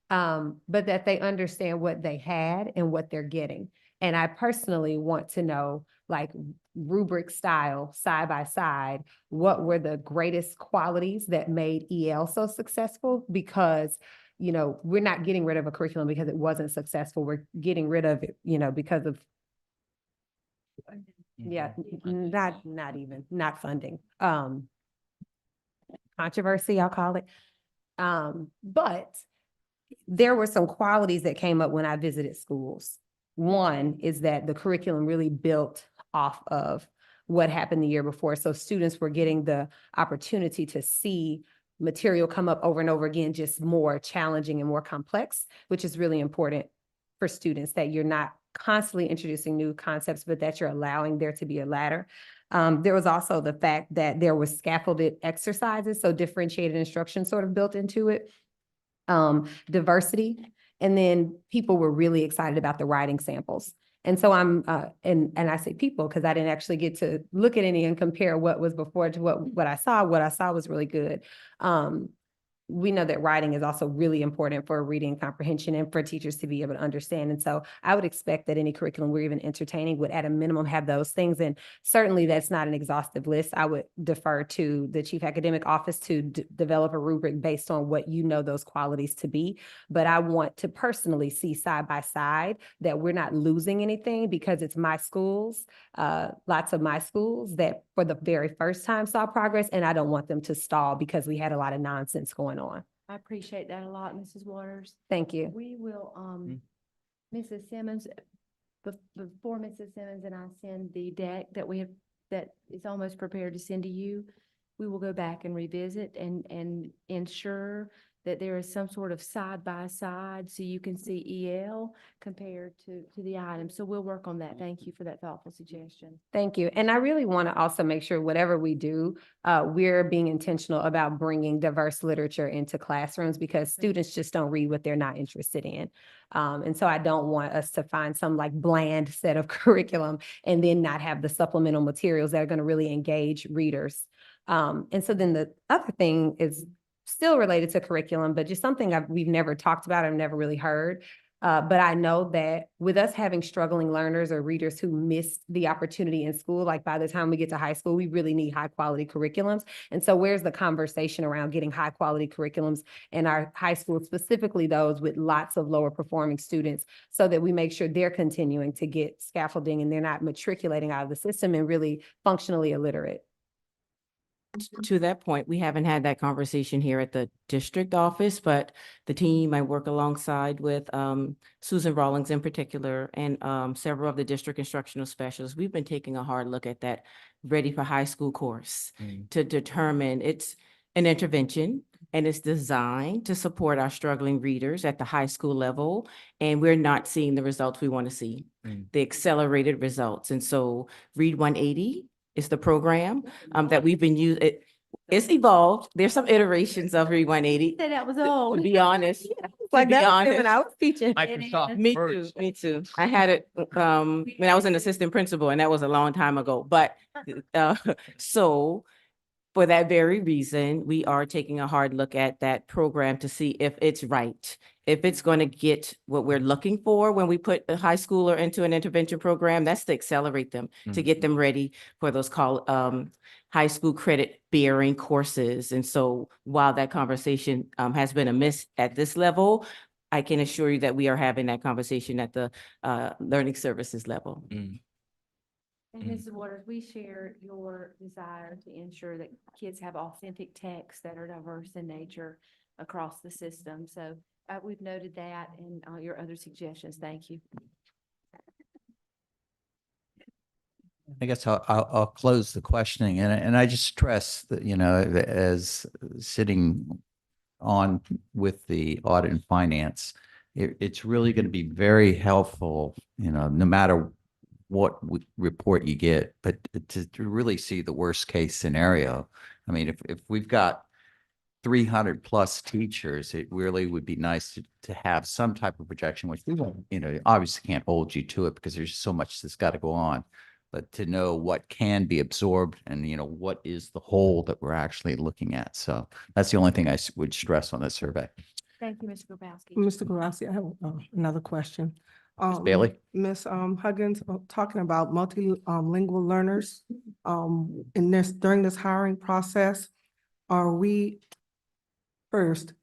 But that they understand what they had and what they're getting. And I personally want to know, like, rubric style, side by side, what were the greatest qualities that made EL so successful? Because, we're not getting rid of a curriculum because it wasn't successful. We're getting rid of it, because of, not funding. Controversy, I'll call it. But there were some qualities that came up when I visited schools. One is that the curriculum really built off of what happened the year before. So students were getting the opportunity to see material come up over and over again, just more challenging and more complex, which is really important for students, that you're not constantly introducing new concepts, but that you're allowing there to be a ladder. There was also the fact that there was scaffolded exercises, so differentiated instruction sort of built into it. Diversity, and then people were really excited about the writing samples. And so I'm, and I say people because I didn't actually get to look at any and compare what was before to what I saw. What I saw was really good. we know that writing is also really important for reading comprehension and for teachers to be able to understand. And so I would expect that any curriculum we're even entertaining would at a minimum have those things. And certainly that's not an exhaustive list. I would defer to the chief academic office to develop a rubric based on what you know those qualities to be. But I want to personally see side by side that we're not losing anything, because it's my schools, lots of my schools that for the very first time saw progress, and I don't want them to stall because we had a lot of nonsense going on. I appreciate that a lot, Mrs. Waters. Thank you. We will, Mrs. Simmons, before Mrs. Simmons and I send the deck that we have, that is almost prepared to send to you, we will go back and revisit and ensure that there is some sort of side by side so you can see EL compared to the item. So we'll work on that. Thank you for that thoughtful suggestion. Thank you. And I really want to also make sure whatever we do, we're being intentional about bringing diverse literature into classrooms, because students just don't read what they're not interested in. And so I don't want us to find some like bland set of curriculum and then not have the supplemental materials that are going to really engage readers. And so then the other thing is still related to curriculum, but just something we've never talked about, I've never really heard. But I know that with us having struggling learners or readers who missed the opportunity in school, like by the time we get to high school, we really need high quality curriculums. And so where's the conversation around getting high quality curriculums in our high schools, specifically those with lots of lower performing students, so that we make sure they're continuing to get scaffolding and they're not matriculating out of the system and really functionally illiterate? To that point, we haven't had that conversation here at the district office, but the team I work alongside with, Susan Rawlings in particular, and several of the district instructional specialists, we've been taking a hard look at that Ready for High School course to determine it's an intervention and it's designed to support our struggling readers at the high school level. And we're not seeing the results we want to see, the accelerated results. And so Read 180 is the program that we've been using. It's evolved. There's some iterations of Read 180. Say that was old. To be honest, Like be that was honest. when I was teaching. Microsoft Me Word. too, me too. I had it when I was an assistant principal, and that was a long time ago. But so for that very reason, we are taking a hard look at that program to see if it's right, if it's going to get what we're looking for when we put a high schooler into an intervention program. That's to accelerate them, to get them ready for those high school credit bearing courses. And so while that conversation has been amiss at this level, I can assure you that we are having that conversation at the learning services level. And Mrs. Waters, we share your desire to ensure that kids have authentic texts that are diverse in nature across the system. So we've noted that and your other suggestions. Thank you. I guess I'll close the questioning, and I just stress that, you know, as sitting on with the audit and finance, it's really going to be very helpful, you know, no matter what report you get, but to really see the worst case scenario. I mean, if we've got 300 plus teachers, it really would be nice to have some type of projection, which we won't, you know, obviously can't hold you to it because there's so much that's got to go on, but to know what can be absorbed and, you know, what is the whole that we're actually looking at. So that's the only thing I would stress on this survey. Thank you, Mr. Grabowski. Mr. Grabowski, I have another question. Ms. Bailey? Ms. Huggins, talking about multilingual learners, during this hiring process, are we, first,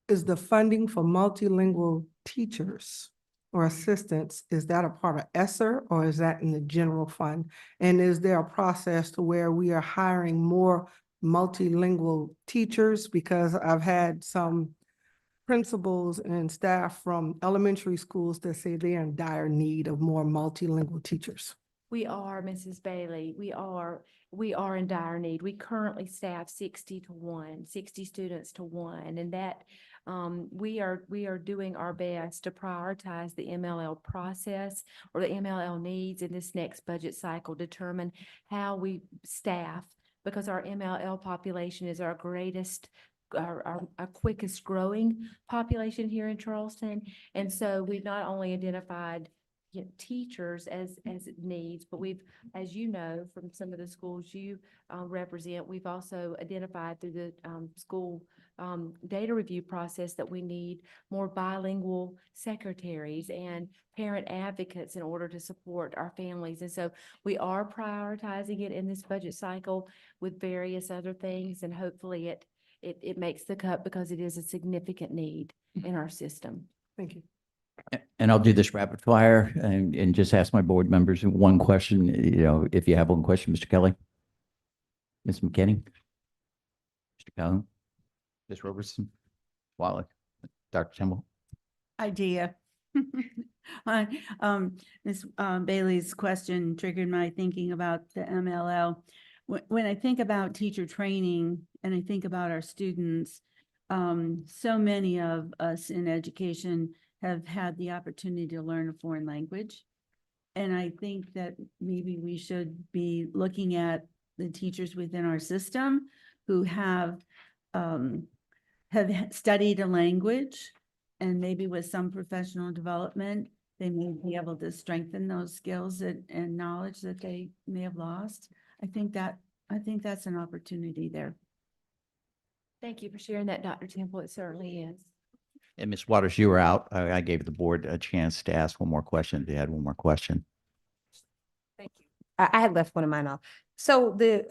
is the funding for multilingual teachers or assistants, is that a part of ESSER or is that in the general fund? And is there a process to where we are hiring more multilingual teachers? Because I've had some principals and staff from elementary schools that say they're in dire need of more multilingual teachers. We are, Mrs. Bailey. We are in dire need. We currently staff 60 students to one, and that we are doing our best to prioritize the MLL process or the MLL needs in this next budget cycle, determine how we staff, because our MLL population is our greatest, our quickest growing population here in Charleston. And so we've not only identified teachers as needs, but we've, as you know, from some of the schools you represent, we've also identified through the school data review process that we need more bilingual secretaries and parent advocates in order to support our families. And so we are prioritizing it in this budget cycle with various other things, and hopefully it makes the cut because it is a significant need in our system. Thank you. And I'll do this rapid fire and just ask my board members one question, if you have one question, Mr. Kelly. Ms. McKinney? Mr. Cohen? Ms. Robertson? Wallach? Dr. Temple? Idea. Ms. Bailey's question triggered my thinking about the MLL. When I think about teacher training and I think about our students, so many of us in education have had the opportunity to learn a foreign language. And I think that maybe we should be looking at the teachers within our system who have studied a language, and maybe with some professional development, they may be able to strengthen those skills and knowledge that they may have lost. I think that's an opportunity there. Thank you for sharing that, Dr. Temple. It certainly is. And Ms. Waters, you were out. I gave the board a chance to ask one more question. If you had one more question. Thank you. I had left one of mine off. So the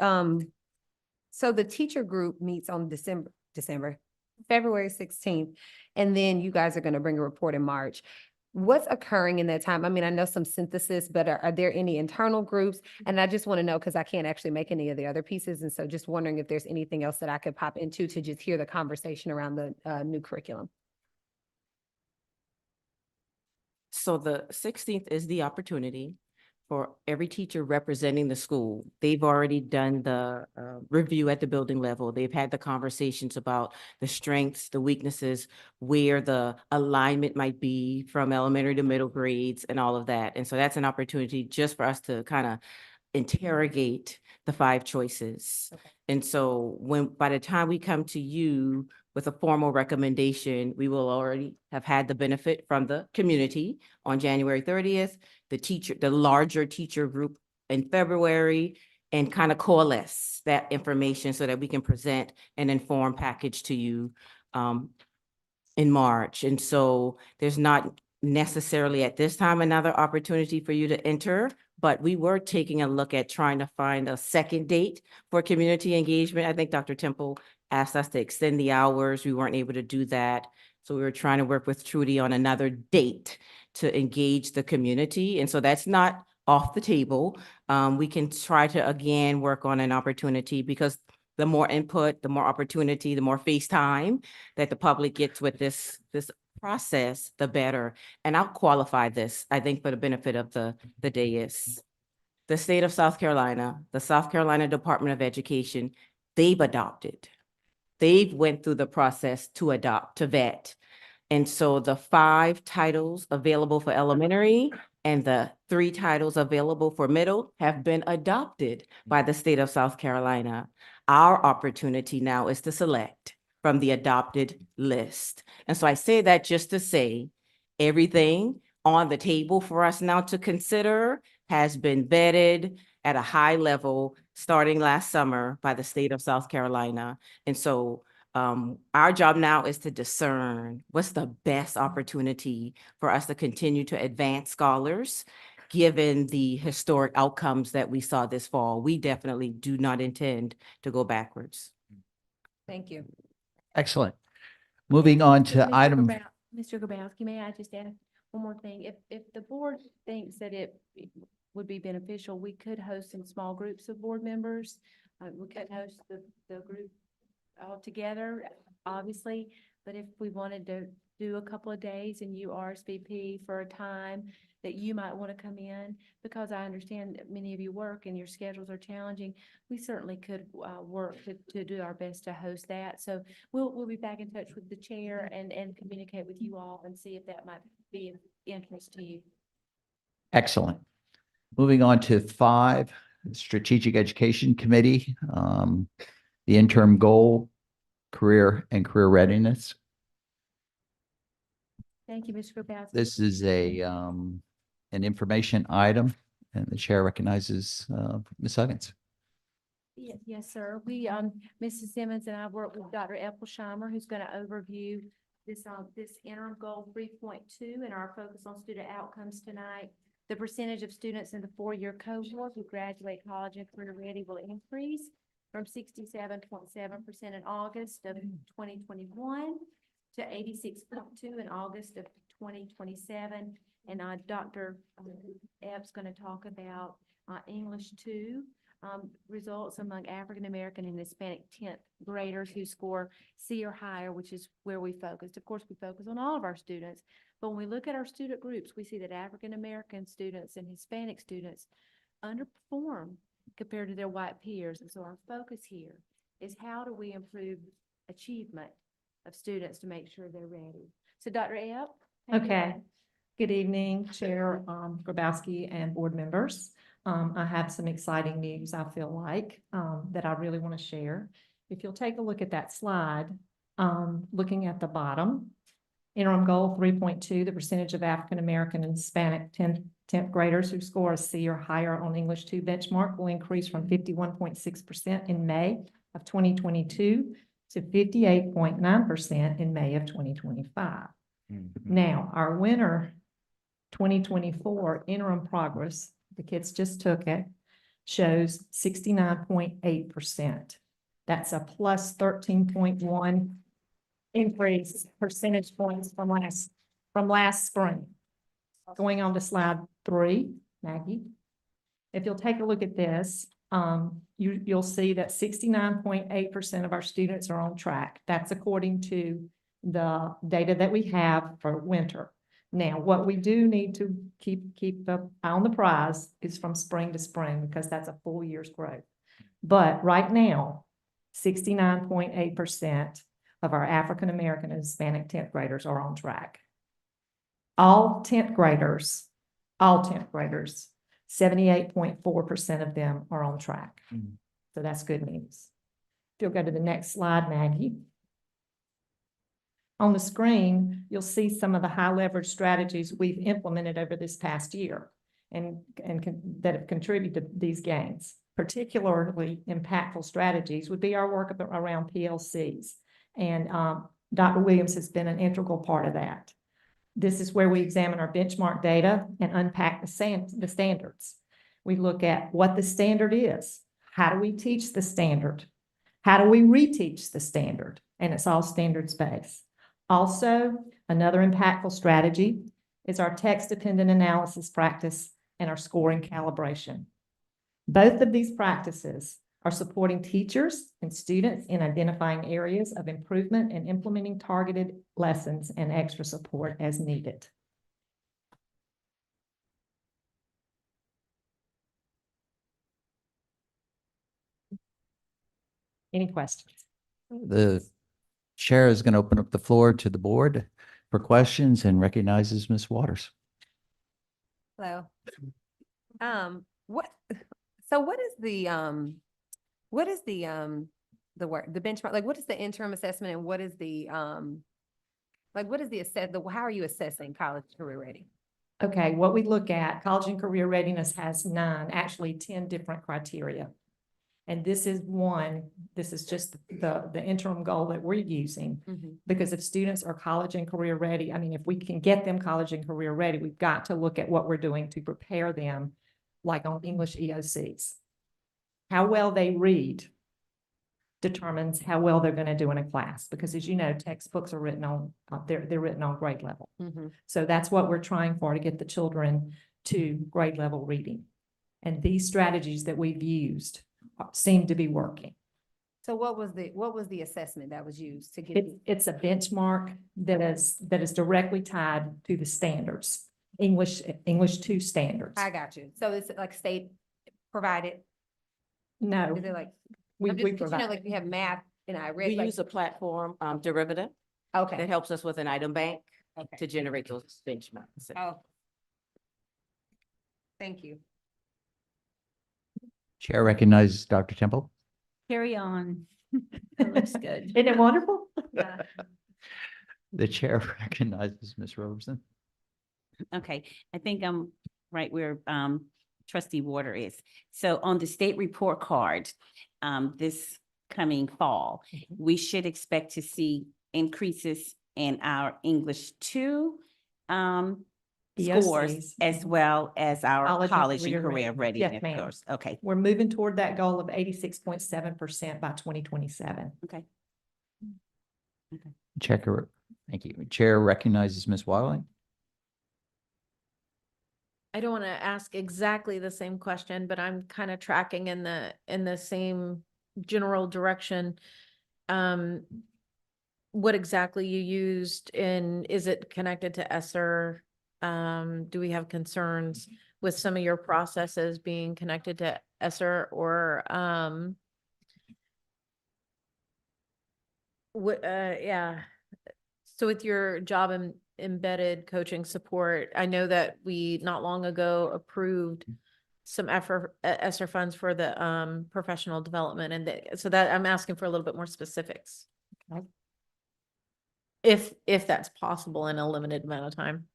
teacher group meets on February 16th, and then you guys are going to bring a report in March. What's occurring in that time? I mean, I know some synthesis, but are there any internal groups? And I just want to know, because I can't actually make any of the other pieces. And so just wondering if there's anything else that I could pop into to just hear the conversation around the new curriculum. So the 16th is the opportunity for every teacher representing the school. They've already done the review at the building level. They've had the conversations about the strengths, the weaknesses, where the alignment might be from elementary to middle grades and all of that. And so that's an opportunity just for us to kind of interrogate the 5 choices. Okay. And so by the time we come to you with a formal recommendation, we will already have had the benefit from the community on January 30th, the larger teacher group in February, and kind of coalesce that information so that we can present an informed package to you in March. And so there's not necessarily at this time another opportunity for you to enter, but we were taking a look at trying to find a second date for community engagement. I think Dr. Temple asked us to extend the hours. We weren't able to do that. So we were trying to work with Trudy on another date to engage the community. And so that's not off the table. We can try to, again, work on an opportunity, because the more input, the more opportunity, the more face time that the public gets with this process, the better. And I'll qualify this, I think, for the benefit of the dais. The state of South Carolina, the South Carolina Department of Education, they've adopted. They've went through the process to adopt, to vet. And so the 5 titles available for elementary and the 3 titles available for middle have been adopted by the state of South Carolina. Our opportunity now is to select from the adopted list. And so I say that just to say everything on the table for us now to consider has been vetted at a high level starting last summer by the state of South Carolina. And so our job now is to discern what's the best opportunity for us to continue to advance scholars, given the historic outcomes that we saw this fall. We definitely do not intend to go backwards. Thank you. Excellent. Moving on to Mr. Grabowski, may I just add one more thing? If the board thinks that it would be beneficial, we could host some small groups of board members. We could host the group all together, obviously, but if we wanted to do a couple of days and you RSVP for a time that you might want to come in, because I understand that many of you work and your schedules are challenging, we certainly could work to do our best to host that. So we'll be back in touch with the chair and communicate with you all and see if that might be of interest to you. Excellent. Moving on to 5, Strategic Education Committee, the interim goal, career readiness. Thank you, Mr. Grabowski. This is an an information item, and the chair recognizes Ms. Huggins. Yes, sir. Mrs. Simmons and I worked with Dr. Epplesheimer, who's going to overview this interim goal 3.2 and our focus on student outcomes tonight. The percentage of students in the four-year cohort who graduate college and career ready will increase from 67.7% in August of 2021 to 86.2% in August of 2027. And Dr. Epp's going to talk about English 2 results among African American and Hispanic 10th graders who score C or higher, which is where we focused. Of course, we focus on all of our students, but when we look at our student groups, we see that African American students and Hispanic students underperform compared to their white peers. And so our focus here is how do we improve achievement of students to make sure they're ready. So Dr. Epp. Okay. Good evening, Chair Grabowski and board members. I have some exciting news, I feel like, that I really want to share. If you'll take a look at that slide, looking at the bottom, interim goal 3.2, the percentage of African American and Hispanic 10th graders who score a C or higher on English 2 benchmark will increase from 51.6% in May of 2022 to 58.9% in May of 2025. Now, our winter 2024 interim progress, the kids just took it, shows 69.8%. That's a plus 13.1 increase percentage points from last spring. Going on to slide 3, Maggie. If you'll take a look at this, you'll see that 69.8% of our students are on track. That's according to the data that we have for winter. Now, what we do need to keep the eye on the prize is from spring to spring, because that's a full year's growth. But right now, 69.8% of our African American and Hispanic 10th graders are on track. All 10th graders, 78.4% of them are on track. So that's good news. If you'll go to the next slide, Maggie. On the screen, you'll see some of the high leverage strategies we've implemented over this past year and that have contributed to these gains. Particularly impactful strategies would be our work around PLCs. And Dr. Williams has been an integral part of that. This is where we examine our benchmark data and unpack the standards. We look at what the standard is. How do we teach the standard? How do we reteach the standard? And it's all standards-based. Also, another impactful strategy is our text-dependent analysis practice and our scoring calibration. Both of these practices are supporting teachers and students in identifying areas of improvement and implementing targeted lessons and extra support as needed. Any questions? The chair is going to open up the floor to the board for questions and recognizes Ms. Waters. Hello. What is the work, the benchmark, like what is the interim assessment and what is the how are you assessing college career ready? Okay, what we look at, college and career readiness has 10 different criteria. And this is just the interim goal that we're using. Because if students are college and career ready, I mean, if we can get them college and career ready, we've got to look at what we're doing to prepare them, like on English EOCs. How well they read determines how well they're going to do in a class, because as you know, textbooks are written on, they're written on grade level. So that's what we're trying for, to get the children to grade level reading. And these strategies that we've used seem to be working. So what was the assessment that was used to get? It's a benchmark that is directly tied to the standards, English 2 standards. I got you. So it's like state provided? No. Is it like, We provide, like we have math and I read. We use a platform, Derivative. Okay. That helps us with an item bank to generate those benchmarks. Oh. Thank you. Chair recognizes Dr. Temple. Carry on. That looks good. Isn't it wonderful? Yeah. The chair recognizes Ms. Robertson. Okay, I think I'm right where trustee Water is. So on the state report card, this coming fall, we should expect to see increases in our English 2 scores, as well as our college and career readiness ma'am. scores. Okay, We're moving toward that goal of 86.7% by 2027. okay. Chair, thank you. Chair recognizes Ms. Wiley. I don't want to ask exactly the same question, but I'm kind of tracking in the same general direction. What exactly you used and is it connected to ESSER? Do we have concerns with some of your processes being connected to ESSER or, yeah. So with your job embedded coaching support, I know that we not long ago approved some ESSER funds for the professional development and so that I'm asking for a little bit more specifics. Okay. If that's possible in a limited amount of time.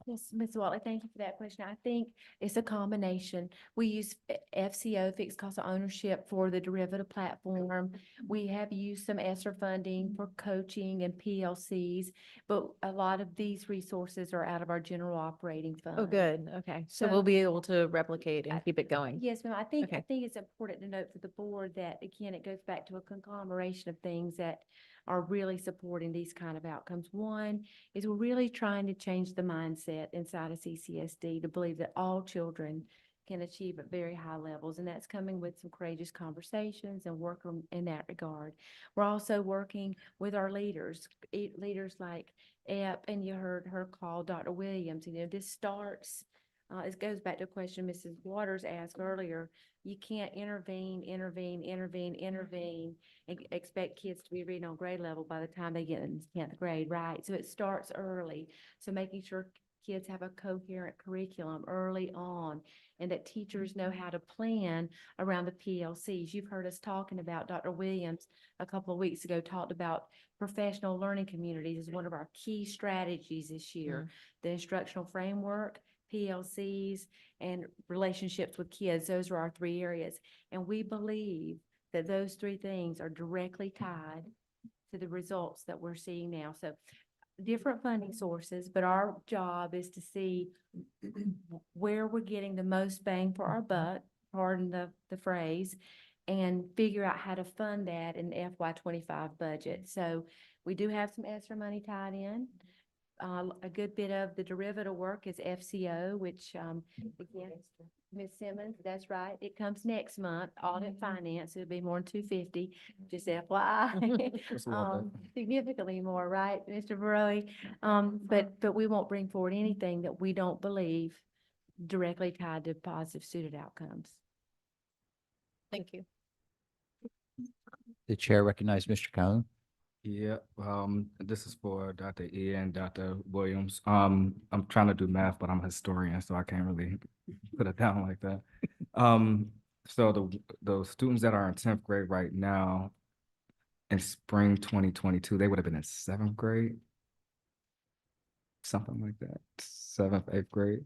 Yes, Ms. Watley, thank you for that question. I think it's a combination. We use FCO, fixed cost of ownership, for the derivative platform. We have used some ESSER funding for coaching and PLCs, but a lot of these resources are out of our general operating fund. Oh, good. Okay. So So- we'll be able to replicate and keep it going. Yes, ma'am. I think Okay. it's important to note for the board that, again, it goes back to a conglomeration of things that are really supporting these kind of outcomes. One is we're really trying to change the mindset inside of CCSD to believe that all children can achieve at very high levels, and that's coming with some courageous conversations and work in that regard. We're also working with our leaders like Epp, and you heard her call Dr. Williams. This starts. It goes back to a question Mrs. Waters asked earlier. You can't intervene, and expect kids to be reading on grade level by the time they get in 10th grade, right? So it starts early. So making sure kids have a coherent curriculum early on and that teachers know how to plan around the PLCs. You've heard us talking about, Dr. Williams a couple of weeks ago talked about professional learning communities as one of our key strategies this year. The instructional framework, PLCs, and relationships with kids. Those are our 3 areas. And we believe that those 3 things are directly tied to the results that we're seeing now. So different funding sources, but our job is to see where we're getting the most bang for our buck, pardon the phrase, and figure out how to fund that in the FY25 budget. So we do have some ESSER money tied in. A good bit of the derivative work is FCO, which, again, Ms. Simmons, that's right. It comes next month. Audit finance, it'll be more than 250, just FYI. Significantly more, right, Mr. Barrowe? But we won't bring forward anything that we don't believe directly tied to positive student outcomes. Thank you. The chair recognizes Mr. Calhoun. Yeah, this is for Dr. E and Dr. Williams. I'm trying to do math, but I'm a historian, so I can't really put it down like that. So the students that are in 10th grade right now, in spring 2022, they would have been in 7th grade. Something like that, 7th, 8th grade.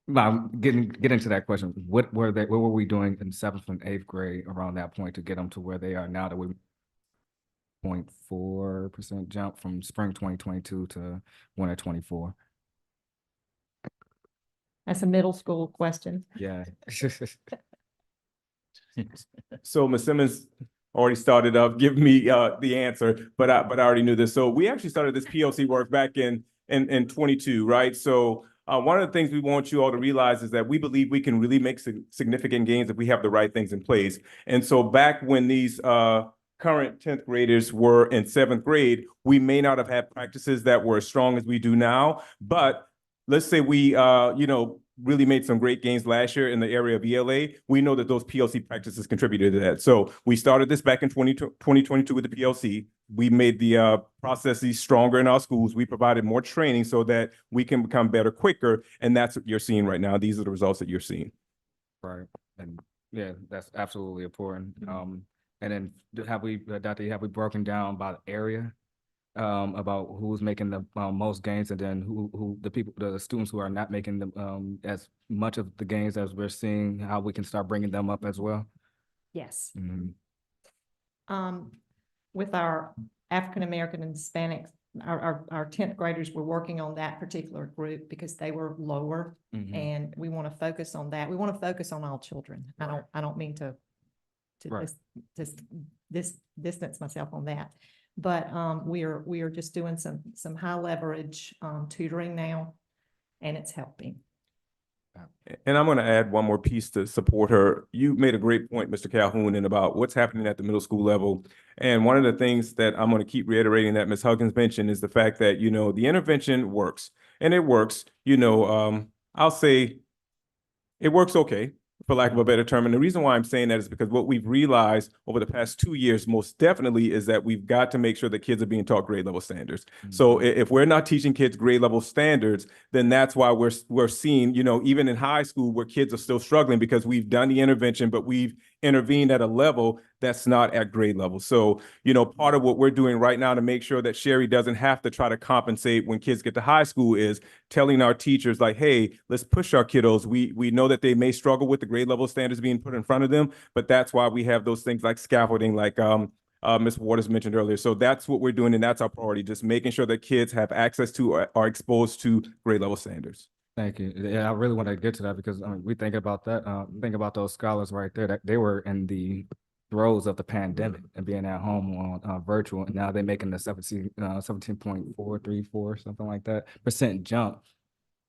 But I'm getting to that question. What were we doing in 7th and 8th grade around that point to get them to where they are now, that we 0.4% jump from spring 2022 to winter 24? That's a middle school question. Yeah. So Ms. Simmons already started up giving me the answer, but I already knew this. So we actually started this PLC work back in 22, right? So one of the things we want you all to realize is that we believe we can really make significant gains if we have the right things in place. And so back when these current 10th graders were in 7th grade, we may not have had practices that were as strong as we do now, but let's say we, really made some great gains last year in the area of ELA. We know that those PLC practices contributed to that. So we started this back in 2022 with the PLC. We made the processes stronger in our schools. We provided more training so that we can become better quicker. And that's what you're seeing right now. These are the results that you're seeing. Right. And yeah, that's absolutely important. And then have we, Dr. E, have we broken down by area about who's making the most gains, and then who the students who are not making the as much of the gains as we're seeing, how we can start bringing them up as well. Yes. Mhm. With our African-American and Hispanics, our tenth graders, we're working on that particular group because they were lower. Mhm. And we want to focus on that. We want to focus on all children. I don't mean to Right. this distance myself on that. But we are just doing some high leverage tutoring now, and it's helping. And I'm going to add one more piece to support her. You made a great point, Mr. Calhoun, and about what's happening at the middle school level. And one of the things that I'm going to keep reiterating that Ms. Huggins mentioned is the fact that, you know, the intervention works, and it works, you know, I'll say it works okay, for lack of a better term. And the reason why I'm saying that is because what we've realized over the past 2 years, most definitely, is that we've got to make sure that kids are being taught grade level standards. So if we're not teaching kids grade level standards, then that's why we're seeing, you know, even in high school where kids are still struggling because we've done the intervention, but we've intervened at a level that's not at grade level. So, you know, part of what we're doing right now to make sure that Sherry doesn't have to try to compensate when kids get to high school is telling our teachers like, hey, let's push our kiddos. We know that they may struggle with the grade level standards being put in front of them, but that's why we have those things like scaffolding, like Ms. Waters mentioned earlier. So that's what we're doing, and that's our priority, just making sure that kids have access to or are exposed to grade level standards. Thank you. Yeah, I really want to get to that because I mean, we think about that. Think about those scholars right there that they were in the throes of the pandemic and being at home on virtual, and now they're making the 17.434 something like that % jump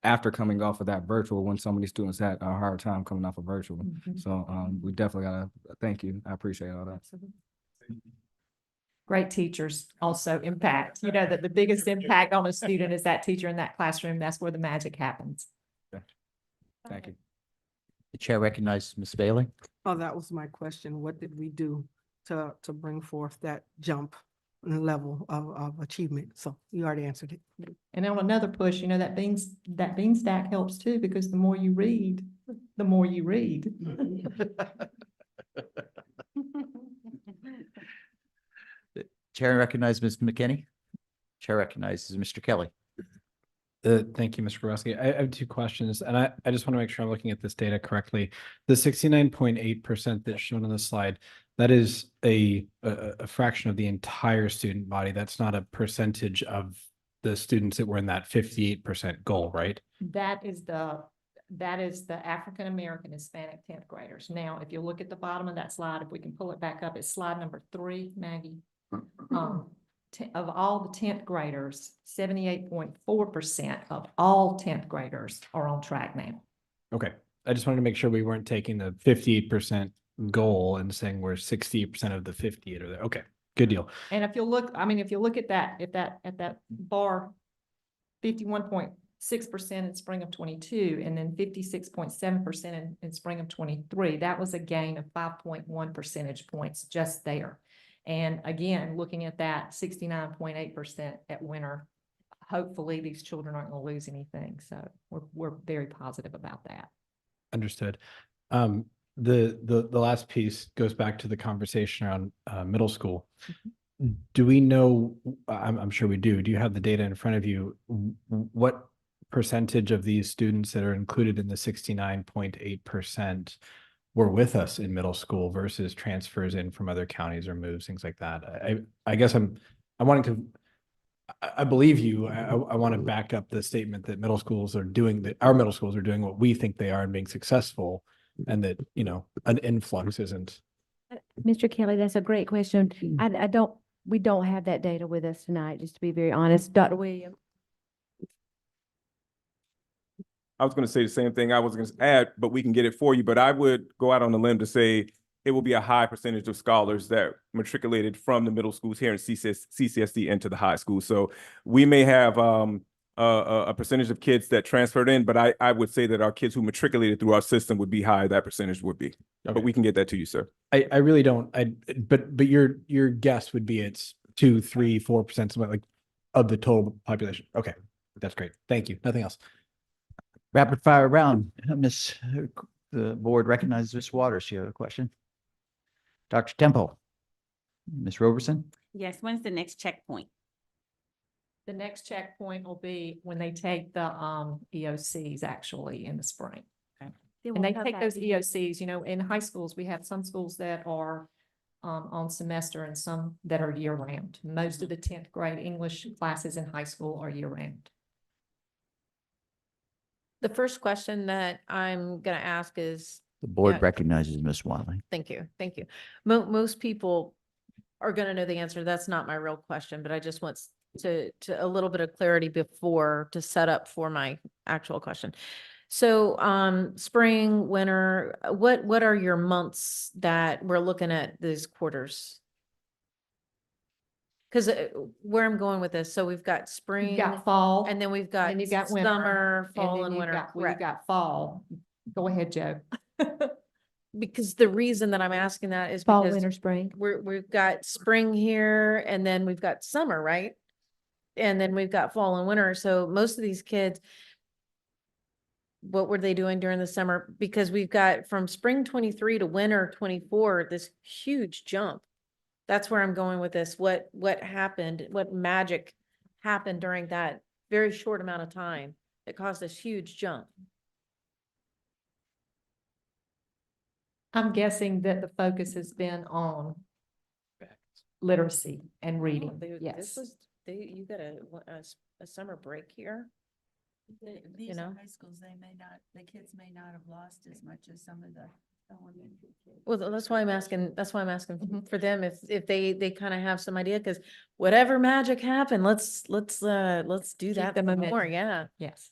after coming off of that virtual, when so many students had a hard time coming off of virtual. So we definitely gotta thank you. I appreciate all that. Great teachers also impact, you know, that the biggest impact on a student is that teacher in that classroom. That's where the magic happens. Thank you. The chair recognizes Ms. Bailey. Oh, that was my question. What did we do to bring forth that jump in the level of achievement? So you already answered it. And on another push, you know, that bean stack helps too, because the more you read, the more you read. Chair recognizes Ms. McKinney. Chair recognizes Mr. Kelly. Thank you, Mr. Grabowski. I have two questions, and I just want to make sure I'm looking at this data correctly. The 69.8% that's shown on the slide, that is a fraction of the entire student body. That's not a percentage of the students that were in that 58% goal, right? That is the African-American Hispanic 10th graders. Now, if you look at the bottom of that slide, if we can pull it back up, it's slide number 3, Maggie. Of all the 10th graders, 78.4% of all 10th graders are on track now. Okay. I just wanted to make sure we weren't taking the 58% goal and saying we're 60% of the 58 are there. Okay, good deal. And if you look, I mean, if you look at that, at that bar, 51.6% in spring of 22, and then 56.7% in spring of 23, that was a gain of 5.1 percentage points just there. And again, looking at that 69.8% at winter, hopefully these children aren't going to lose anything. So we're very positive about that. Understood. The last piece goes back to the conversation around middle school. Do we know, I'm sure we do you have the data in front of you, what percentage of these students that are included in the 69.8% were with us in middle school versus transfers in from other counties or moves, things like that? I guess I believe you. I want to back up the statement that our middle schools are doing what we think they are and being successful, and that, you know, an influx isn't. Mr. Kelly, that's a great question. We don't have that data with us tonight, just to be very honest. Dr. Williams. I was going to say the same thing I was going to add, but we can get it for you. But I would go out on a limb to say it will be a high percentage of scholars that matriculated from the middle schools here in CCSD into the high school. So we may have a percentage of kids that transferred in, but I would say that our kids who matriculated through our system would be higher. That percentage would be. Okay. But we can get that to you, sir. I really don't. But your guess would be it's 2, 3, 4%, something like of the total population. Okay, that's great. Thank you. Nothing else. Rapid fire round. The board recognizes Ms. Waters. You have a question? Dr. Temple. Ms. Roberson. Yes, when's the next checkpoint? The next checkpoint will be when they take the EOCs actually in the spring. And they take those EOCs, you know, in high schools, we have some schools that are on semester and some that are year round. Most of the 10th grade English classes in high school are year round. The first question that I'm gonna ask is, The board Yeah. recognizes Ms. Watley. thank you, thank you. Most people are gonna know the answer. That's not my real question, but I just want to a little bit of clarity before to set up for my actual question. So, spring, winter, what are your months that we're looking at these quarters? Because where I'm going with this, so we've got spring. You've got fall. And then we've got Then you've got winter, summer, fall then and you've winter. got- well, you've correct. got fall. Go ahead, Joe. Because the reason that I'm asking that is Fall, because winter, spring. we've got spring here and then we've got summer, right? And then we've got fall and winter. So most of these kids, what were they doing during the summer? Because we've got from spring 23 to winter 24, this huge jump. That's where I'm going with this. What happened? What magic happened during that very short amount of time that caused this huge jump? I'm guessing that the focus has been on literacy and reading. This Yes. was, you got a summer break here. These know? are high schools, the kids may not have lost as much as some of the elementary kids. Well, that's why I'm asking, Mm-hmm. for them if they kind of have some idea, because whatever magic happened, let's do that the some more, momentum. yeah. Yes.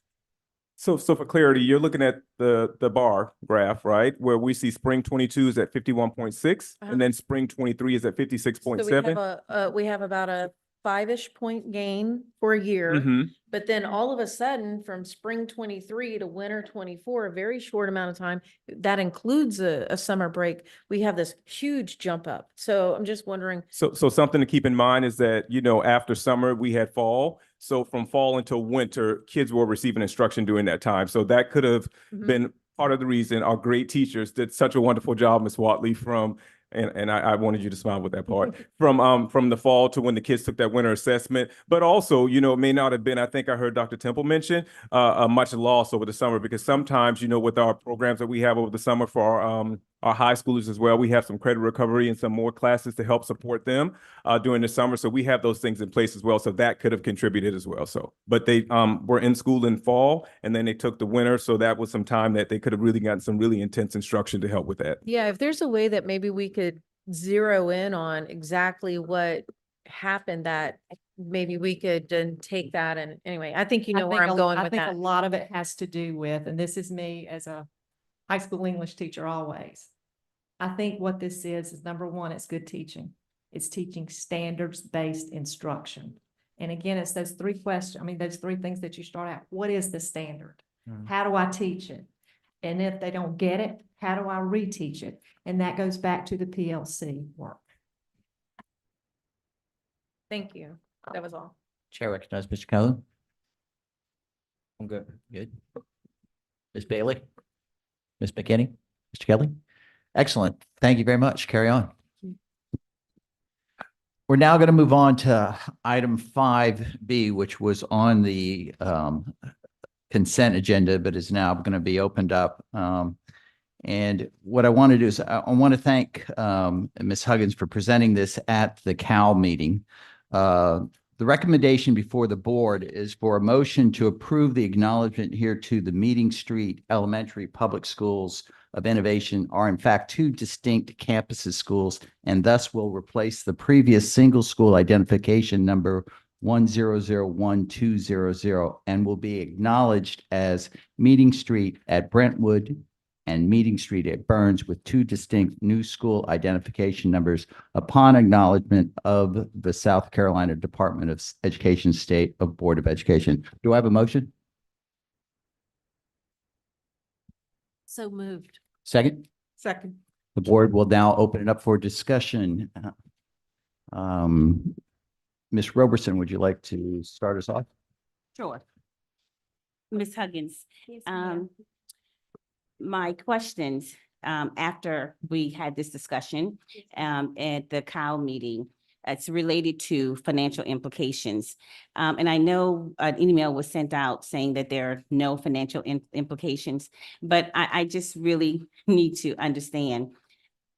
So for clarity, you're looking at the bar graph, right? Where we see spring 22 is at 51.6 Uh-huh. and then spring 23 is at So 56.7. we have about a 5-ish point gain for a year. Mhm. But then all of a sudden, from spring 23 to winter 24, a very short amount of time, that includes a summer break, we have this huge jump up. So I'm just wondering, So something to keep in mind is that, you know, after summer, we had fall. So from fall until winter, kids were receiving instruction during that time. So that could have Mhm. been part of the reason our great teachers did such a wonderful job, Ms. Watley, and I wanted you to smile with that part, from the fall to when the kids took that winter assessment. But also, you know, it may not have been, I think I heard Dr. Temple mention, much loss over the summer, because sometimes, you know, with our programs that we have over the summer for our high schoolers as well, we have some credit recovery and some more classes to help support them during the summer. So we have those things in place as well. So that could have contributed as well. So, but they were in school in fall and then they took the winter. So that was some time that they could have really gotten some really intense instruction to help with that. yeah, if there's a way that maybe we could zero in on exactly what happened, that maybe we could then take that and anyway, I think you know where I'm going with I think that. a lot of it has to do with, and this is me as a high school English teacher always. I think what this is number one, it's good teaching. It's teaching standards-based instruction. And again, it's those three questions, those three things that you start out. What is the standard? How do I teach it? And if they don't get it, how do I reteach it? And that goes back to the PLC work. Thank you. That was all. Chair recognizes Mr. Kelly. I'm good. Good. Ms. Bailey? Ms. McKinney? Mr. Kelly? Excellent. Thank you very much. Carry on. We're now going to move on to item 5B, which was on the consent agenda, but is now going to be opened up. And what I want to do is I want to thank Ms. Huggins for presenting this at the CAL meeting. The recommendation before the board is for a motion to approve the acknowledgement here to the Meeting Street Elementary Public Schools of Innovation are in fact two distinct campuses schools, and thus will replace the previous single school identification number 1001200 and will be acknowledged as Meeting Street at Brentwood and Meeting Street at Burns with two distinct new school identification numbers upon acknowledgement of the South Carolina Department of Education State of Board of Education. Do I have a motion? So moved. Second? Second. The board will now open it up for discussion. Ms. Roberson, would you like to start us off? Sure. Ms. Huggins, my questions, after we had this discussion, at the COW meeting, It's related to financial implications. And I know an email was sent out saying that there are no financial implications, but I just really need to understand.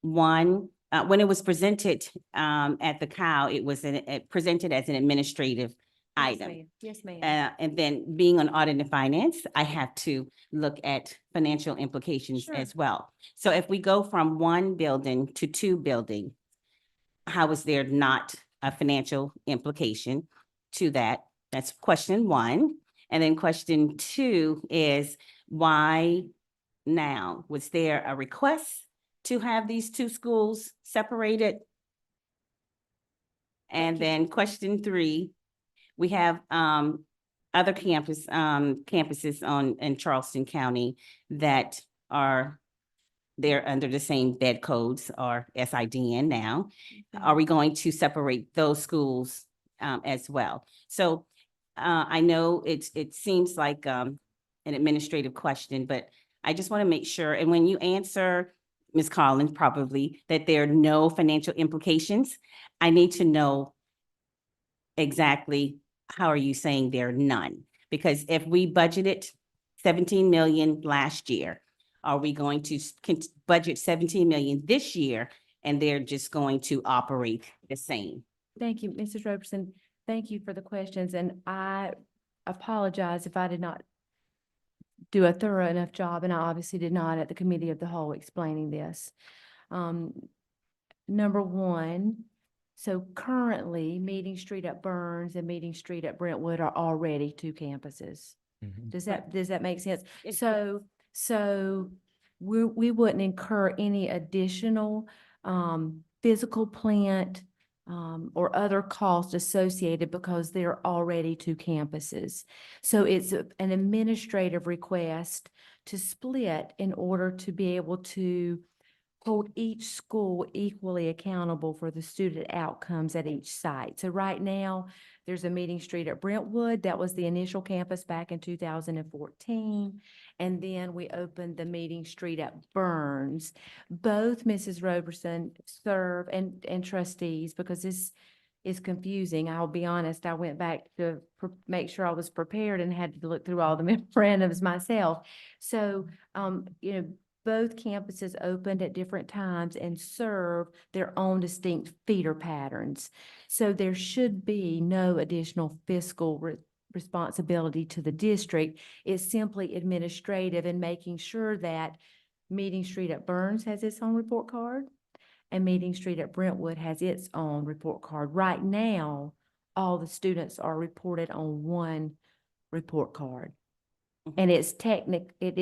One, when it was presented at the COW, it was presented as an administrative item. Yes, ma'am. And then being on audit and finance, I have to look at financial implications Sure. as well. So if we go from one building to two building, how is there not a financial implication to that? That's question one. And then question two is why now? Was there a request to have these two schools separated? And then question three, we have other campuses in Charleston County that they're under the same bed codes or SIDN now. Are we going to separate those schools as well? So I know it seems like an administrative question, but I just want to make sure, and when you answer, Ms. Collins, probably, that there are no financial implications, I need to know exactly how are you saying there are none? Because if we budgeted 17 million last year, are we going to budget 17 million this year and they're just going to operate the same? Thank you, Mrs. Roberson. Thank you for the questions, and I apologize if I did not do a thorough enough job, and I obviously did not at the committee of the whole explaining this. Number one, so currently Meeting Street at Burns and Meeting Street at Brentwood are already two campuses. Does that make sense? So we wouldn't incur any additional physical plant or other costs associated because they're already two campuses. So it's an administrative request to split in order to be able to hold each school equally accountable for the student outcomes at each site. So right now, there's a Meeting Street at Brentwood. That was the initial campus back in 2014. And then we opened the Meeting Street at Burns. Both, Mrs. Roberson, serve and trustees, because this is confusing. I'll be honest, I went back to make sure I was prepared and had to look through all the memorandums myself. So, both campuses opened at different times and serve their own distinct feeder patterns. So there should be no additional fiscal responsibility to the district. It's simply administrative and making sure that Meeting Street at Burns has its own report card and Meeting Street at Brentwood has its own report card. Right now, all the students are reported on one report card. And it's it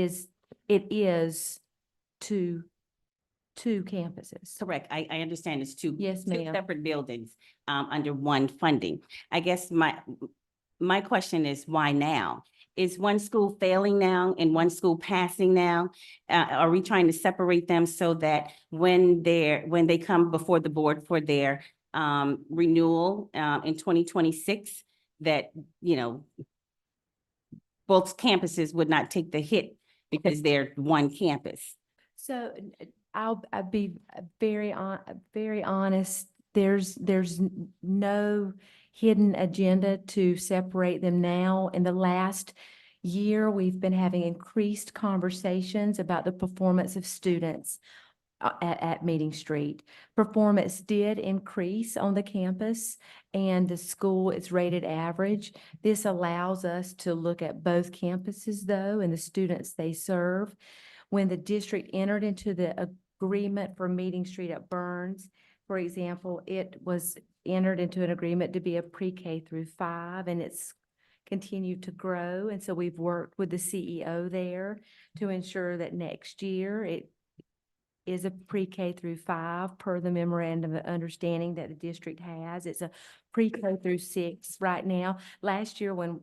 is two campuses. Correct. I understand it's two. Yes, two ma'am. separate buildings under one funding. I guess my question is why now? Is one school failing now and one school passing now? Are we trying to separate them so that when they come before the board for their renewal in 2026, that, both campuses would not take the hit because they're one campus? So I'll be very honest. There's no hidden agenda to separate them now. In the last year, we've been having increased conversations about the performance of students at Meeting Street. Performance did increase on the campus and the school is rated average. This allows us to look at both campuses though and the students they serve. When the district entered into the agreement for Meeting Street at Burns, for example, it was entered into an agreement to be a pre-K through 5 and it's continued to grow. And so we've worked with the CEO there to ensure that next year it is a pre-K through 5 per the memorandum of understanding that the district has. It's a pre-K through 6 right now. Last year when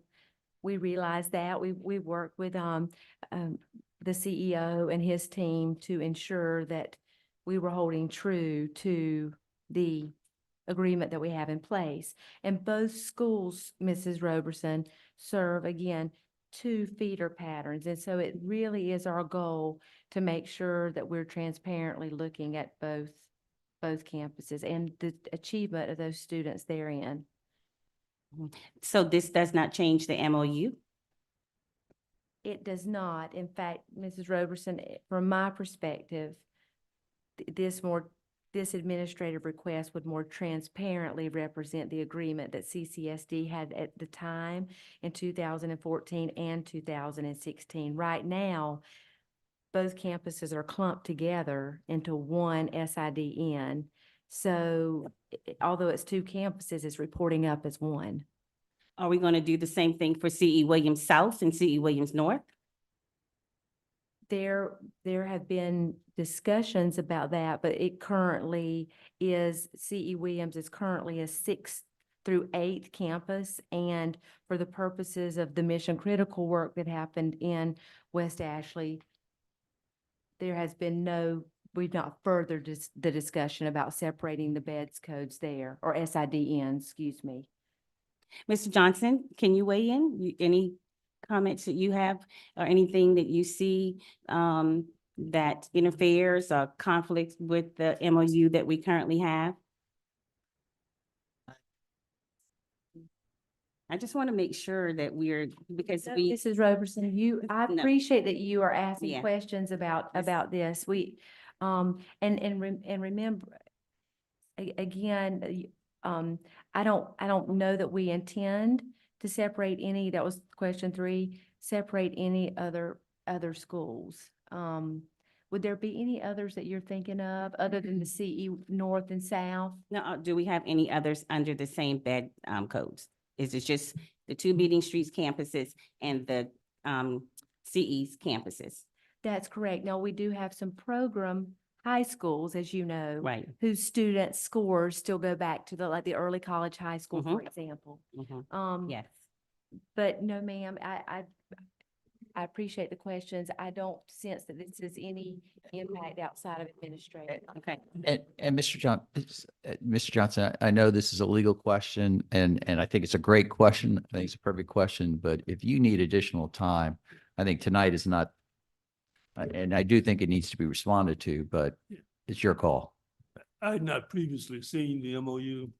we realized that, we worked with the CEO and his team to ensure that we were holding true to the agreement that we have in place. And both schools, Mrs. Roberson, serve, again, two feeder patterns. And so it really is our goal to make sure that we're transparently looking at both both campuses and the achievement of those students therein. So this does not change the MOU? It does not. In fact, Mrs. Roberson, from my perspective, this administrative request would more transparently represent the agreement that CCSD had at the time in 2014 and 2016. Right now, both campuses are clumped together into one SIDN. So although it's two campuses, it's reporting up as one. Are we going to do the same thing for CE Williams South and CE Williams North? There have been discussions about that, but it currently is, CE Williams is currently a 6th through 8th campus. And for the purposes of the mission critical work that happened in West Ashley, there has been we've not furthered the discussion about separating the beds codes there, or SIDN, excuse me. Mr. Johnson, can you weigh in? Any comments that you have or anything that you see that interferes or conflicts with the MOU that we currently have? I just want to make sure that because No, we. Mrs. Roberson, I No. appreciate that you are asking Yeah. questions about this. And remember, again, I don't know that we intend to separate any, that was question 3, separate any other schools. Would there be any others that you're thinking of other than the CE North and South? No, do we have any others under the same bed codes? Is it just the 2 Meeting Streets campuses and the CE's campuses? That's correct. Now, we do have some program high schools, as you know, Right. whose student scores still go back to the early college high school, for example. Yes. But no, ma'am, I appreciate the questions. I don't sense that this is any impact outside of administrative. Okay. And Mr. Johnson, I know this is a legal question and I think it's a great question. I think it's a perfect question, but if you need additional time, I think tonight is not, and I do think it needs to be responded to, but it's your call. I had not previously seen the MOU,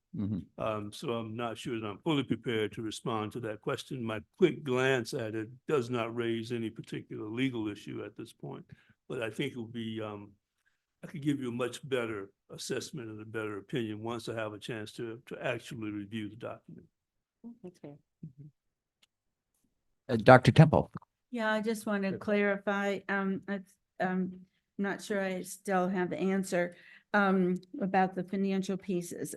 so I'm not sure that I'm fully prepared to respond to that question. My quick glance at it does not raise any particular legal issue at this point, but I think it will be, I could give you a much better assessment and a better opinion once I have a chance to actually review the document. That's fair. Dr. Temple. Yeah, I just want to clarify, I'm not sure I still have the answer, about the financial pieces.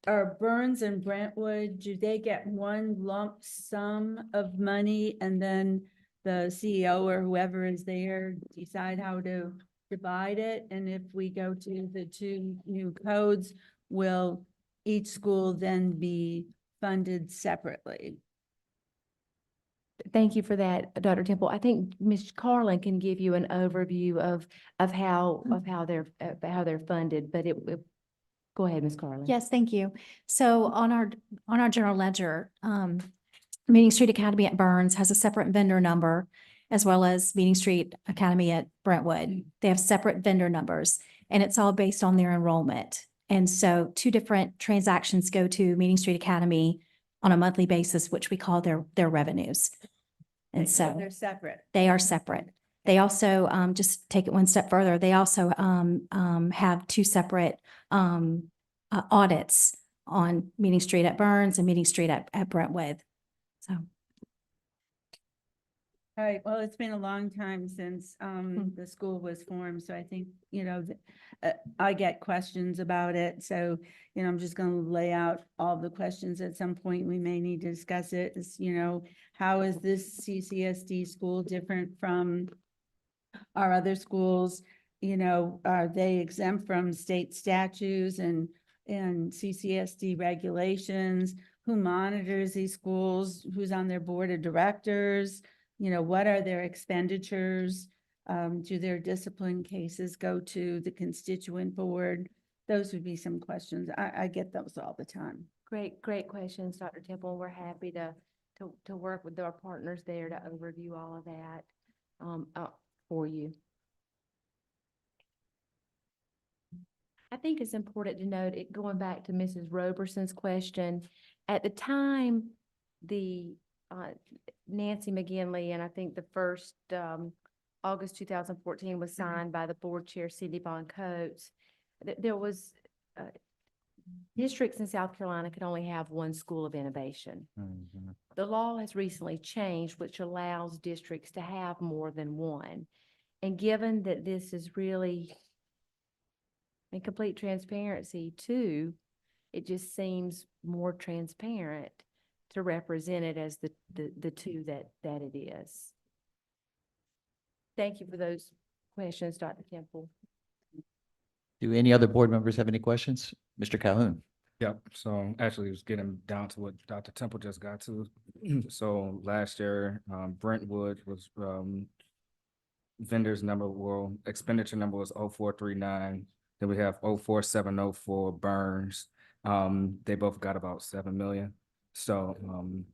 Are Burns and Brentwood, do they get one lump sum of money and then the CEO or whoever is there decide how to divide it? And if we go to the 2 new codes, will each school then be funded separately? Thank you for that, Dr. Temple. I think Ms. Carlin can give you an overview of how they're funded, but go ahead, Ms. Carlin. Yes, thank you. So on our general ledger, Meeting Street Academy at Burns has a separate vendor number, as well as Meeting Street Academy at Brentwood. They have separate vendor numbers, and it's all based on their enrollment. And so 2 different transactions go to Meeting Street Academy on a monthly basis, which we call their revenues. And so They're separate. they are separate. They also, just take it one step further, they also have 2 separate audits on Meeting Street at Burns and Meeting Street at Brentwood. So. All right, well, it's been a long time since the school was formed, so I think, I get questions about it. So, I'm just going to lay out all the questions at some point. We may need to discuss it. Is, how is this CCSD school different from our other schools? Are they exempt from state statutes and CCSD regulations? Who monitors these schools? Who's on their board of directors? What are their expenditures? Do their discipline cases go to the constituent board? Those would be some questions. I get those all the time. Great questions, Dr. Temple. We're happy to work with our partners there to overview all of that for you. I think it's important to note, it going back to Mrs. Roberson's question, at the time, the, Nancy McGinley, and I think the first, August 2014 was signed by the board chair, Cindy Bond Coates. There was, districts in South Carolina could only have one school of innovation. The law has recently changed, which allows districts to have more than one. And given that this is really in complete transparency too, it just seems more transparent to represent it as the two that it is. Thank you for those questions, Dr. Temple. Do any other board members have any questions? Mr. Calhoun? Yep, so actually it was getting down to what Dr. Temple just got to. So last year, Brentwood was, vendor's number, well, expenditure number was 0439. Then we have 04704 Burns. They both got about 7 million. So,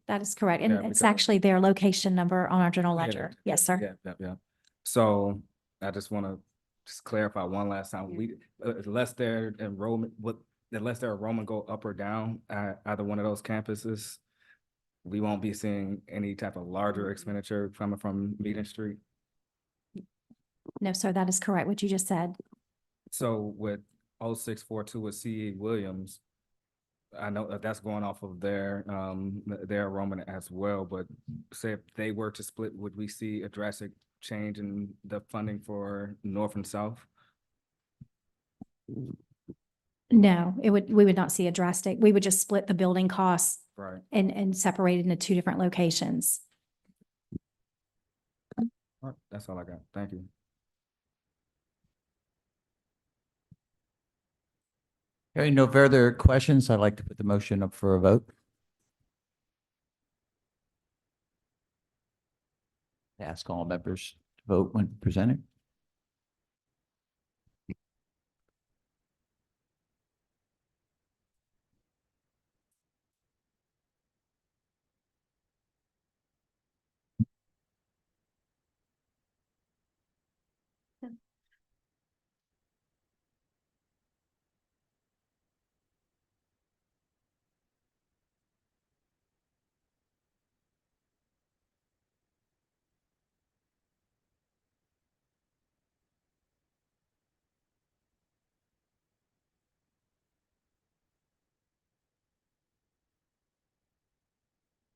That is correct. And yeah, it's because- actually their location number on our general Yeah, ledger. Yes, sir. Yeah. So I just want to just clarify one last time. We, unless their enrollment, unless their enrollment go up or down at either one of those campuses, we won't be seeing any type of larger expenditure coming from Meeting Street. No, sir, that is correct, what you just said. So with 0642 with CE Williams, I know that that's going off of their enrollment as well, but say if they were to split, would we see a drastic change in the funding for North and South? No, we would not see a drastic, we would just split the building costs Right. and separate it into two different locations. All right, that's all I got. Thank you. Hearing no further questions, I'd like to put the motion up for a vote. Ask all members to vote when presented.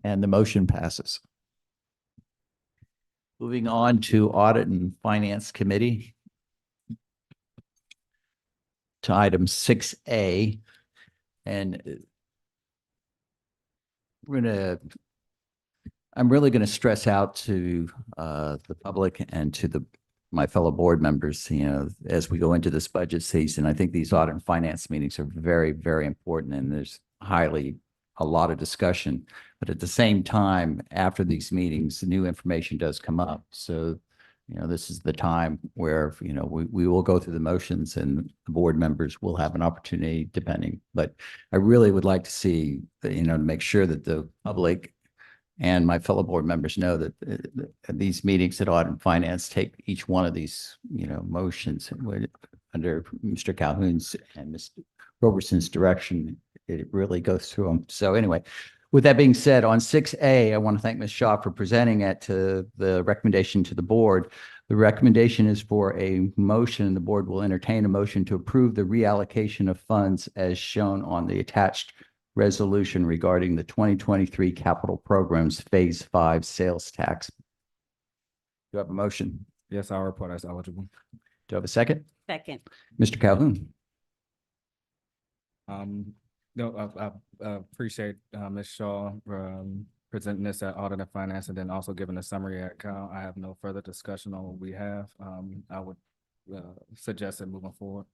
And the motion passes. Moving on to Audit and Finance Committee. To item 6A. And I'm really going to stress out to the public and to my fellow board members, as we go into this budget season. I think these audit and finance meetings are very, very important, and there's a lot of discussion. But at the same time, after these meetings, new information does come up. So, this is the time where, we will go through the motions and the board members will have an opportunity depending. But I really would like to see, to make sure that the public and my fellow board members know that these meetings at Audit and Finance take each one of these, motions under Mr. Calhoun's and Mr. Roberson's direction. It really goes through them. So anyway, with that being said, on 6A, I want to thank Ms. Shaw for presenting it to the recommendation to the board. The recommendation is for a motion. The board will entertain a motion to approve the reallocation of funds as shown on the attached resolution regarding the 2023 capital programs Phase 5 sales tax. Do you have a motion? Yes, I'll report as eligible. Do you have a second? Second. Mr. Calhoun? No, I appreciate Ms. Shaw presenting this at Audit and Finance and then also giving a summary at Cal. I have no further discussion on what we have. I would suggest it moving forward.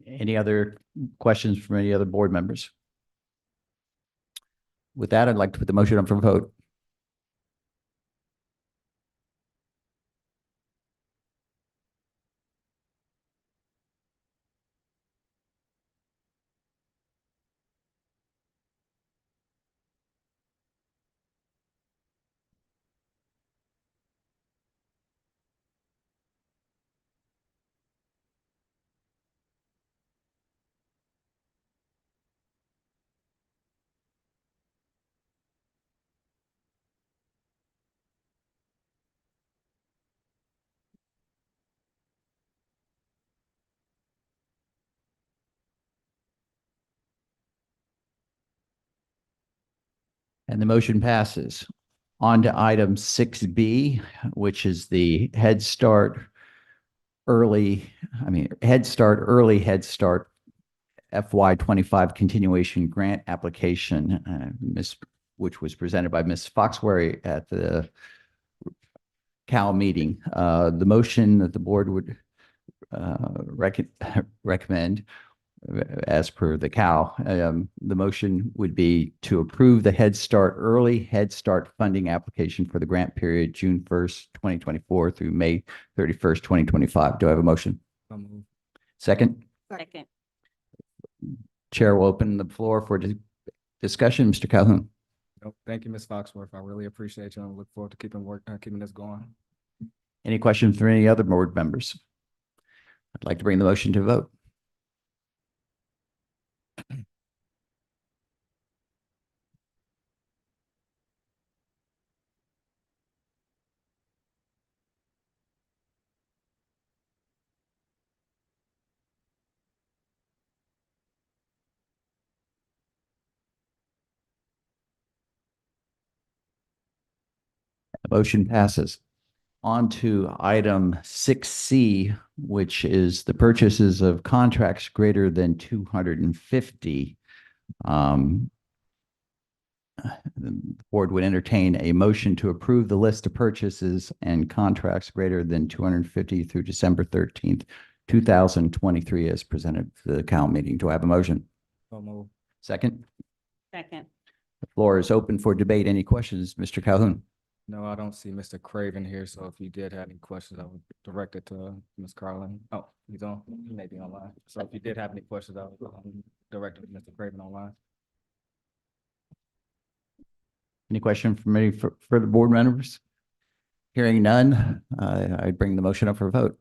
Any other questions from any other board members? With that, I'd like to put the motion up for vote. And the motion passes. On to item 6B, which is the Head Start Early Head Start FY25 continuation grant application, which was presented by Ms. Foxworthy at the Cal meeting. The motion that the board would recommend, as per the Cal, the motion would be to approve the Early Head Start funding application for the grant period June 1st, 2024 through May 31st, 2025. Do I have a motion? Second? Second. Chair will open the floor for discussion. Mr. Calhoun. Nope. Thank you, Ms. Foxworth. I really appreciate you and look forward to keeping this going. Any questions from any other board members? I'd like to bring the motion to vote. Motion passes. On to item 6C, which is the purchases of contracts greater than 250. The board would entertain a motion to approve the list of purchases and contracts greater than 250 through December 13th, 2023, as presented to the Cal meeting. Do I have a motion? So moved. Second? Second. The floor is open for debate. Any questions, Mr. Calhoun? No, I don't see Mr. Craven here, so if you did have any questions, I would direct it to Ms. Carlin. Oh, he's on, he may be online. So if you did have any questions, I would direct it to Mr. Craven online. Any question from any further board members? Hearing none, I bring the motion up for a vote.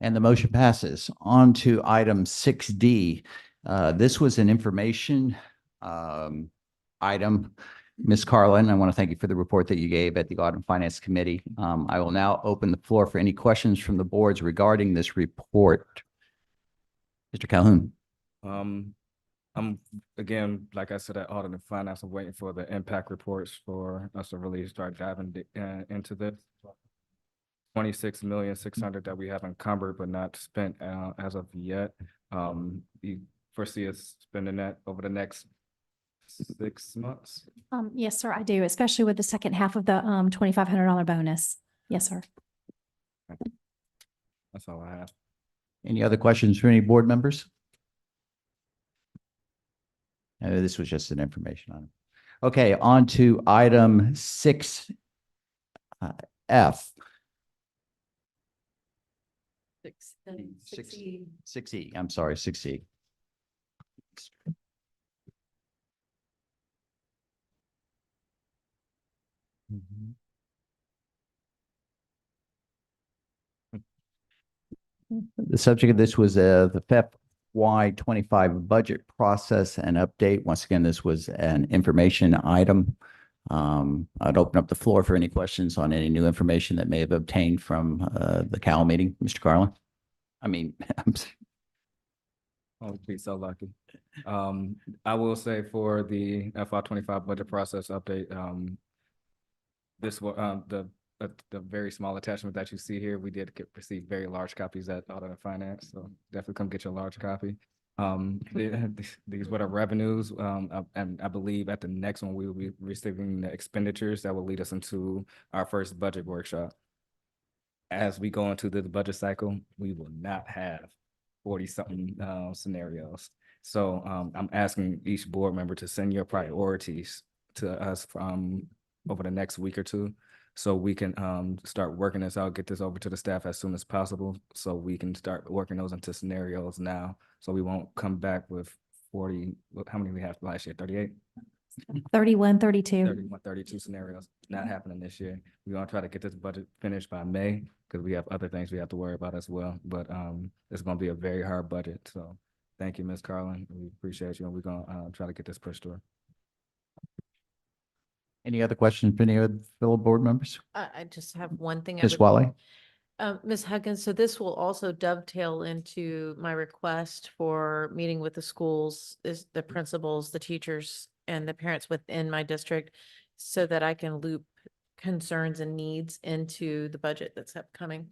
And the motion passes. On to item 6D. This was an information item. Ms. Carlin, I want to thank you for the report that you gave at the Audit and Finance Committee. I will now open the floor for any questions from the boards regarding this report. Mr. Calhoun. I'm, again, like I said, at Audit and Finance, I'm waiting for the impact reports for us to really start diving into this. 26,600,000 that we have encumbered but not spent as of yet. You foresee us spending that over the next 6 months? Yes, sir, I do, especially with the second half of the $2,500 bonus. Yes, sir. That's all I have. Any other questions from any board members? This was just an information on it. Okay, on to item 6F. 6E, I'm sorry, 6E. The subject of this was the FY25 budget process and update. Once again, this was an information item. I'd open up the floor for any questions on any new information that may have obtained from the Cal meeting. Mr. Carlin? I mean, Oh, be so lucky. I will say for the FY25 budget process update, this was the very small attachment that you see here. We did receive very large copies at Audit and Finance, so definitely come get your large copy. These were the revenues, and I believe at the next one we will be receiving the expenditures that will lead us into our first budget workshop. As we go into the budget cycle, we will not have 40-something scenarios. So I'm asking each board member to send your priorities to us over the next week or two, so we can start working this out, get this over to the staff as soon as possible, so we can start working those into scenarios now, so we won't come back with 40, how many we have last year, 38? 31, 32. 31, 32 scenarios, not happening this year. We're gonna try to get this budget finished by May, because we have other things we have to worry about as well. But it's going to be a very hard budget. So thank you, Ms. Carlin. We appreciate you, and we're going to try to get this pushed through. Any other questions from any of the fellow board members? I just have one thing. Ms. Wally? Ms. Huggins, so this will also dovetail into my request for meeting with the schools, the principals, the teachers, and the parents within my district, so that I can loop concerns and needs into the budget that's upcoming.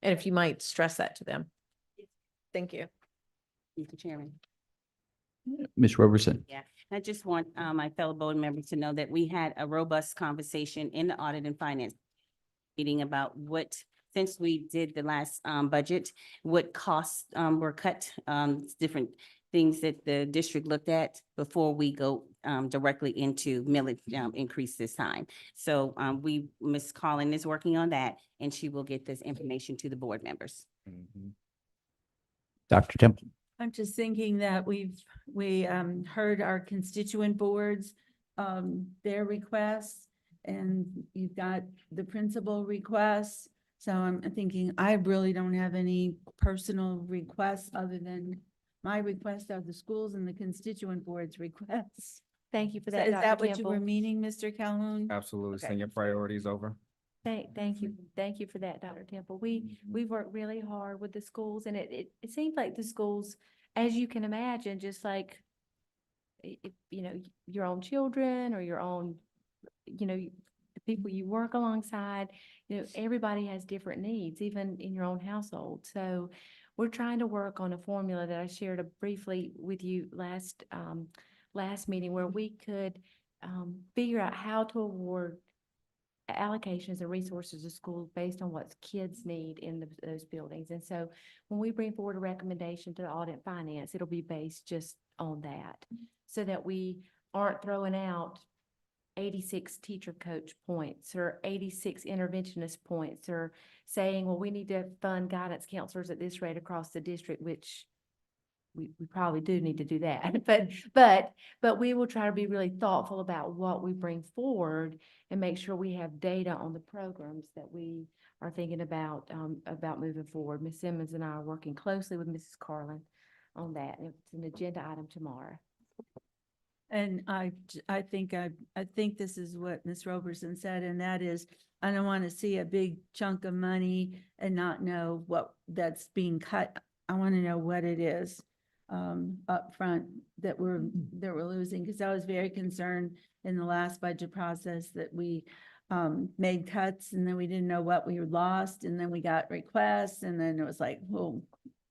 And if you might stress that to them. Thank you. Mr. Chairman. Ms. Roberson? Yeah, I just want my fellow board members to know that we had a robust conversation in the audit and finance meeting about what, since we did the last budget, what costs were cut, different things that the district looked at before we go directly into millage increase this time. So Ms. Collin is working on that, and she will get this information to the board members. Dr. Temple? I'm just thinking that we heard our constituent boards, their requests, and you've got the principal requests. So I'm thinking I really don't have any personal requests other than my request of the schools and the constituent board's requests. Thank you for So that, is Dr. that what you were Temple. meaning, Mr. Calhoun? Absolutely. Okay. Send your priorities over. Thank you. Thank you for that, Dr. Temple. We've worked really hard with the schools, and it seems like the schools, as you can imagine, just like, you know, your own children or your own, you know, the people you work alongside, you know, everybody has different needs, even in your own household. So we're trying to work on a formula that I shared briefly with you last meeting, where we could figure out how to award allocations and resources to schools based on what kids need in those buildings. And so when we bring forward a recommendation to the audit and finance, it'll be based just on that, so that we aren't throwing out 86 teacher coach points or 86 interventionist points, or saying, well, we need to fund guidance counselors at this rate across the district, which we probably do need to do that. But we will try to be really thoughtful about what we bring forward and make sure we have data on the programs that we are thinking about moving forward. Ms. Simmons and I are working closely with Mrs. Carlin on that. And it's an agenda item tomorrow. And I think this is what Ms. Roberson said, and that is, I don't want to see a big chunk of money and not know what that's being cut. I want to know what it is up front that we're losing, because I was very concerned in the last budget process that we made cuts and then we didn't know what we lost, and then we got requests, and then it was like, well,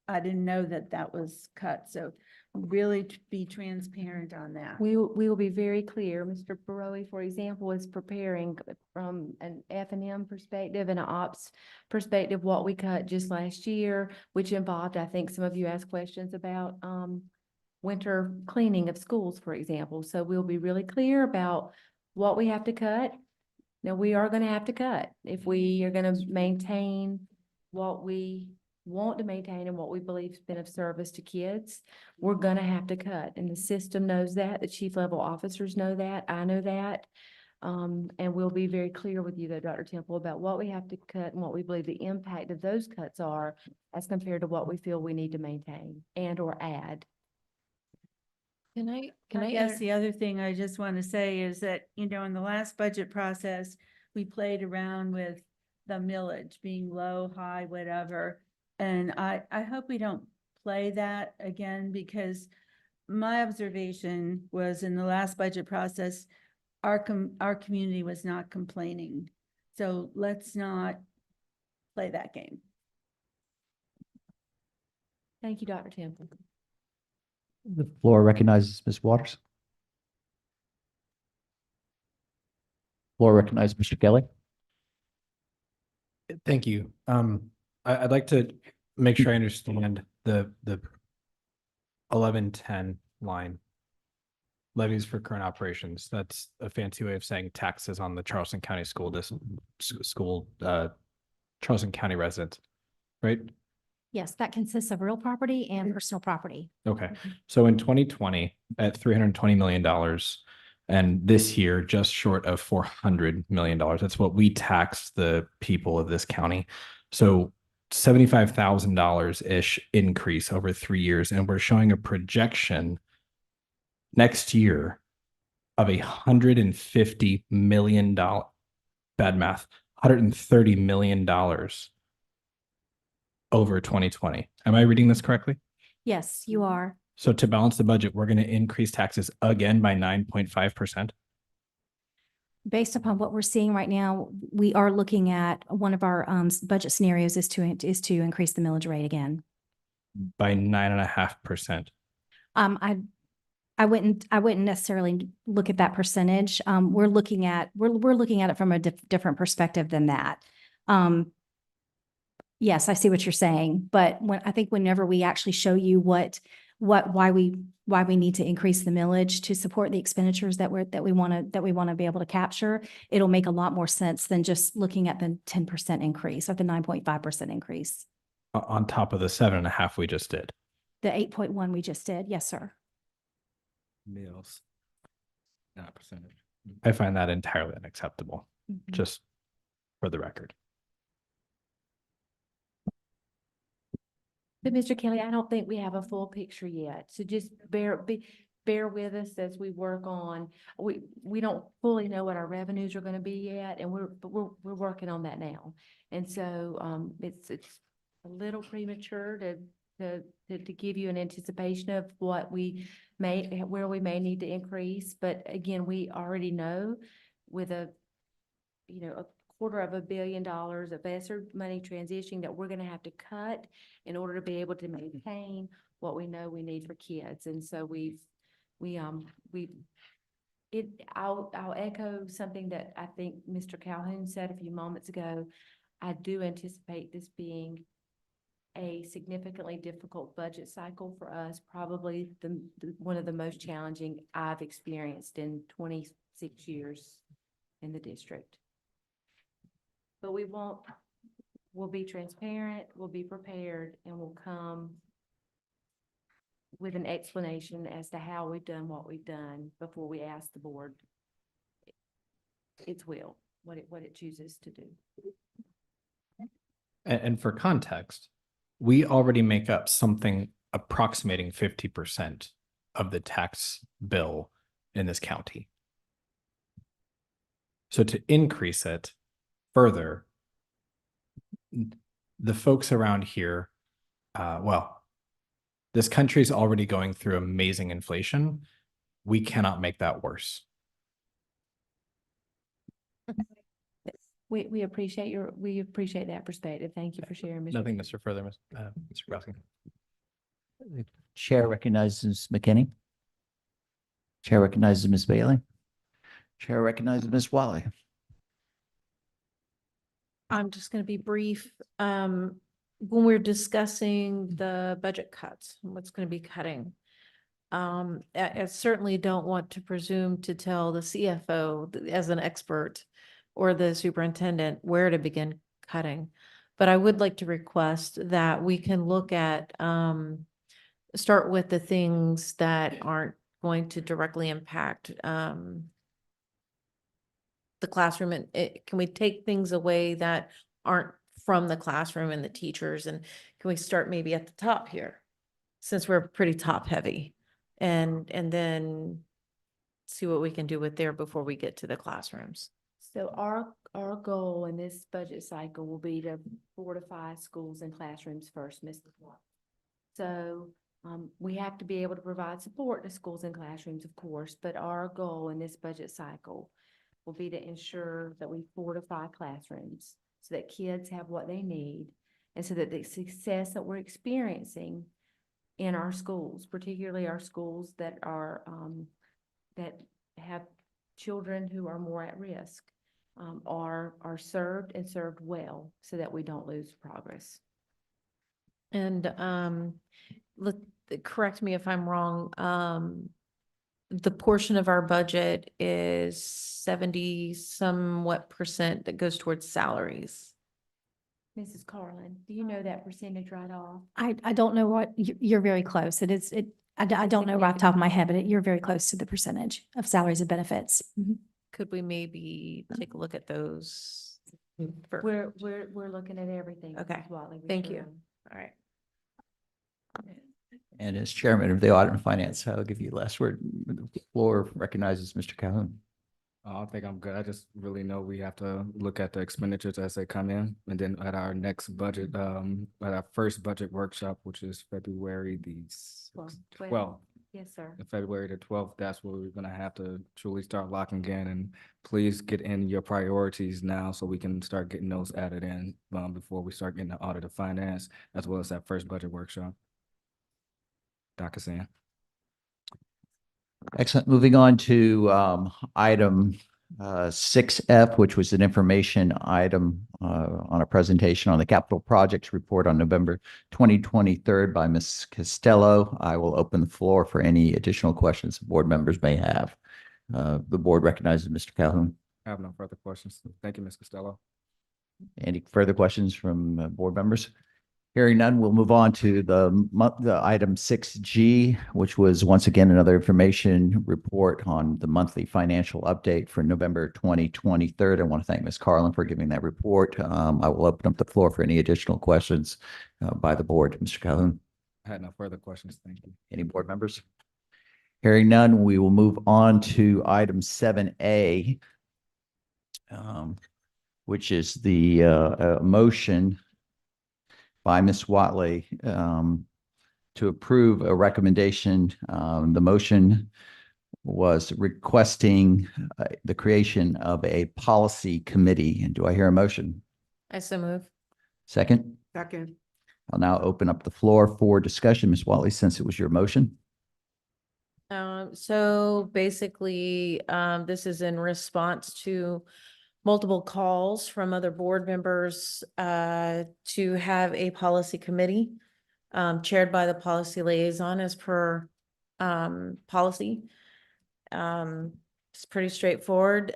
I didn't know that was cut. So really to be transparent on that. We will be very clear. Mr. Baroe, for example, is preparing from an F&M perspective and an ops perspective what we cut just last year, which involved, I think some of you asked questions about winter cleaning of schools, for example. So we'll be really clear about what we have to cut. Now, we are going to have to cut if we are going to maintain what we want to maintain and what we believe has been of service to kids. We're going to have to cut, and the system knows that. The chief level officers know that. I know that. And we'll be very clear with you though, Dr. Temple, about what we have to cut and what we believe the impact of those cuts are as compared to what we feel we need to maintain and or add. I guess the other thing I just want to say is that, you know, in the last budget process, we played around with the millage being low, high, whatever. And I hope we don't play that again, because my observation was in the last budget process, our community was not complaining. So let's not play that game. Thank you, Dr. Temple. The floor recognizes Ms. Waters. Floor recognizes Mr. Kelly. Thank you. I'd like to make sure I understand the 1110 line. Levies for current operations. That's a fancy way of saying taxes on the Charleston County Charleston County residents, right? Yes, that consists of real property and personal property. Okay, so in 2020, at $320 million, and this year, just short of $400 million, that's what we tax the people of this county. So $75,000-ish increase over 3 years. And we're showing a projection next year of $150 million, bad math, $130 million over 2020. Am I reading this correctly? Yes, you are. So to balance the budget, we're going to increase taxes again by 9.5%. Based upon what we're seeing right now, we are looking at one of our budget scenarios is to increase the millage rate again. By 9.5%. I wouldn't necessarily look at that percentage. We're looking at it from a different perspective than that. Yes, I see what you're saying, but whenever we actually show you why we need to increase the millage to support the expenditures that we want to be able to capture, it'll make a lot more sense than just looking at the 10% increase or the 9.5% increase. On top of the 7.5 we just did. The 8.1 we just did. Yes, sir. Meals, not percentage. I find that entirely unacceptable, just for the record. But Mr. Kelly, I don't think we have a full picture yet. So just bear with us as we work on, we don't fully know what our revenues are going to be yet, and we're working on that now. And so it's a little premature to give you an anticipation of where we may need to increase. But again, we already know with a $250 million of ESSER money transitioning that we're going to have to cut in order to be able to maintain what we know we need for kids. And so I'll echo something that I think Mr. Calhoun said a few moments ago. I do anticipate this being a significantly difficult budget cycle for us, probably one of the most challenging I've experienced in 26 years in the district. But we'll be transparent, we'll be prepared, and we'll come with an explanation as to how we've done what we've done before we ask the board its will, what it chooses to do. And for context, we already make up something approximating 50% of the tax bill in this county. So to increase it further, the folks around here, this country is already going through amazing inflation. We cannot make that worse. We appreciate that perspective. Thank you for sharing, Mr. Nothing, Mr. Further, Mr. Grabowski. Chair recognizes Ms. McKinney. Chair recognizes Ms. Bailey. Chair recognizes Ms. Wiley. I'm just going to be brief. When we're discussing the budget cuts, and what's going to be cutting, I certainly don't want to presume to tell the CFO as an expert or the superintendent where to begin cutting. But I would like to request that we can look at, start with the things that aren't going to directly impact the classroom. And can we take things away that aren't from the classroom and the teachers? And can we start maybe at the top here, since we're pretty top heavy, and then see what we can do with there before we get to the classrooms? So our goal in this budget cycle will be to fortify schools and classrooms first, Ms. Clark. So we have to be able to provide support to schools and classrooms, of course, but our goal in this budget cycle will be to ensure that we fortify classrooms so that kids have what they need, and so that the success that we're experiencing in our schools, particularly our schools that are that have children who are more at risk, are served and served well, so that we don't lose progress. And correct me if I'm wrong. The portion of our budget is 70 somewhat % that goes towards salaries. Mrs. Carlin, do you know that percentage right off? I don't know what, you're very close. I don't know right off the top of my head, but you're very close to the percentage of salaries and benefits. Could we maybe take a look at those We're looking at everything. Okay. Ms. Watley, we Thank sure you. are. All right. And as chairman of the Audit and Finance, I'll give you the last word. The floor recognizes Mr. Calhoun. I think I'm good. I just really know we have to look at the expenditures as they come in. And then at our next budget, at our first budget workshop, which is February the 12th. Yes, sir. February the 12th, that's where we're gonna have to truly start locking in, and please get in your priorities now so we can start getting those added in before we start getting the audit of finance, as well as that first budget workshop. Dr. San. Excellent. Moving on to item 6F, which was an information item on a presentation on the capital projects report on November 2023 by Ms. Costello. I will open the floor for any additional questions board members may have. The board recognizes Mr. Calhoun. I have no further questions. Thank you, Ms. Costello. Any further questions from board members? Hearing none, we'll move on to the item 6G, which was once again another information report on the monthly financial update for November 2023. I want to thank Ms. Carlin for giving that report. I will open up the floor for any additional questions by the board. Mr. Calhoun. I had no further questions. Thank you. Any board members? Hearing none, we will move on to item 7A, which is the motion by Ms. Watley to approve a recommendation. The motion was requesting the creation of a policy committee. And do I hear a motion? I so move. Second? Second. I'll now open up the floor for discussion. Ms. Watley, since it was your motion. So basically, this is in response to multiple calls from other board members to have a policy committee chaired by the policy liaison as per policy. It's pretty straightforward,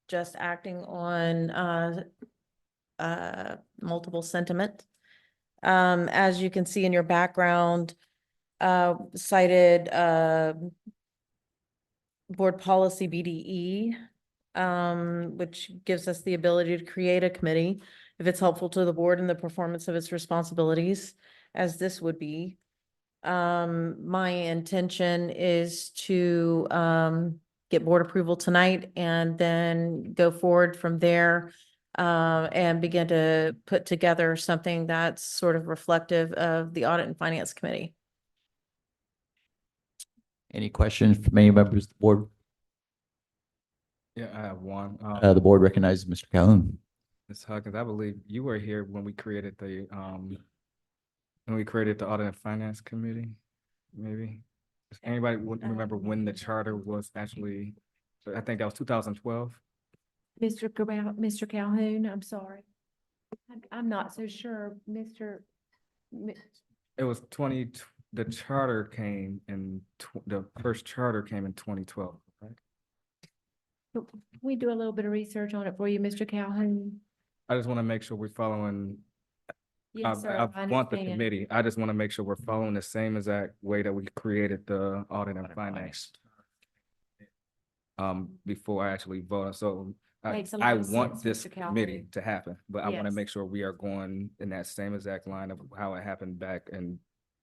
just acting on multiple sentiment. As you can see in your background, cited board policy BDE, which gives us the ability to create a committee if it's helpful to the board in the performance of its responsibilities, as this would be. My intention is to get board approval tonight and then go forward from there and begin to put together something that's sort of reflective of the Audit and Finance Committee. Any questions from any members of the board? Yeah, I have one. The board recognizes Mr. Calhoun. Ms. Huggins, I believe you were here when we created the Audit and Finance Committee, maybe? Does anybody remember when the charter was actually, I think that was 2012? Mr. Calhoun, I'm sorry. I'm not so sure, It was the charter came in, the first charter came in 2012, right? Can we do a little bit of research on it for you, Mr. Calhoun? I just want to make sure we're following. Yes, sir, I want the committee. I just want to make sure we're following the same exact way that we created the Audit and Finance. Before I actually vote. So Makes a lot I of want sense, this Mr. Calhoun. committee to happen, but I want to Yes. make sure we are going in that same exact line of how it happened back in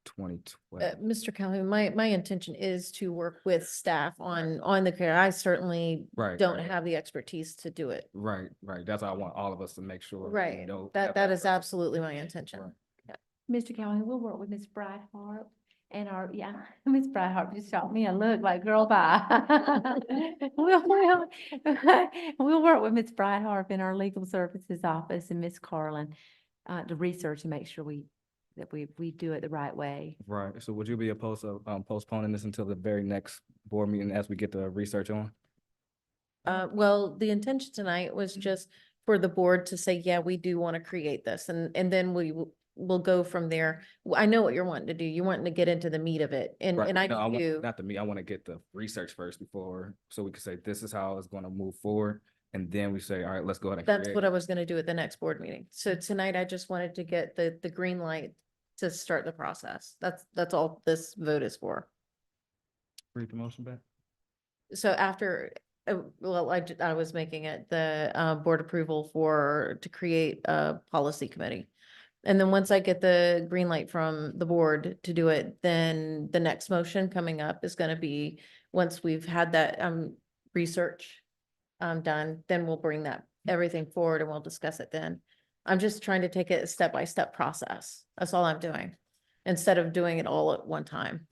2012. Mr. Calhoun, my intention is to work with staff on the care. I certainly Right, don't right. have the expertise to do it. Right. That's why I want all of us to make sure. we Right, know that is absolutely my intention. Right. Mr. Calhoun, we'll work with Ms. Brightheart and Ms. Brightheart just shot me a look like, girl, bye. We'll work with Ms. Brightheart in our legal services office and Ms. Carlin to research and make sure that we do it the right way. Right. So would you be opposed to postponing this until the very next board meeting as we get the research on? Well, the intention tonight was just for the board to say, yeah, we do want to create this, and then we'll go from there. I know what you're wanting to do. You're wanting to get into the meat of it, and Right. I No, do. not the me. I want to get the research first before, so we can say this is how it's going to move forward. And then we say, all right, let's go ahead and That's create what it. I was gonna do at the next board meeting. So tonight I just wanted to get the green light to start the process. That's all this vote is for. Read the motion back. So after Well, I was making it the board approval to create a policy committee. And then once I get the green light from the board to do it, then the next motion coming up is gonna be, once we've had that research done, then we'll bring everything forward and we'll discuss it then. I'm just trying to take it a step-by-step process. That's all I'm doing, instead of doing it all at one time.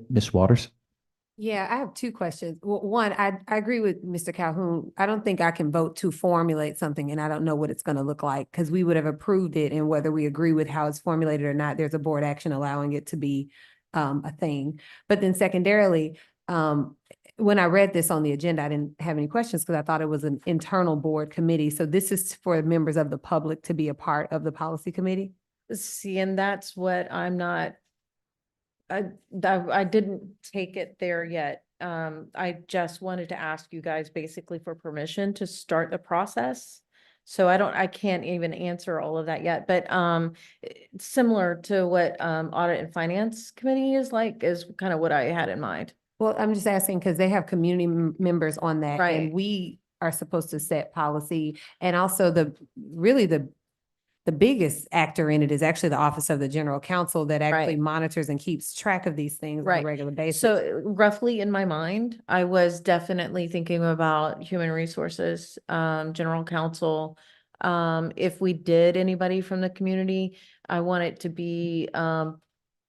Ms. Waters? Yeah, I have two questions. One, I agree with Mr. Calhoun. I don't think I can vote to formulate something and I don't know what it's going to look like because we would have approved it, and whether we agree with how it's formulated or not, there's a board action allowing it to be a thing. But then secondarily, when I read this on the agenda, I didn't have any questions because I thought it was an internal board committee. So this is for members of the public to be a part of the policy committee? See, and that's what I'm not, I didn't take it there yet. I just wanted to ask you guys basically for permission to start the process. So I can't even answer all of that yet, but similar to what Audit and Finance Committee is like is kind of what I had in mind. Well, I'm just asking because they have community members on that, Right. and we are supposed to set policy. And also the biggest actor in it is actually the Office of the General Counsel that actually Right. monitors and keeps track of these things on a Right. regular basis. So roughly in my mind, I was definitely thinking about human resources, general counsel. If we did anybody from the community, I want it to be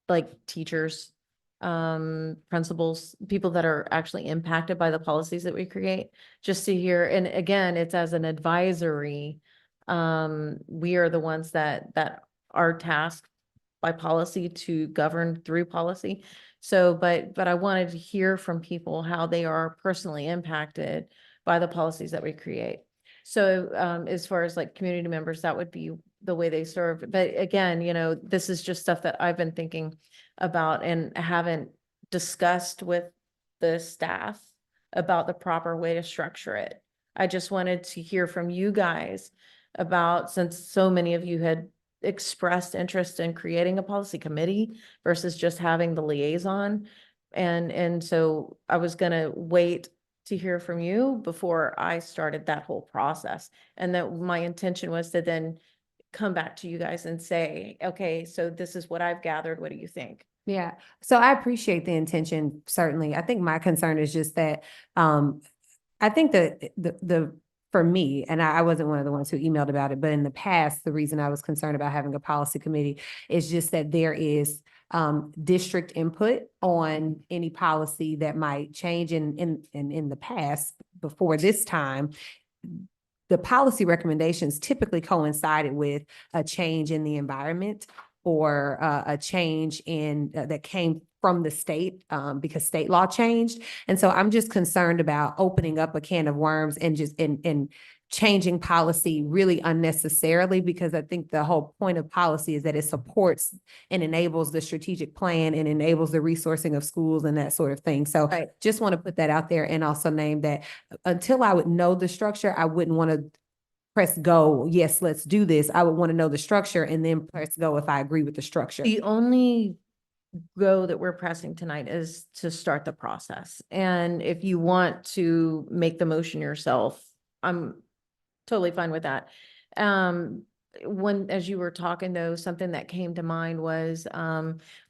like teachers, principals, people that are actually impacted by the policies that we create, just to hear. And again, it's as an advisory. We are the ones that are tasked by policy to govern through policy. So, but I wanted to hear from people how they are personally impacted by the policies that we create. So, as far as like community members, that would be the way they serve. But again, this is just stuff that I've been thinking about and haven't discussed with the staff about the proper way to structure it. I just wanted to hear from you guys about, since so many of you had expressed interest in creating a policy committee versus just having the liaison. And so I was gonna wait to hear from you before I started that whole process. And that my intention was to then come back to you guys and say, okay, so this is what I've gathered. What do you think? Yeah, so I appreciate the intention, certainly. I think my concern is just that, I think that for me, and I wasn't one of the ones who emailed about it, but in the past, the reason I was concerned about having a policy committee is just that there is district input on any policy that might change in the past, before this time. The policy recommendations typically coincided with a change in the environment or a change in that came from the state because state law changed. And so I'm just concerned about opening up a can of worms and just in changing policy really unnecessarily, because I think the whole point of policy is that it supports and enables the strategic plan and enables the resourcing of schools and that sort of thing. So Right. just want to put that out there and also name that until I would know the structure, I wouldn't want to press go, yes, let's do this. I would want to know the structure and then press go if I agree with the structure. The only go that we're pressing tonight is to start the process. And if you want to make the motion yourself, I'm totally fine with that. As you were talking though, something that came to mind was,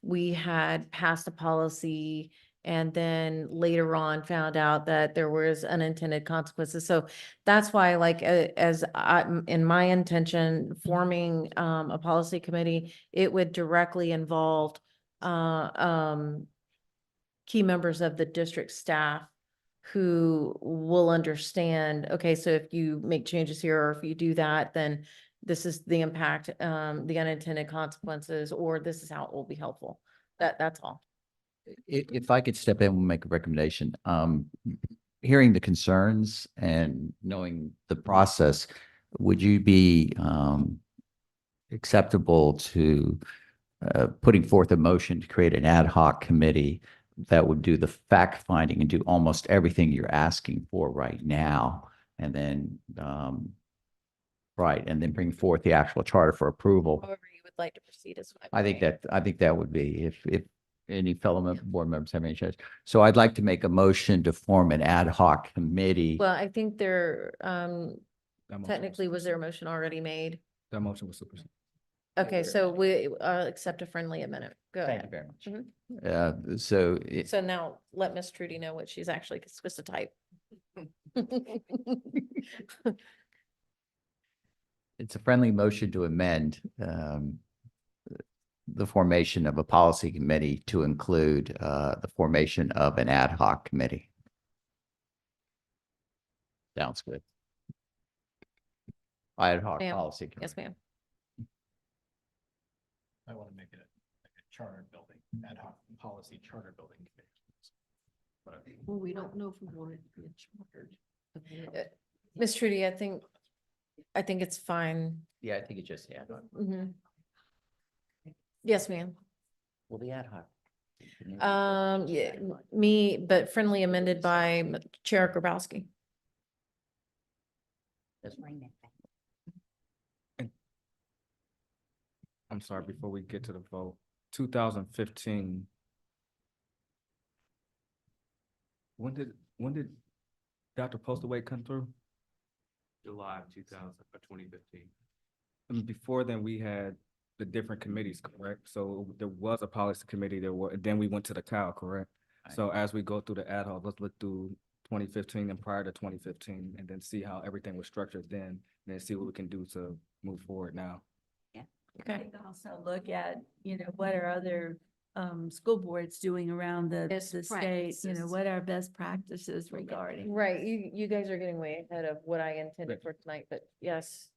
we had passed a policy and then later on found out that there was unintended consequences. So that's why, like, in my intention, forming a policy committee, it would directly involve key members of the district staff who will understand, okay, so if you make changes here, or if you do that, then this is the impact, the unintended consequences, or this is how it will be helpful. That's all. If I could step in and make a recommendation, hearing the concerns and knowing the process, would you be acceptable to putting forth a motion to create an ad hoc committee that would do the fact finding and do almost everything you're asking for right now, and then and then bring forth the actual charter for approval? However you would like to proceed is fine. I think that would be, if any board members have any changes? So I'd like to make a motion to form an ad hoc committee. Well, I think there, That motion was technically, was there a motion already made? That motion was superseded. Okay, so we, accept a friendly amendment. Go Thank you ahead. very much. Mhm. So So now let Miss Trudy know what she's actually supposed to type. it's a friendly motion to amend the formation of a policy committee to include the formation of an ad hoc committee. Sounds good. Ad hoc Ma'am. policy committee. Yes, ma'am. I want to make it a charter building, ad hoc policy charter building committee. Well, we don't know if we want it to be chartered. Miss Trudy, I think it's fine. Yeah, I think it's just ad hoc. Mhm. Yes, ma'am. Well, the ad hoc. Yeah, but friendly amended by Chair Grabowski. That's right. I'm sorry, before we get to the vote, 2015. When did Dr. Postaway come through? July of 2015. And before then, we had the different committees, correct? So there was a policy committee, then we went to the COW, correct? So as we go through the ad hoc, let's look through 2015 and prior to 2015, and then see how everything was structured then, and then see what we can do to move forward now. I think also look at, what are other school boards doing around the Best state, practices. what are best practices regarding. Right, you guys are getting way ahead of what I intended for tonight, but yes.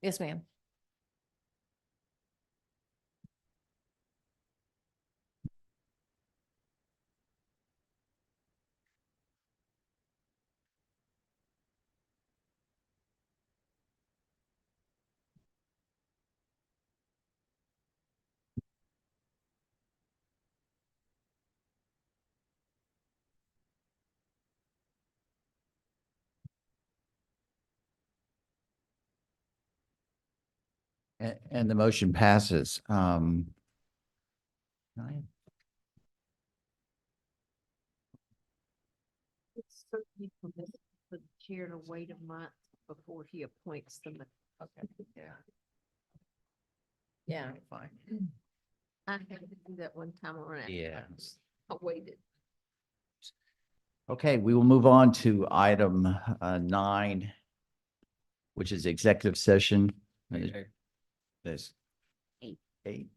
Yes, ma'am. And the motion passes. It's certainly permissible for the chair to wait a month before he appoints them. Okay, yeah. Yeah. Fine. I had to do that one time around. Yeah. I waited. Okay, we will move on to item 9, which is executive session. Okay. This. 8.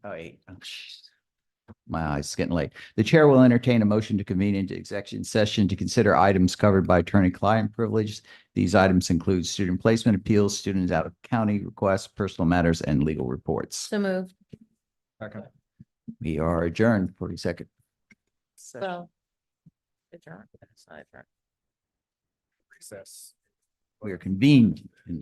Oh, 8. Oh, jeez. My eyes is getting late. The chair will entertain a motion to convene into executive session to consider items covered by attorney-client privilege. These items include student placement appeals, students out of county requests, personal matters, and legal reports. So moved. Second. We are adjourned 42nd. Well. Adjourn. Recess. We are convened in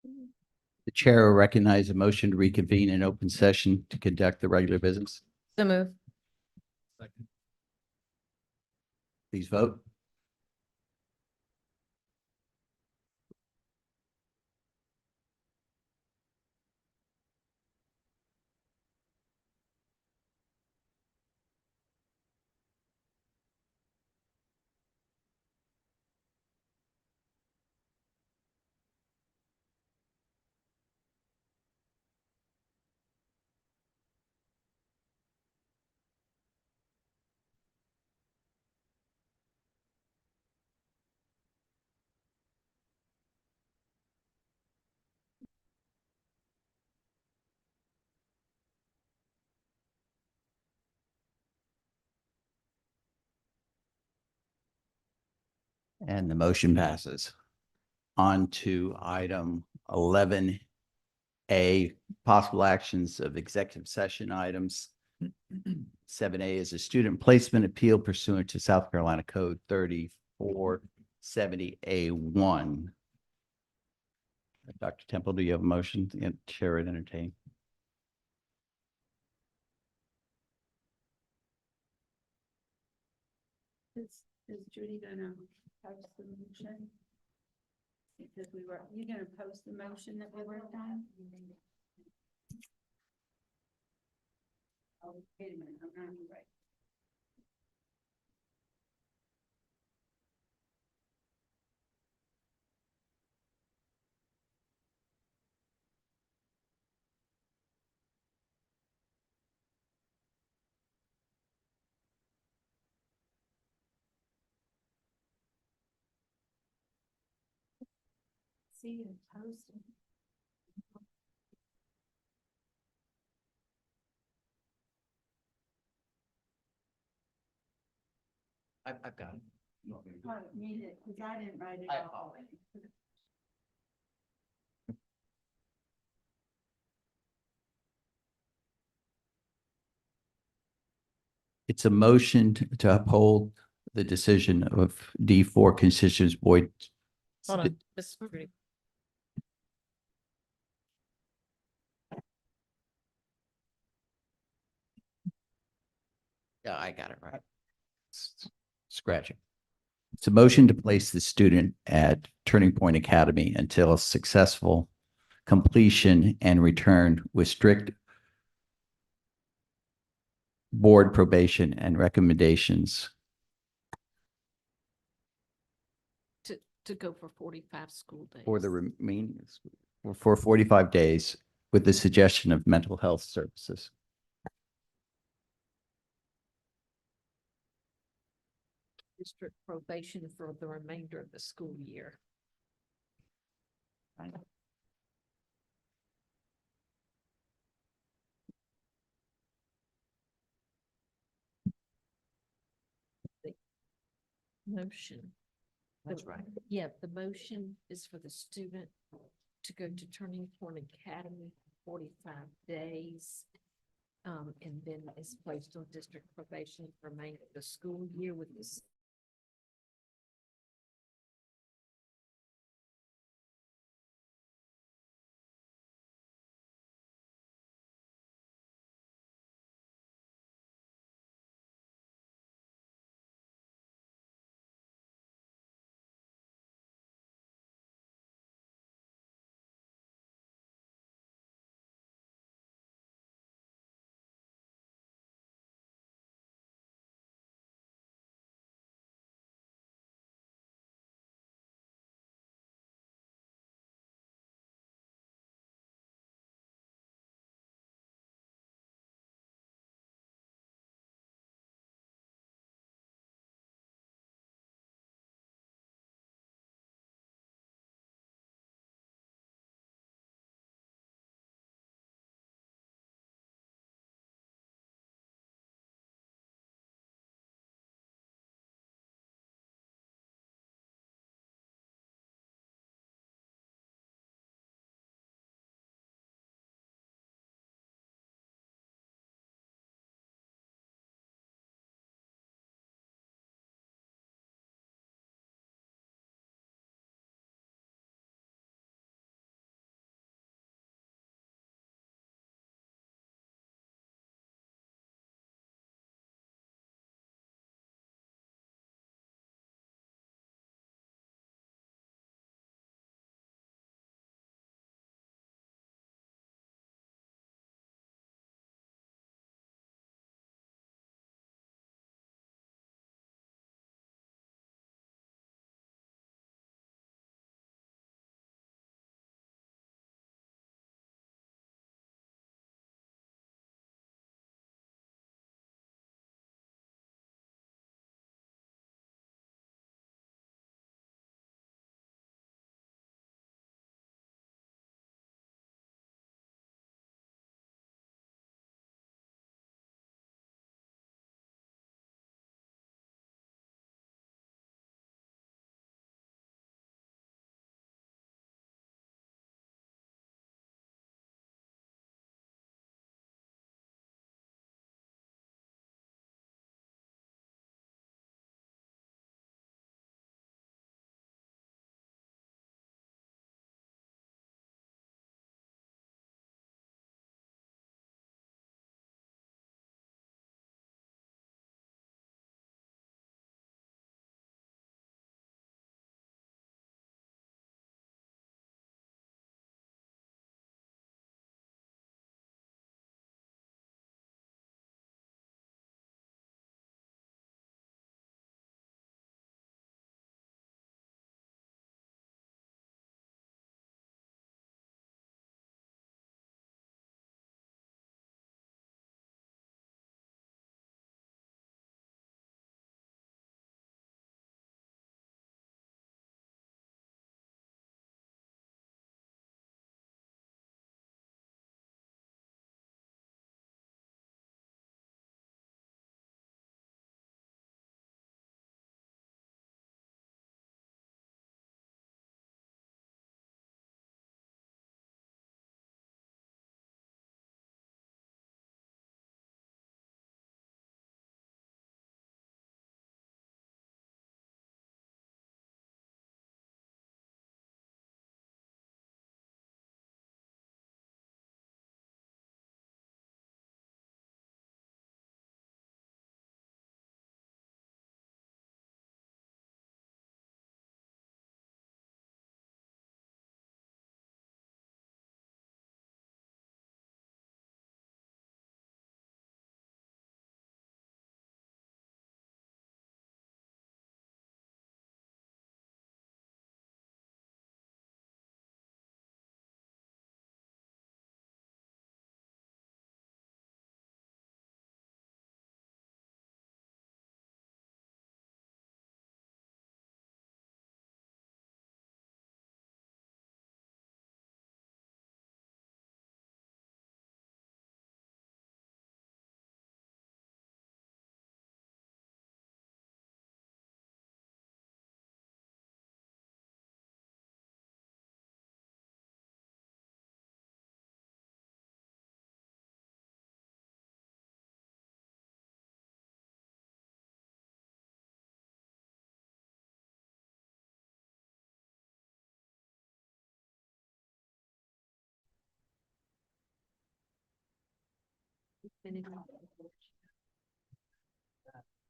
The chair will recognize a motion to reconvene in open session to conduct the regular business. So move. Please vote. And the motion passes. On to item 11A, possible actions of executive session items. 7A is a student placement appeal pursuant to South Carolina Code 3470A1. Dr. Temple, do you have a motion to chair and entertain? Is Judy gonna post the motion? Because you're gonna post the motion that we worked on? Oh, wait a minute, I'm not right. See it posted. I've got it. Read it, because I didn't write it all. It's a motion to uphold the decision of D4 Constituents Board. Hold on. Ms. Rudy. Yeah, I got it right. Scratching. It's a motion to place the student at Turning Point Academy until successful completion and return with strict board probation and recommendations. To go for 45 school days. For the remaining, for 45 days with the suggestion of mental health services. District probation for the remainder of the school year. The motion. That's right. Yeah, the motion is for the student to go to Turning Point Academy for 45 days. And then is placed on district probation for the remainder of the school year with this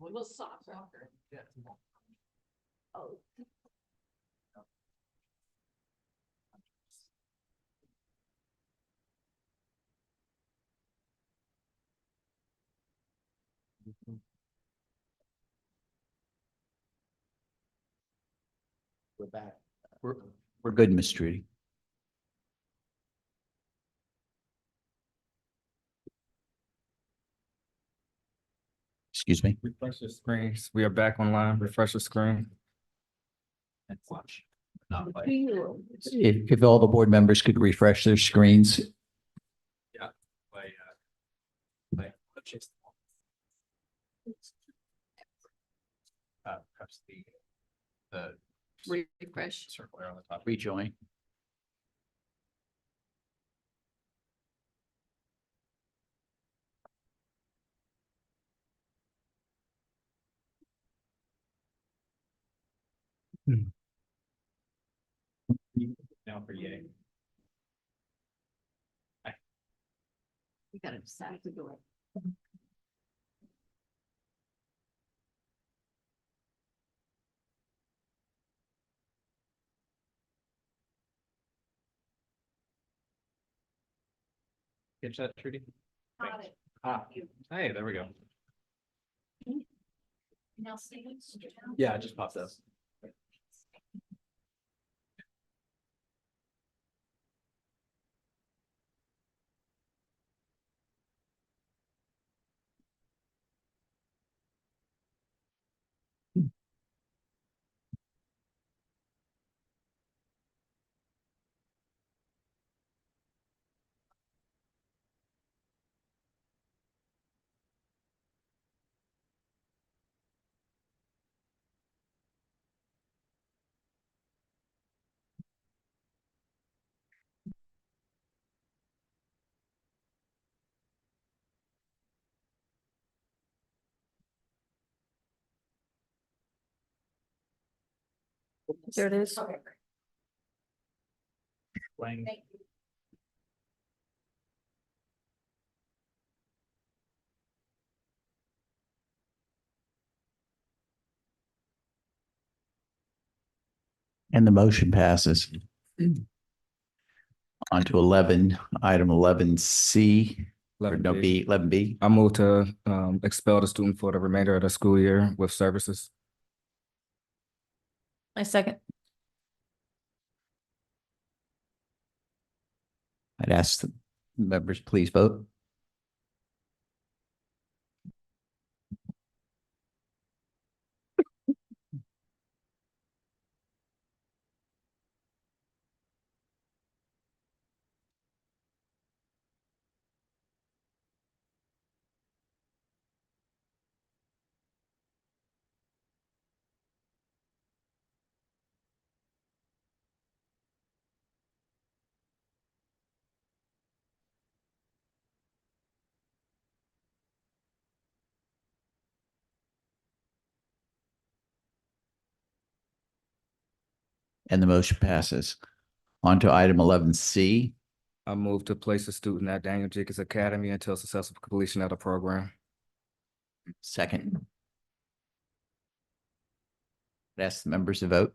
Little soft. Oh. We're back. We're good, Ms. Trudy. Excuse me. Refresh your screens. We are back online. Refresh your screen. If all the board members could refresh their screens. Yeah. Perhaps the Refresh. circle there on the top. Rejoin. Now for yay. We gotta decide to do it. Catch that, Trudy? Got it. Hey, there we go. Now, students. Yeah, it just popped up. There it is. Playing. And the motion passes. On to item 11C, or no, B, 11B. I move to expel the student for the remainder of the school year with services. I second. I'd ask the members, please vote. And the motion passes. On to item 11C. I move to place a student at Daniel Jacobs Academy until successful completion of the program. Second. I'd ask the members to vote.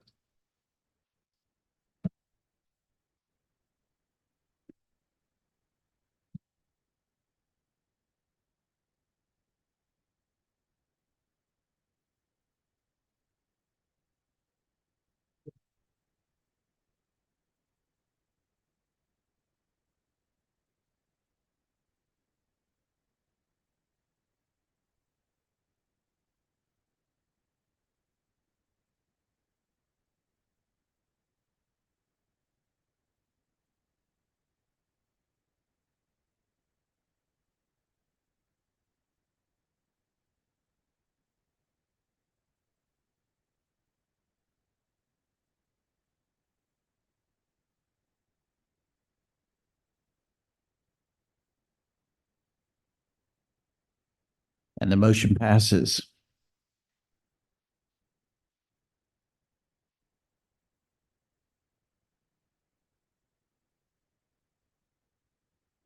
And the motion passes.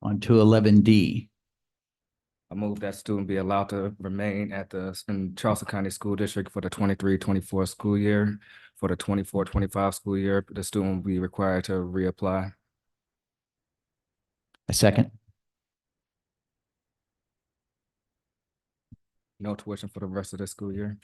On to 11D. I move that student be allowed to remain in Charleston County School District for the 23-24 school year. For the 24-25 school year, the student will be required to reapply. A second. No tuition for the rest of the school year.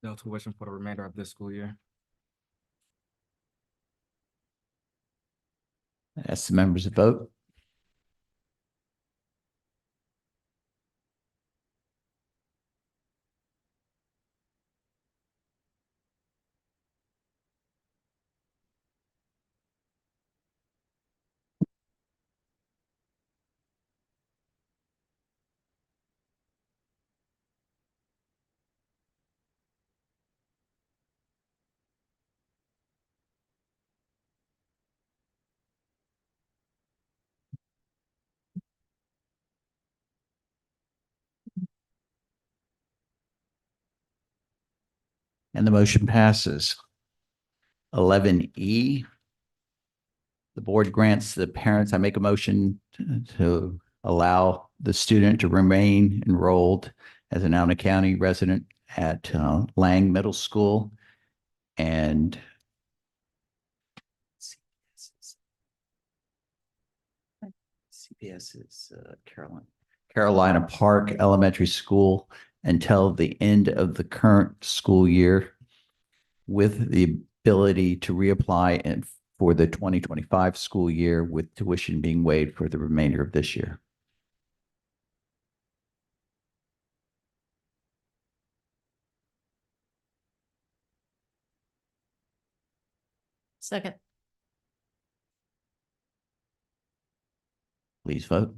No tuition for the remainder of this school year. Ask the members to vote. And the motion passes. 11E, the board grants the parents, I make a motion to allow the student to remain enrolled as an Allen County resident at Lang Middle School and CPS is Carolina Park Elementary School until the end of the current school year, with the ability to reapply and for the 2025 school year, with tuition being waived for the remainder of this year. Second. Please vote.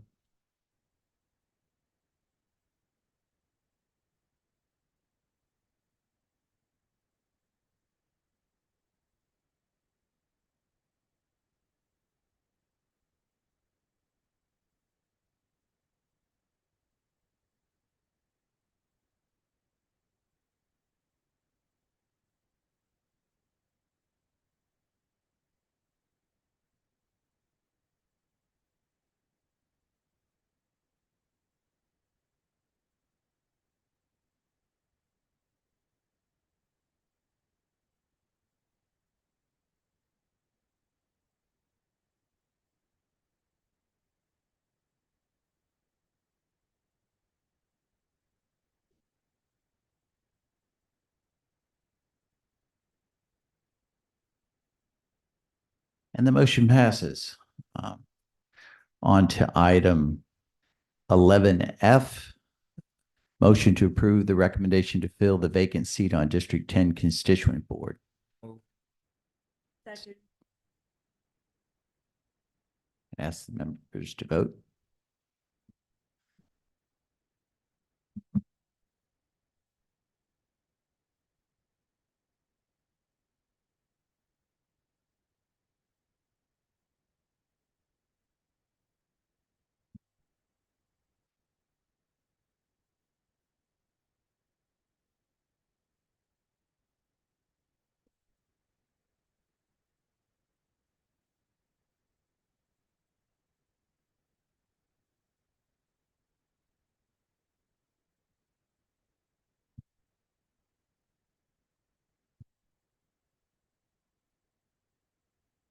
And the motion passes. On to item 11F, motion to approve the recommendation to fill the vacant seat on District 10 Constituent Board. Second. Ask the members to vote.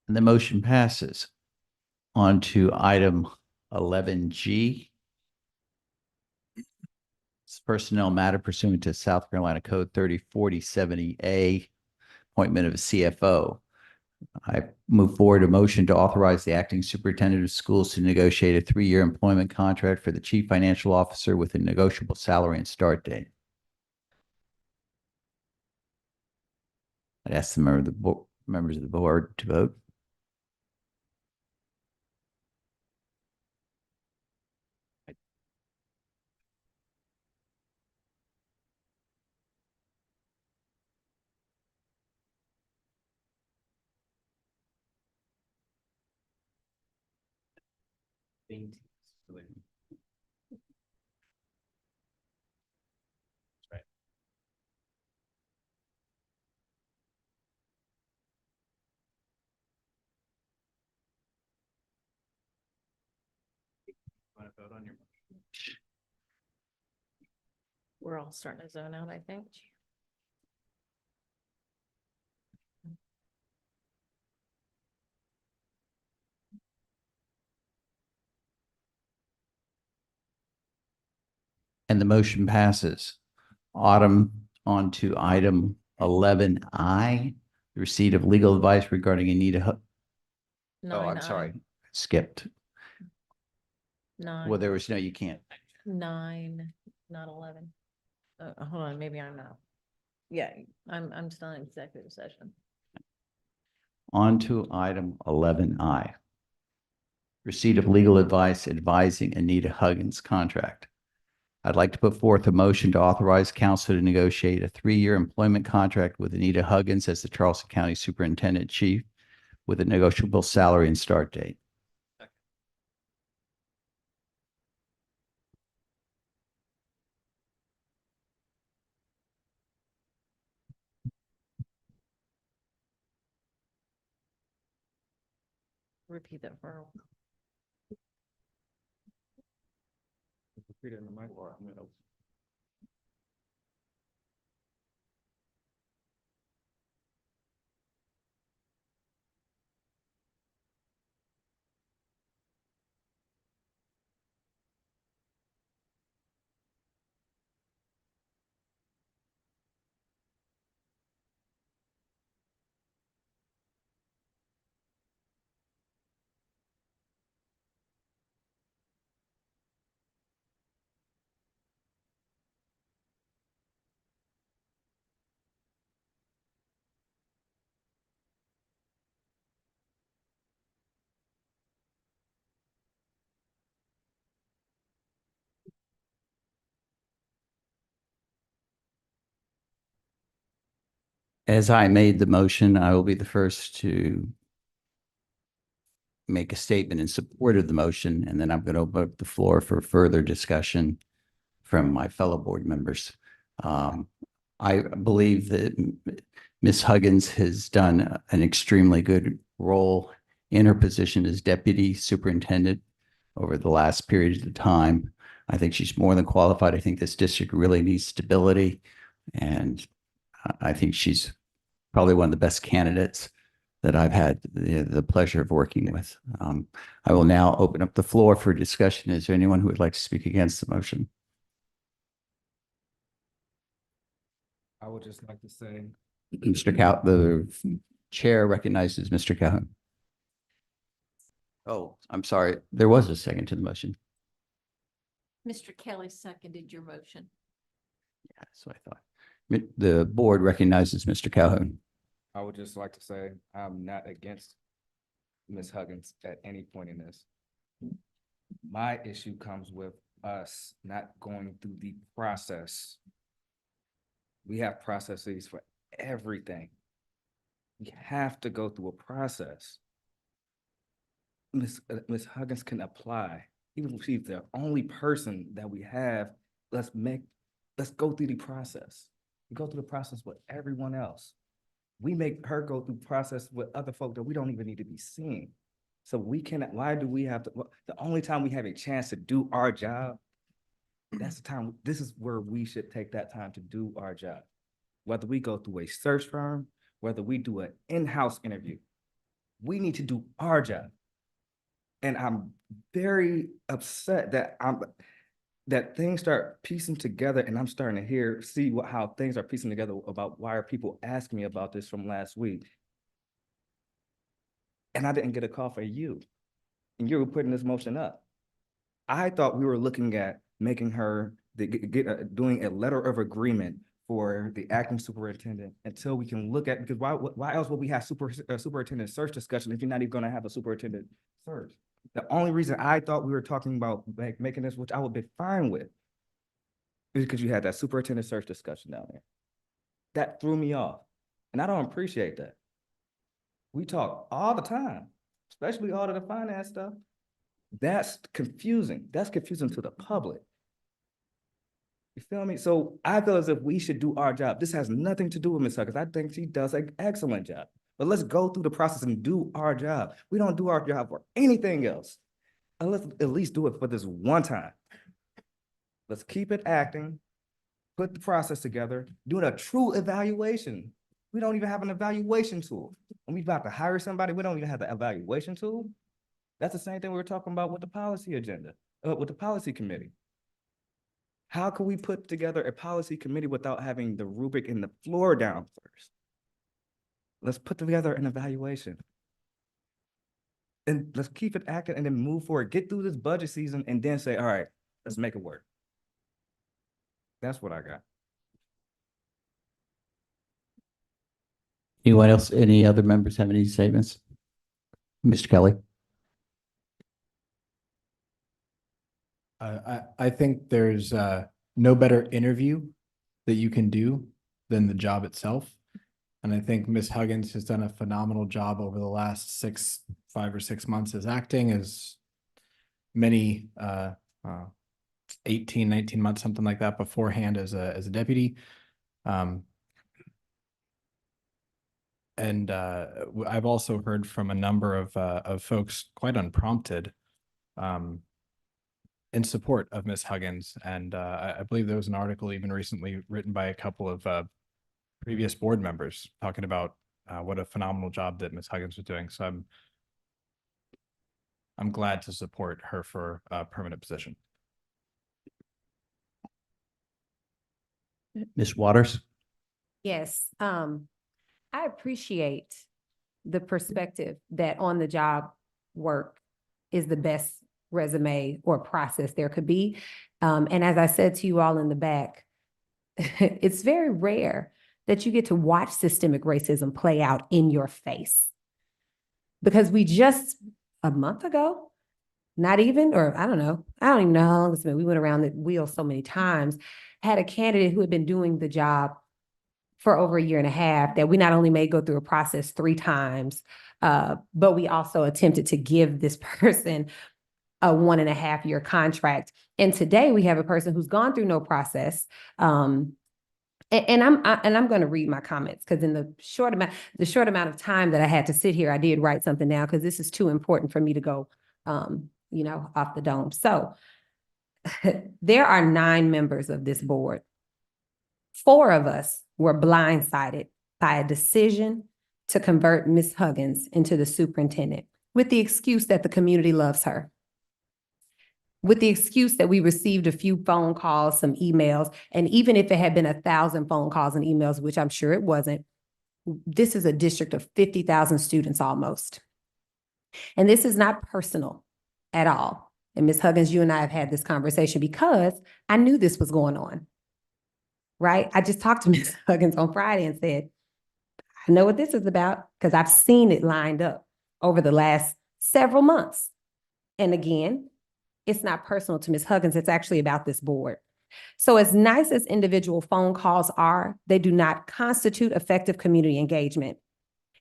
And the motion passes. On to item 11G. It's personnel matter pursuant to South Carolina Code 304070A, appointment of a CFO. I move forward a motion to authorize the acting superintendent of schools to negotiate a 3-year employment contract for the chief financial officer with a negotiable salary and start date. I'd ask the members of the board to vote. We're all starting to zone out, I think. And the motion passes. Autumn, on to item 11I, the receipt of legal advice regarding Anita. Oh, I'm 9I. sorry, skipped. Well, 9, there was no, you can't. 9, not 11. Hold on, maybe I'm not. Yeah, I'm still in executive session. On to item 11I. Receipt of legal advice advising Anita Huggins contract. I'd like to put forth a motion to authorize council to negotiate a 3-year employment contract with Anita Huggins as the Charleston County Superintendent Chief with a negotiable salary and start date. Repeat that for. Repeat it in the mic. As I made the motion, I will be the first to make a statement in support of the motion, and then I'm going to open up the floor for further discussion from my fellow board members. I believe that Ms. Huggins has done an extremely good role in her position as deputy superintendent over the last period of time. I think she's more than qualified. I think this district really needs stability, and I think she's probably one of the best candidates that I've had the pleasure of working with. I will now open up the floor for discussion. Is there anyone who would like to speak against the motion? I would just like to say, The chair recognizes Mr. Calhoun. Oh, I'm sorry. There was a second to the motion. Mr. Kelly seconded your motion. Yeah, that's what I thought. The board recognizes Mr. Calhoun. I would just like to say, I'm not against Ms. Huggins at any point in this. My issue comes with us not going through the process. We have processes for everything. We have to go through a process. Ms. Huggins can apply, even if she's the only person that we have. Let's go through the process. We go through the process with everyone else. We make her go through process with other folk that we don't even need to be seeing. So we cannot, why do we have to, the only time we have a chance to do our job, that's the time, this is where we should take that time to do our job. Whether we go through a search firm, whether we do an in-house interview, we need to do our job. And I'm very upset that things start piecing together, and I'm starting to see how things are piecing together about why are people asking me about this from last week. And I didn't get a call from you, and you were putting this motion up. I thought we were looking at making her doing a letter of agreement for the acting superintendent until we can look at, because why else would we have superintendent search discussion if you're not even gonna have a superintendent search? The only reason I thought we were talking about making this, which I would be fine with, is because you had that superintendent search discussion down there. That threw me off, and I don't appreciate that. We talk all the time, especially all of the finance stuff. That's confusing. That's confusing to the public. You feel me? So I feel as if we should do our job. This has nothing to do with Ms. Huggins. I think she does an excellent job. But let's go through the process and do our job. We don't do our job for anything else. And let's at least do it for this one time. Let's keep it acting, put the process together, doing a true evaluation. We don't even have an evaluation tool. When we about to hire somebody, we don't even have the evaluation tool. That's the same thing we were talking about with the policy agenda, with the policy committee. How can we put together a policy committee without having the rubric and the floor down first? Let's put together an evaluation. And let's keep it active and then move forward. Get through this budget season and then say, all right, let's make it work. That's what I got. Anyone else, any other members have any statements? Mr. Kelly? I think there's no better interview that you can do than the job itself. And I think Ms. Huggins has done a phenomenal job over the last 5 or 6 months as acting, as many 18, 19 months, something like that beforehand as a deputy. And I've also heard from a number of folks quite unprompted in support of Ms. Huggins. And I believe there was an article even recently written by a couple of previous board members talking about what a phenomenal job that Ms. Huggins was doing. So I'm glad to support her for a permanent position. Ms. Waters? Yes, I appreciate the perspective that on the job work is the best resume or process there could be. And as I said to you all in the back, it's very rare that you get to watch systemic racism play out in your face. Because we just a month ago, not even, or I don't even know how long it's been. We went around the wheel so many times, had a candidate who had been doing the job for over 1.5 years that we not only made go through a process 3 times, but we also attempted to give this person a 1.5-year contract. And today we have a person who's gone through no process. And I'm going to read my comments because in the short amount of time that I had to sit here, I did write something down because this is too important for me to go, off the dome. So there are 9 members of this board. 4 of us were blindsided by a decision to convert Ms. Huggins into the superintendent with the excuse that the community loves her, with the excuse that we received a few phone calls, some emails, and even if it had been 1,000 phone calls and emails, which I'm sure it wasn't, this is a district of 50,000 students almost. And this is not personal at all. And Ms. Huggins, you and I have had this conversation because I knew this was going on, right? I just talked to Ms. Huggins on Friday and said, I know what this is about because I've seen it lined up over the last several months. And again, it's not personal to Ms. Huggins. It's actually about this board. So as nice as individual phone calls are, they do not constitute effective community engagement.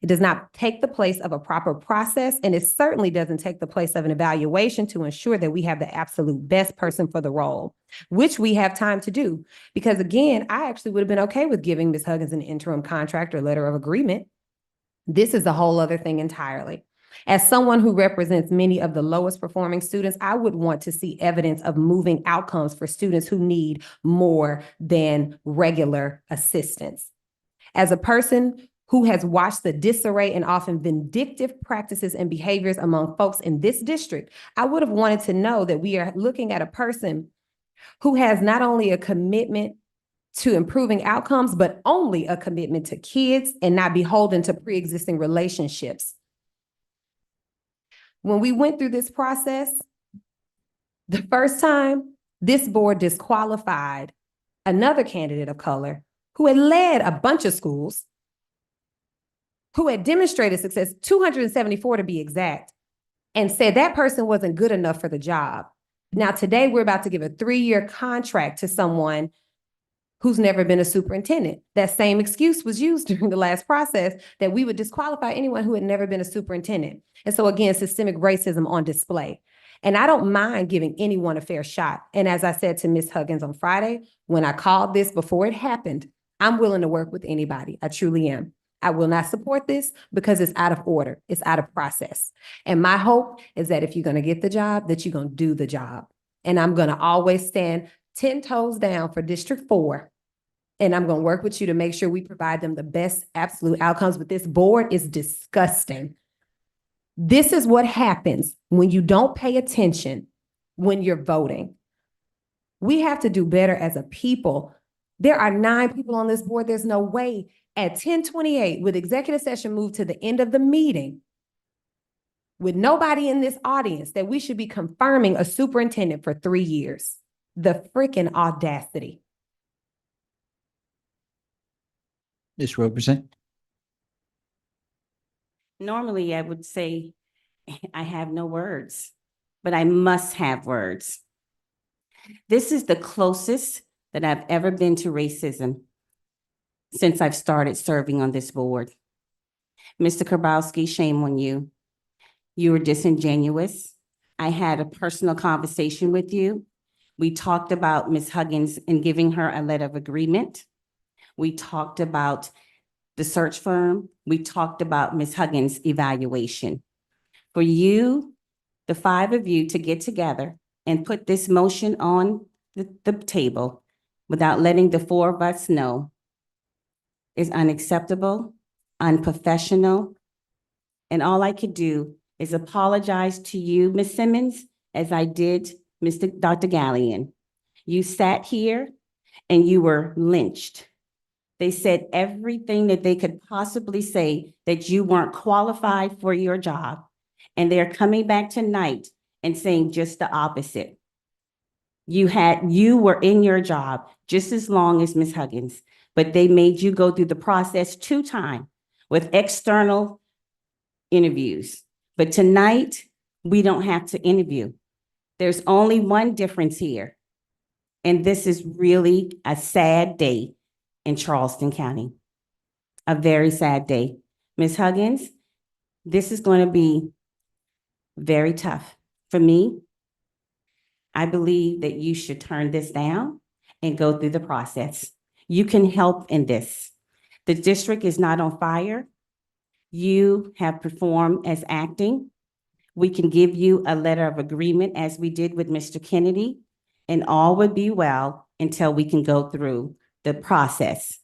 It does not take the place of a proper process, and it certainly doesn't take the place of an evaluation to ensure that we have the absolute best person for the role, which we have time to do. Because again, I actually would have been okay with giving Ms. Huggins an interim contract or letter of agreement. This is a whole other thing entirely. As someone who represents many of the lowest performing students, I would want to see evidence of moving outcomes for students who need more than regular assistance. As a person who has watched the disarray and often vindictive practices and behaviors among folks in this district, I would have wanted to know that we are looking at a person who has not only a commitment to improving outcomes, but only a commitment to kids and not beholden to pre-existing relationships. When we went through this process, the first time, this board disqualified another candidate of color who had led a bunch of schools, who had demonstrated success, 274 to be exact, and said that person wasn't good enough for the job. Now, today we're about to give a 3-year contract to someone who's never been a superintendent. That same excuse was used during the last process, that we would disqualify anyone who had never been a superintendent. And so again, systemic racism on display. And I don't mind giving anyone a fair shot. And as I said to Ms. Huggins on Friday, when I called this before it happened, I'm willing to work with anybody. I truly am. I will not support this because it's out of order. It's out of process. And my hope is that if you're going to get the job, that you're going to do the job. And I'm going to always stand 10 toes down for District 4. And I'm going to work with you to make sure we provide them the best absolute outcomes. But this board is disgusting. This is what happens when you don't pay attention when you're voting. We have to do better as a people. There are 9 people on this board. There's no way at 10:28 with executive session moved to the end of the meeting with nobody in this audience that we should be confirming a superintendent for 3 years. The freaking audacity. Ms. Roberson? Normally, I would say I have no words, but I must have words. This is the closest that I've ever been to racism since I've started serving on this board. Mr. Karbowski, shame on you. You were disingenuous. I had a personal conversation with you. We talked about Ms. Huggins and giving her a letter of agreement. We talked about the search firm. We talked about Ms. Huggins' evaluation. For you, the 5 of you, to get together and put this motion on the table without letting the 4 of us know is unacceptable, unprofessional. And all I could do is apologize to you, Ms. Simmons, as I did Dr. Gallion. You sat here and you were lynched. They said everything that they could possibly say, that you weren't qualified for your job. And they're coming back tonight and saying just the opposite. You were in your job just as long as Ms. Huggins, but they made you go through the process 2 times with external interviews. But tonight, we don't have to interview. There's only one difference here. And this is really a sad day in Charleston County. A very sad day. Ms. Huggins, this is going to be very tough for me. I believe that you should turn this down and go through the process. You can help in this. The district is not on fire. You have performed as acting. We can give you a letter of agreement as we did with Mr. Kennedy, and all would be well until we can go through the process.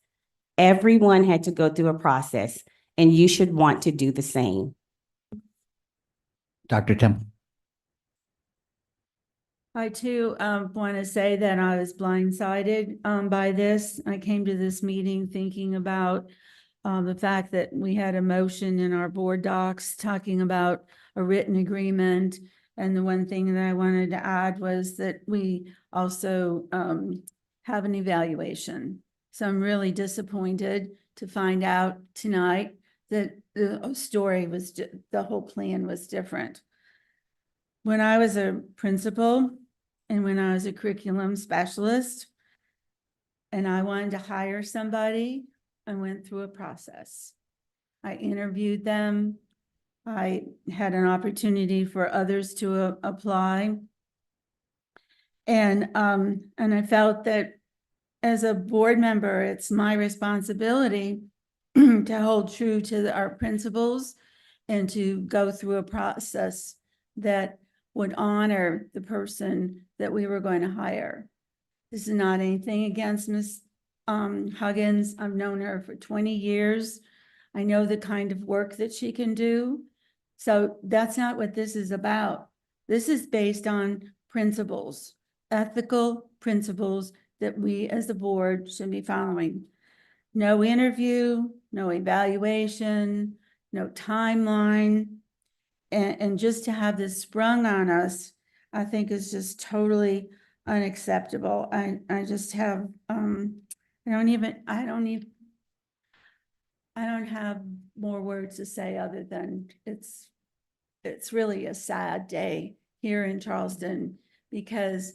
Everyone had to go through a process, and you should want to do the same. Dr. Temple? I too want to say that I was blindsided by this. I came to this meeting thinking about the fact that we had a motion in our board docs talking about a written agreement. And the one thing that I wanted to add was that we also have an evaluation. So I'm really disappointed to find out tonight that the story was, the whole plan was different. When I was a principal and when I was a curriculum specialist and I wanted to hire somebody, I went through a process. I interviewed them. I had an opportunity for others to apply. And I felt that as a board member, it's my responsibility to hold true to our principles and to go through a process that would honor the person that we were going to hire. This is not anything against Ms. Huggins. I've known her for 20 years. I know the kind of work that she can do. So that's not what this is about. This is based on principles, ethical principles that we as the board should be following. No interview, no evaluation, no timeline. And just to have this sprung on us, I think is just totally unacceptable. I just have, I I don't have more words to say other than it's really a sad day here in Charleston because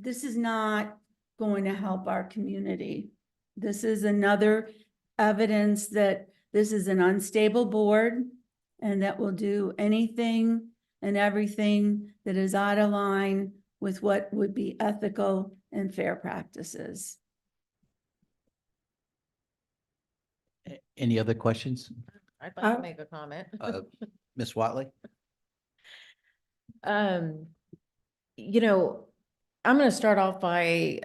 this is not going to help our community. This is another evidence that this is an unstable board and that will do anything and everything that is out of line with what would be ethical and fair practices. Any other questions? I'd like to make a comment. Ms. Watley? You know, I'm going to start off by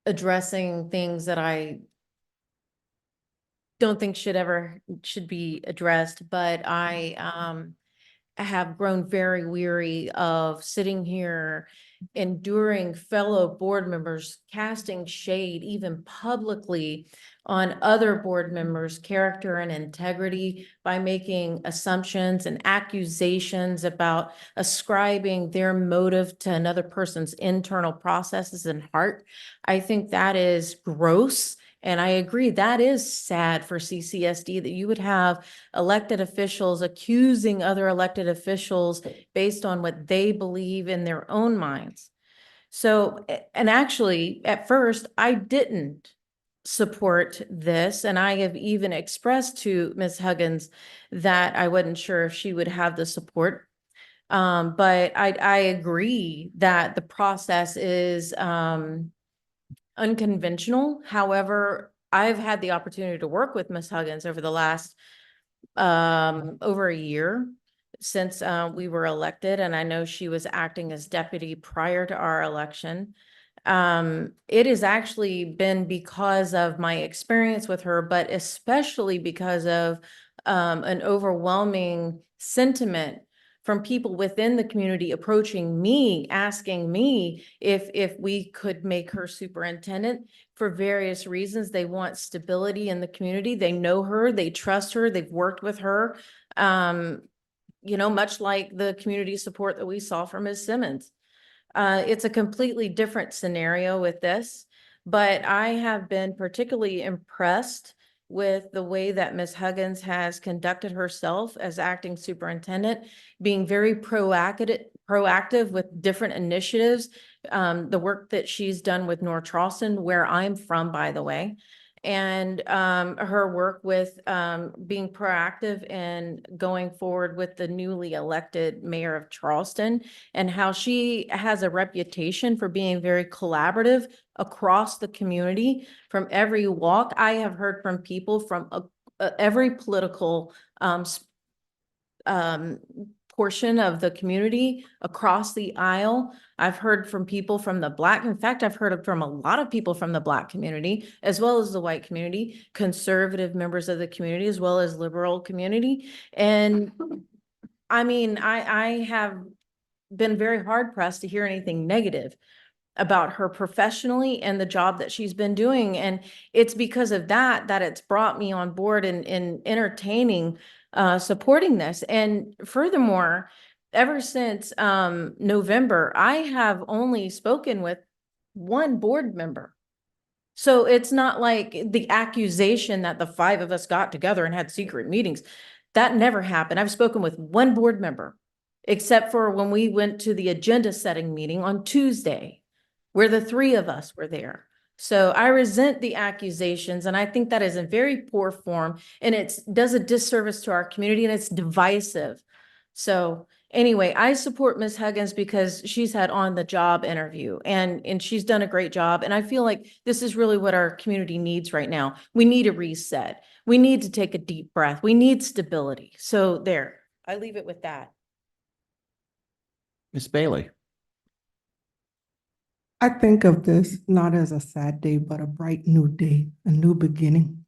addressing things that I don't think should be addressed, but I have grown very weary of sitting here enduring fellow board members casting shade even publicly on other board members' character and integrity by making assumptions and accusations about ascribing their motive to another person's internal processes and heart. I think that is gross. And I agree, that is sad for CCSD that you would have elected officials accusing other elected officials based on what they believe in their own minds. So, and actually, at first, I didn't support this, and I have even expressed to Ms. Huggins that I wasn't sure if she would have the support. But I agree that the process is unconventional. However, I've had the opportunity to work with Ms. Huggins over the last over a year since we were elected, and I know she was acting as deputy prior to our election. It has actually been because of my experience with her, but especially because of an overwhelming sentiment from people within the community approaching me, asking me if we could make her superintendent for various reasons. They want stability in the community. They know her, they trust her, they've worked with her. You know, much like the community support that we saw from Ms. Simmons. It's a completely different scenario with this, but I have been particularly impressed with the way that Ms. Huggins has conducted herself as acting superintendent, being very proactive with different initiatives. The work that she's done with North Charleston, where I'm from, by the way, and her work with being proactive and going forward with the newly elected mayor of Charleston, and how she has a reputation for being very collaborative across the community from every walk. I have heard from people from every political portion of the community across the aisle. I've heard from people from in fact, I've heard from a lot of people from the Black community, as well as the white community, conservative members of the community, as well as liberal community. And I mean, I have been very hard pressed to hear anything negative about her professionally and the job that she's been doing. And it's because of that it's brought me on board in entertaining supporting this. And furthermore, ever since November, I have only spoken with one board member. So it's not like the accusation that the five of us got together and had secret meetings. That never happened. I've spoken with one board member, except for when we went to the agenda setting meeting on Tuesday, where the three of us were there. So I resent the accusations, and I think that is in very poor form, and it does a disservice to our community, and it's divisive. So anyway, I support Ms. Huggins because she's had on-the-job interview, and she's done a great job. And I feel like this is really what our community needs right now. We need a reset. We need to take a deep breath. We need stability. So there, I leave it with that. Ms. Bailey? I think of this not as a sad day, but a bright new day, a new beginning.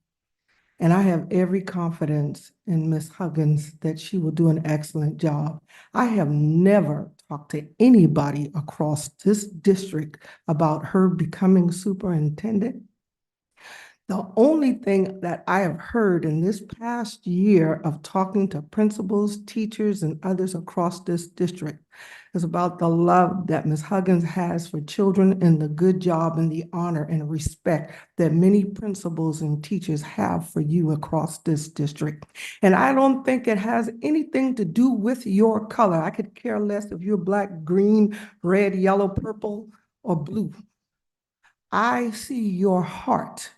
And I have every confidence in Ms. Huggins that she will do an excellent job. I have never talked to anybody across this district about her becoming superintendent. The only thing that I have heard in this past year of talking to principals, teachers, and others across this district, It's about the love that Ms. Huggins has for children and the good job and the honor and respect that many principals and teachers have for you across this district. And I don't think it has anything to do with your color. I could care less if you're black, green, red, yellow, purple, or blue. I see your heart,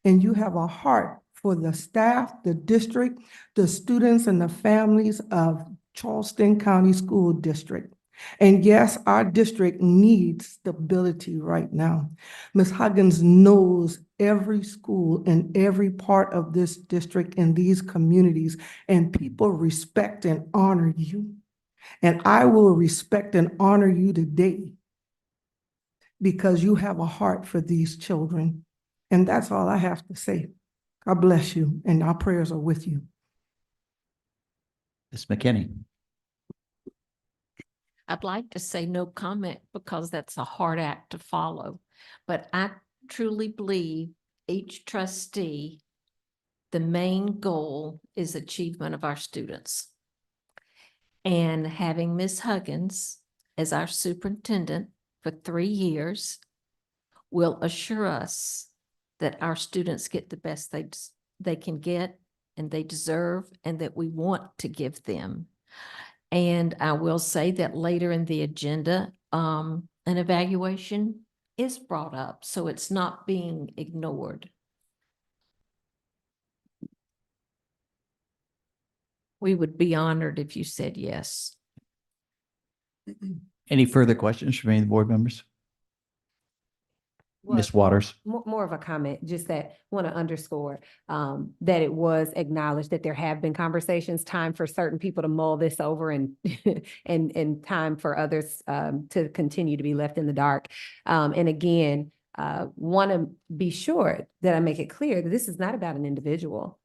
and you have a heart for the staff, the district, the students, and the families of Charleston County School District. And yes, our district needs stability right now. Ms. Huggins knows every school and every part of this district and these communities, and people respect and honor you. And I will respect and honor you today because you have a heart for these children. And that's all I have to say. God bless you, and our prayers are with you. Ms. McKinney. I'd like to say no comment because that's a hard act to follow. But I truly believe each trustee, the main goal is achievement of our students. And having Ms. Huggins as our superintendent for 3 years will assure us that our students get the best they can get and they deserve and that we want to give them. And I will say that later in the agenda, an evaluation is brought up, so it's not being ignored. We would be honored if you said yes. Any further questions from any of the board members? Ms. Waters. More of a comment, just that want to underscore that it was acknowledged that there have been conversations, time for certain people to mull this over and and time for others to continue to be left in the dark. And again, want to be sure that I make it clear that this is not about an individual.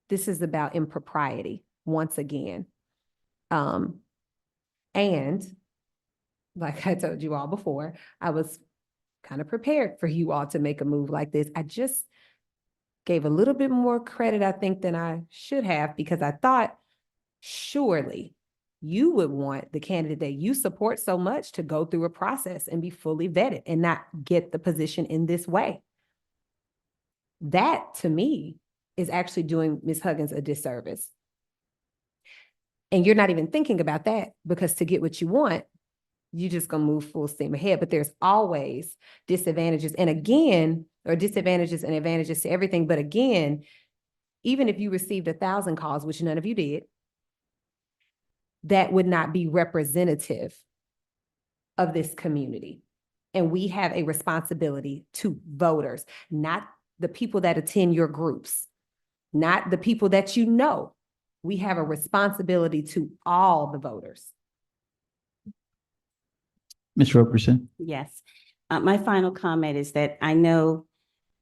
This is about impropriety once again. And like I told you all before, I was kind of prepared for you all to make a move like this. I just gave a little bit more credit, I think, than I should have, because I thought surely you would want the candidate that you support so much to go through a process and be fully vetted and not get the position in this way. That, to me, is actually doing Ms. Huggins a disservice. And you're not even thinking about that, because to get what you want, you just gonna move full steam ahead. But there's always disadvantages. And again, or disadvantages and advantages to everything. But again, even if you received 1,000 calls, which none of you did, that would not be representative of this community. And we have a responsibility to voters, not the people that attend your groups, not the people that you know. We have a responsibility to all the voters. Ms. Roberson. Yes. My final comment is that I know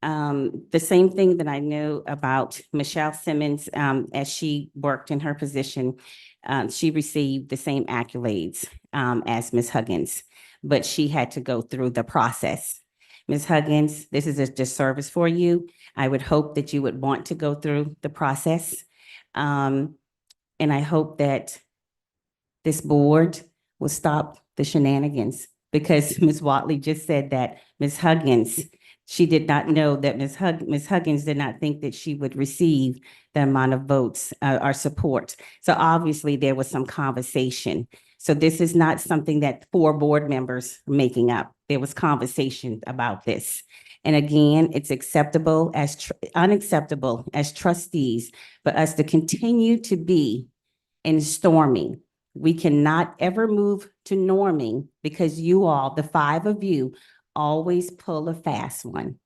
the same thing that I know about Michelle Simmons as she worked in her position. She received the same accolades as Ms. Huggins, but she had to go through the process. Ms. Huggins, this is a disservice for you. I would hope that you would want to go through the process. And I hope that this board will stop the shenanigans, because Ms. Watley just said that Ms. Huggins, she did not know that Ms. Huggins did not think that she would receive the amount of votes or support. So obviously there was some conversation. So this is not something that 4 board members are making up. There was conversation about this. And again, it's unacceptable as trustees for us to continue to be in storming. We cannot ever move to norming, because you all, the 5 of you, always pull a fast one.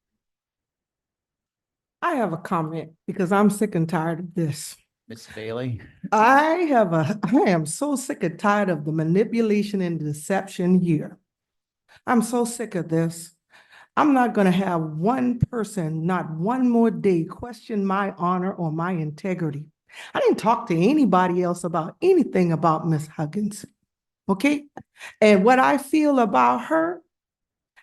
I have a comment because I'm sick and tired of this. Ms. Bailey. I am so sick and tired of the manipulation and deception here. I'm so sick of this. I'm not going to have one person, not one more day, question my honor or my integrity. I didn't talk to anybody else about anything about Ms. Huggins, okay? And what I feel about her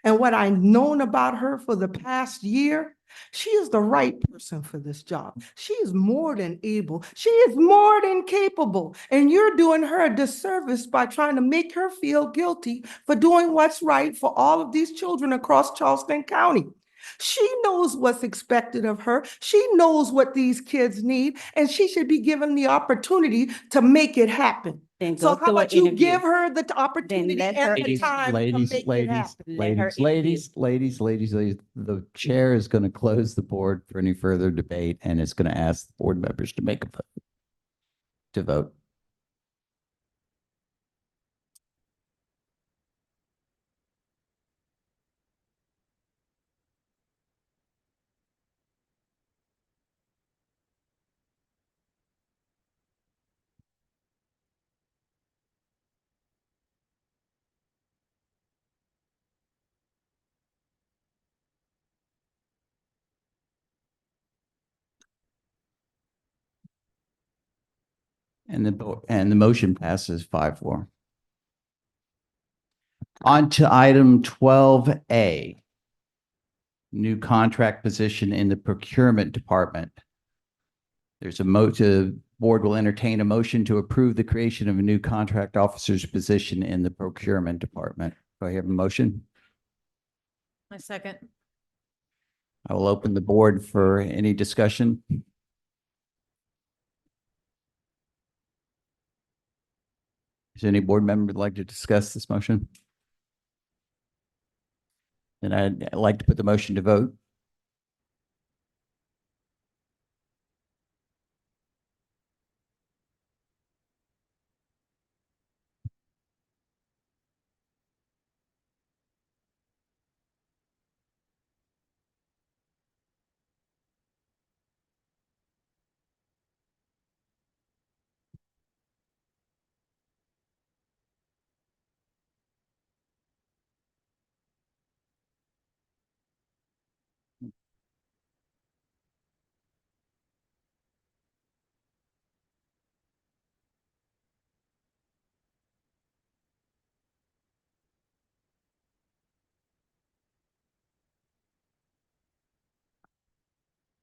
and what I've known about her for the past year, She is the right person for this job. She is more than able. She is more than capable. And you're doing her a disservice by trying to make her feel guilty for doing what's right for all of these children across Charleston County. She knows what's expected of her. She knows what these kids need, and she should be given the opportunity to make it happen. Then So go how through an about you interview. give her the opportunity let and her the interview. time to Ladies, make it ladies, happen? Let her interview. ladies, the chair is going to close the board for any further debate and it's going to ask the board members to make a vote. To vote. And the motion passes 5-4. On to item 12A. New contract position in the procurement department. There's the board will entertain a motion to approve the creation of a new contract officer's position in the procurement department. Do I have a motion? My second. I will open the board for any discussion. Is any board member would like to discuss this motion? Then I'd like to put the motion to vote.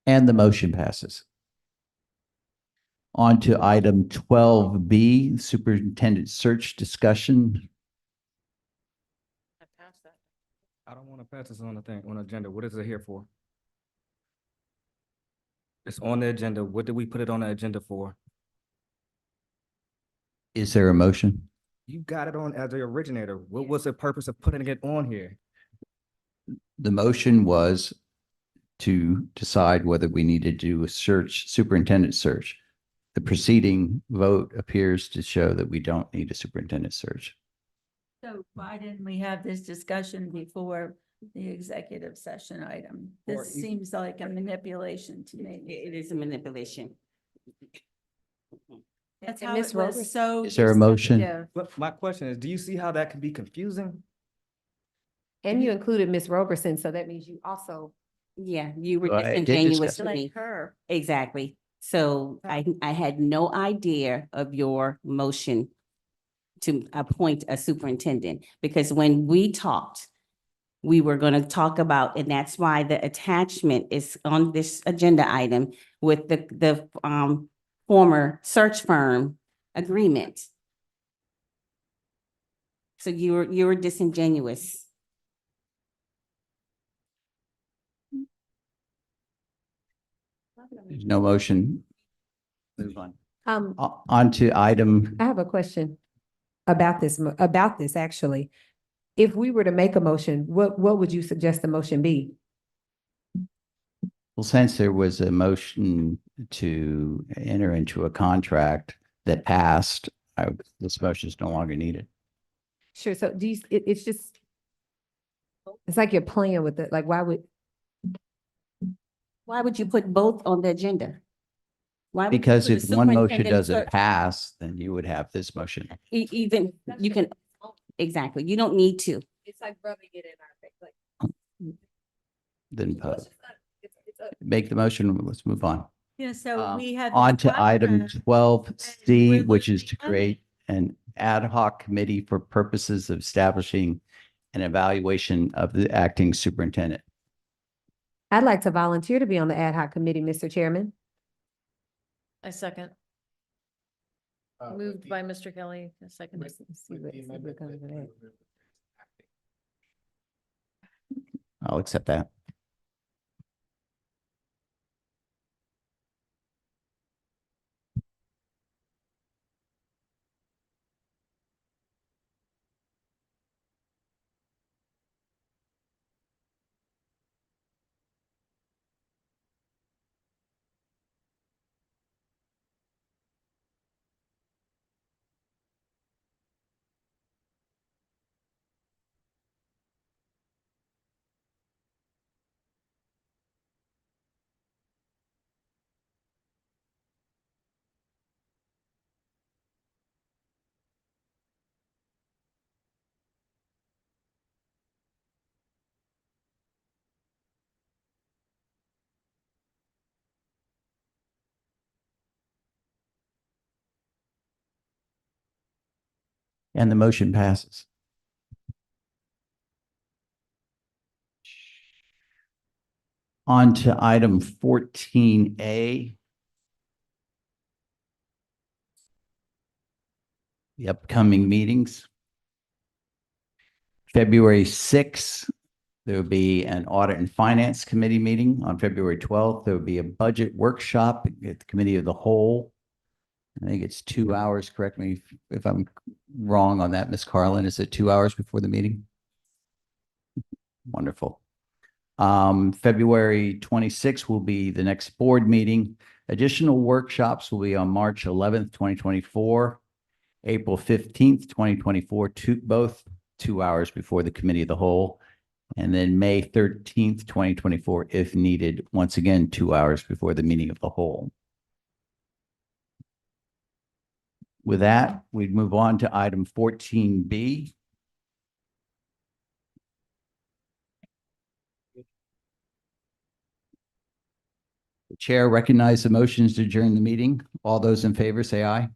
And the motion passes. On to item 12B, superintendent search discussion. I don't want to pass this on the thing, on the agenda. What is it here for? It's on the agenda. What did we put it on the agenda for? Is there a motion? You got it on as the originator. What was the purpose of putting it on here? The motion was to decide whether we need to do a search, superintendent search. The preceding vote appears to show that we don't need a superintendent search. So why didn't we have this discussion before the executive session item? This seems like a manipulation to me. It is a manipulation. That's And how Ms. it was Roper- so. Is there a motion? Yeah. But my question is, do you see how that can be confusing? And you included Ms. Roberson, so that means you also. Yeah, you were Well, I did disingenuous discuss to Like me. her. Exactly. So I had no idea of your motion to appoint a superintendent, because when we talked, we were going to talk about, and that's why the attachment is on this agenda item with the former search firm agreement. So you were disingenuous. There's no motion. Move on. Um, On to item, I have a question about this actually. If we were to make a motion, what would you suggest the motion be? well, since there was a motion to enter into a contract that passed, this motion is no longer needed. Sure, so do you, it's just, it's like you're playing with it, like why would you put both on the agenda? Why would you Because put if a one motion superintendent doesn't search? pass, then you would have this motion. Even, you can, exactly, you don't need to. It's like rubbing it in our face, like. Then make the motion. Let's move on. Yeah, so we have. On to item contract. 12C, we're which is to looking at- create an ad hoc committee for purposes of establishing an evaluation of the acting superintendent. I'd like to volunteer to be on the ad hoc committee, Mr. Chairman. I second. Moved by Mr. Kelly, a second. I'll accept that. And the motion passes. On to item 14A. The upcoming meetings. February 6th, there will be an Audit and Finance Committee meeting. On February 12th, there will be a budget workshop at the Committee of the Whole. I think it's 2 hours. Correct me if I'm wrong on that, Ms. Carlin. Is it 2 hours before the meeting? Wonderful. February 26th will be the next board meeting. Additional workshops will be on March 11th, 2024, April 15th, 2024, both 2 hours before the Committee of the Whole, and then May 13th, 2024, if needed, once again, 2 hours before the meeting of the whole. With that, we'd move on to item 14B. The chair recognizes the motions to adjourn the meeting. All those in favor say aye.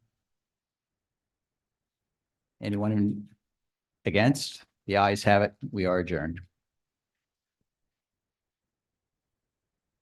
Anyone against? The ayes have it. We are adjourned.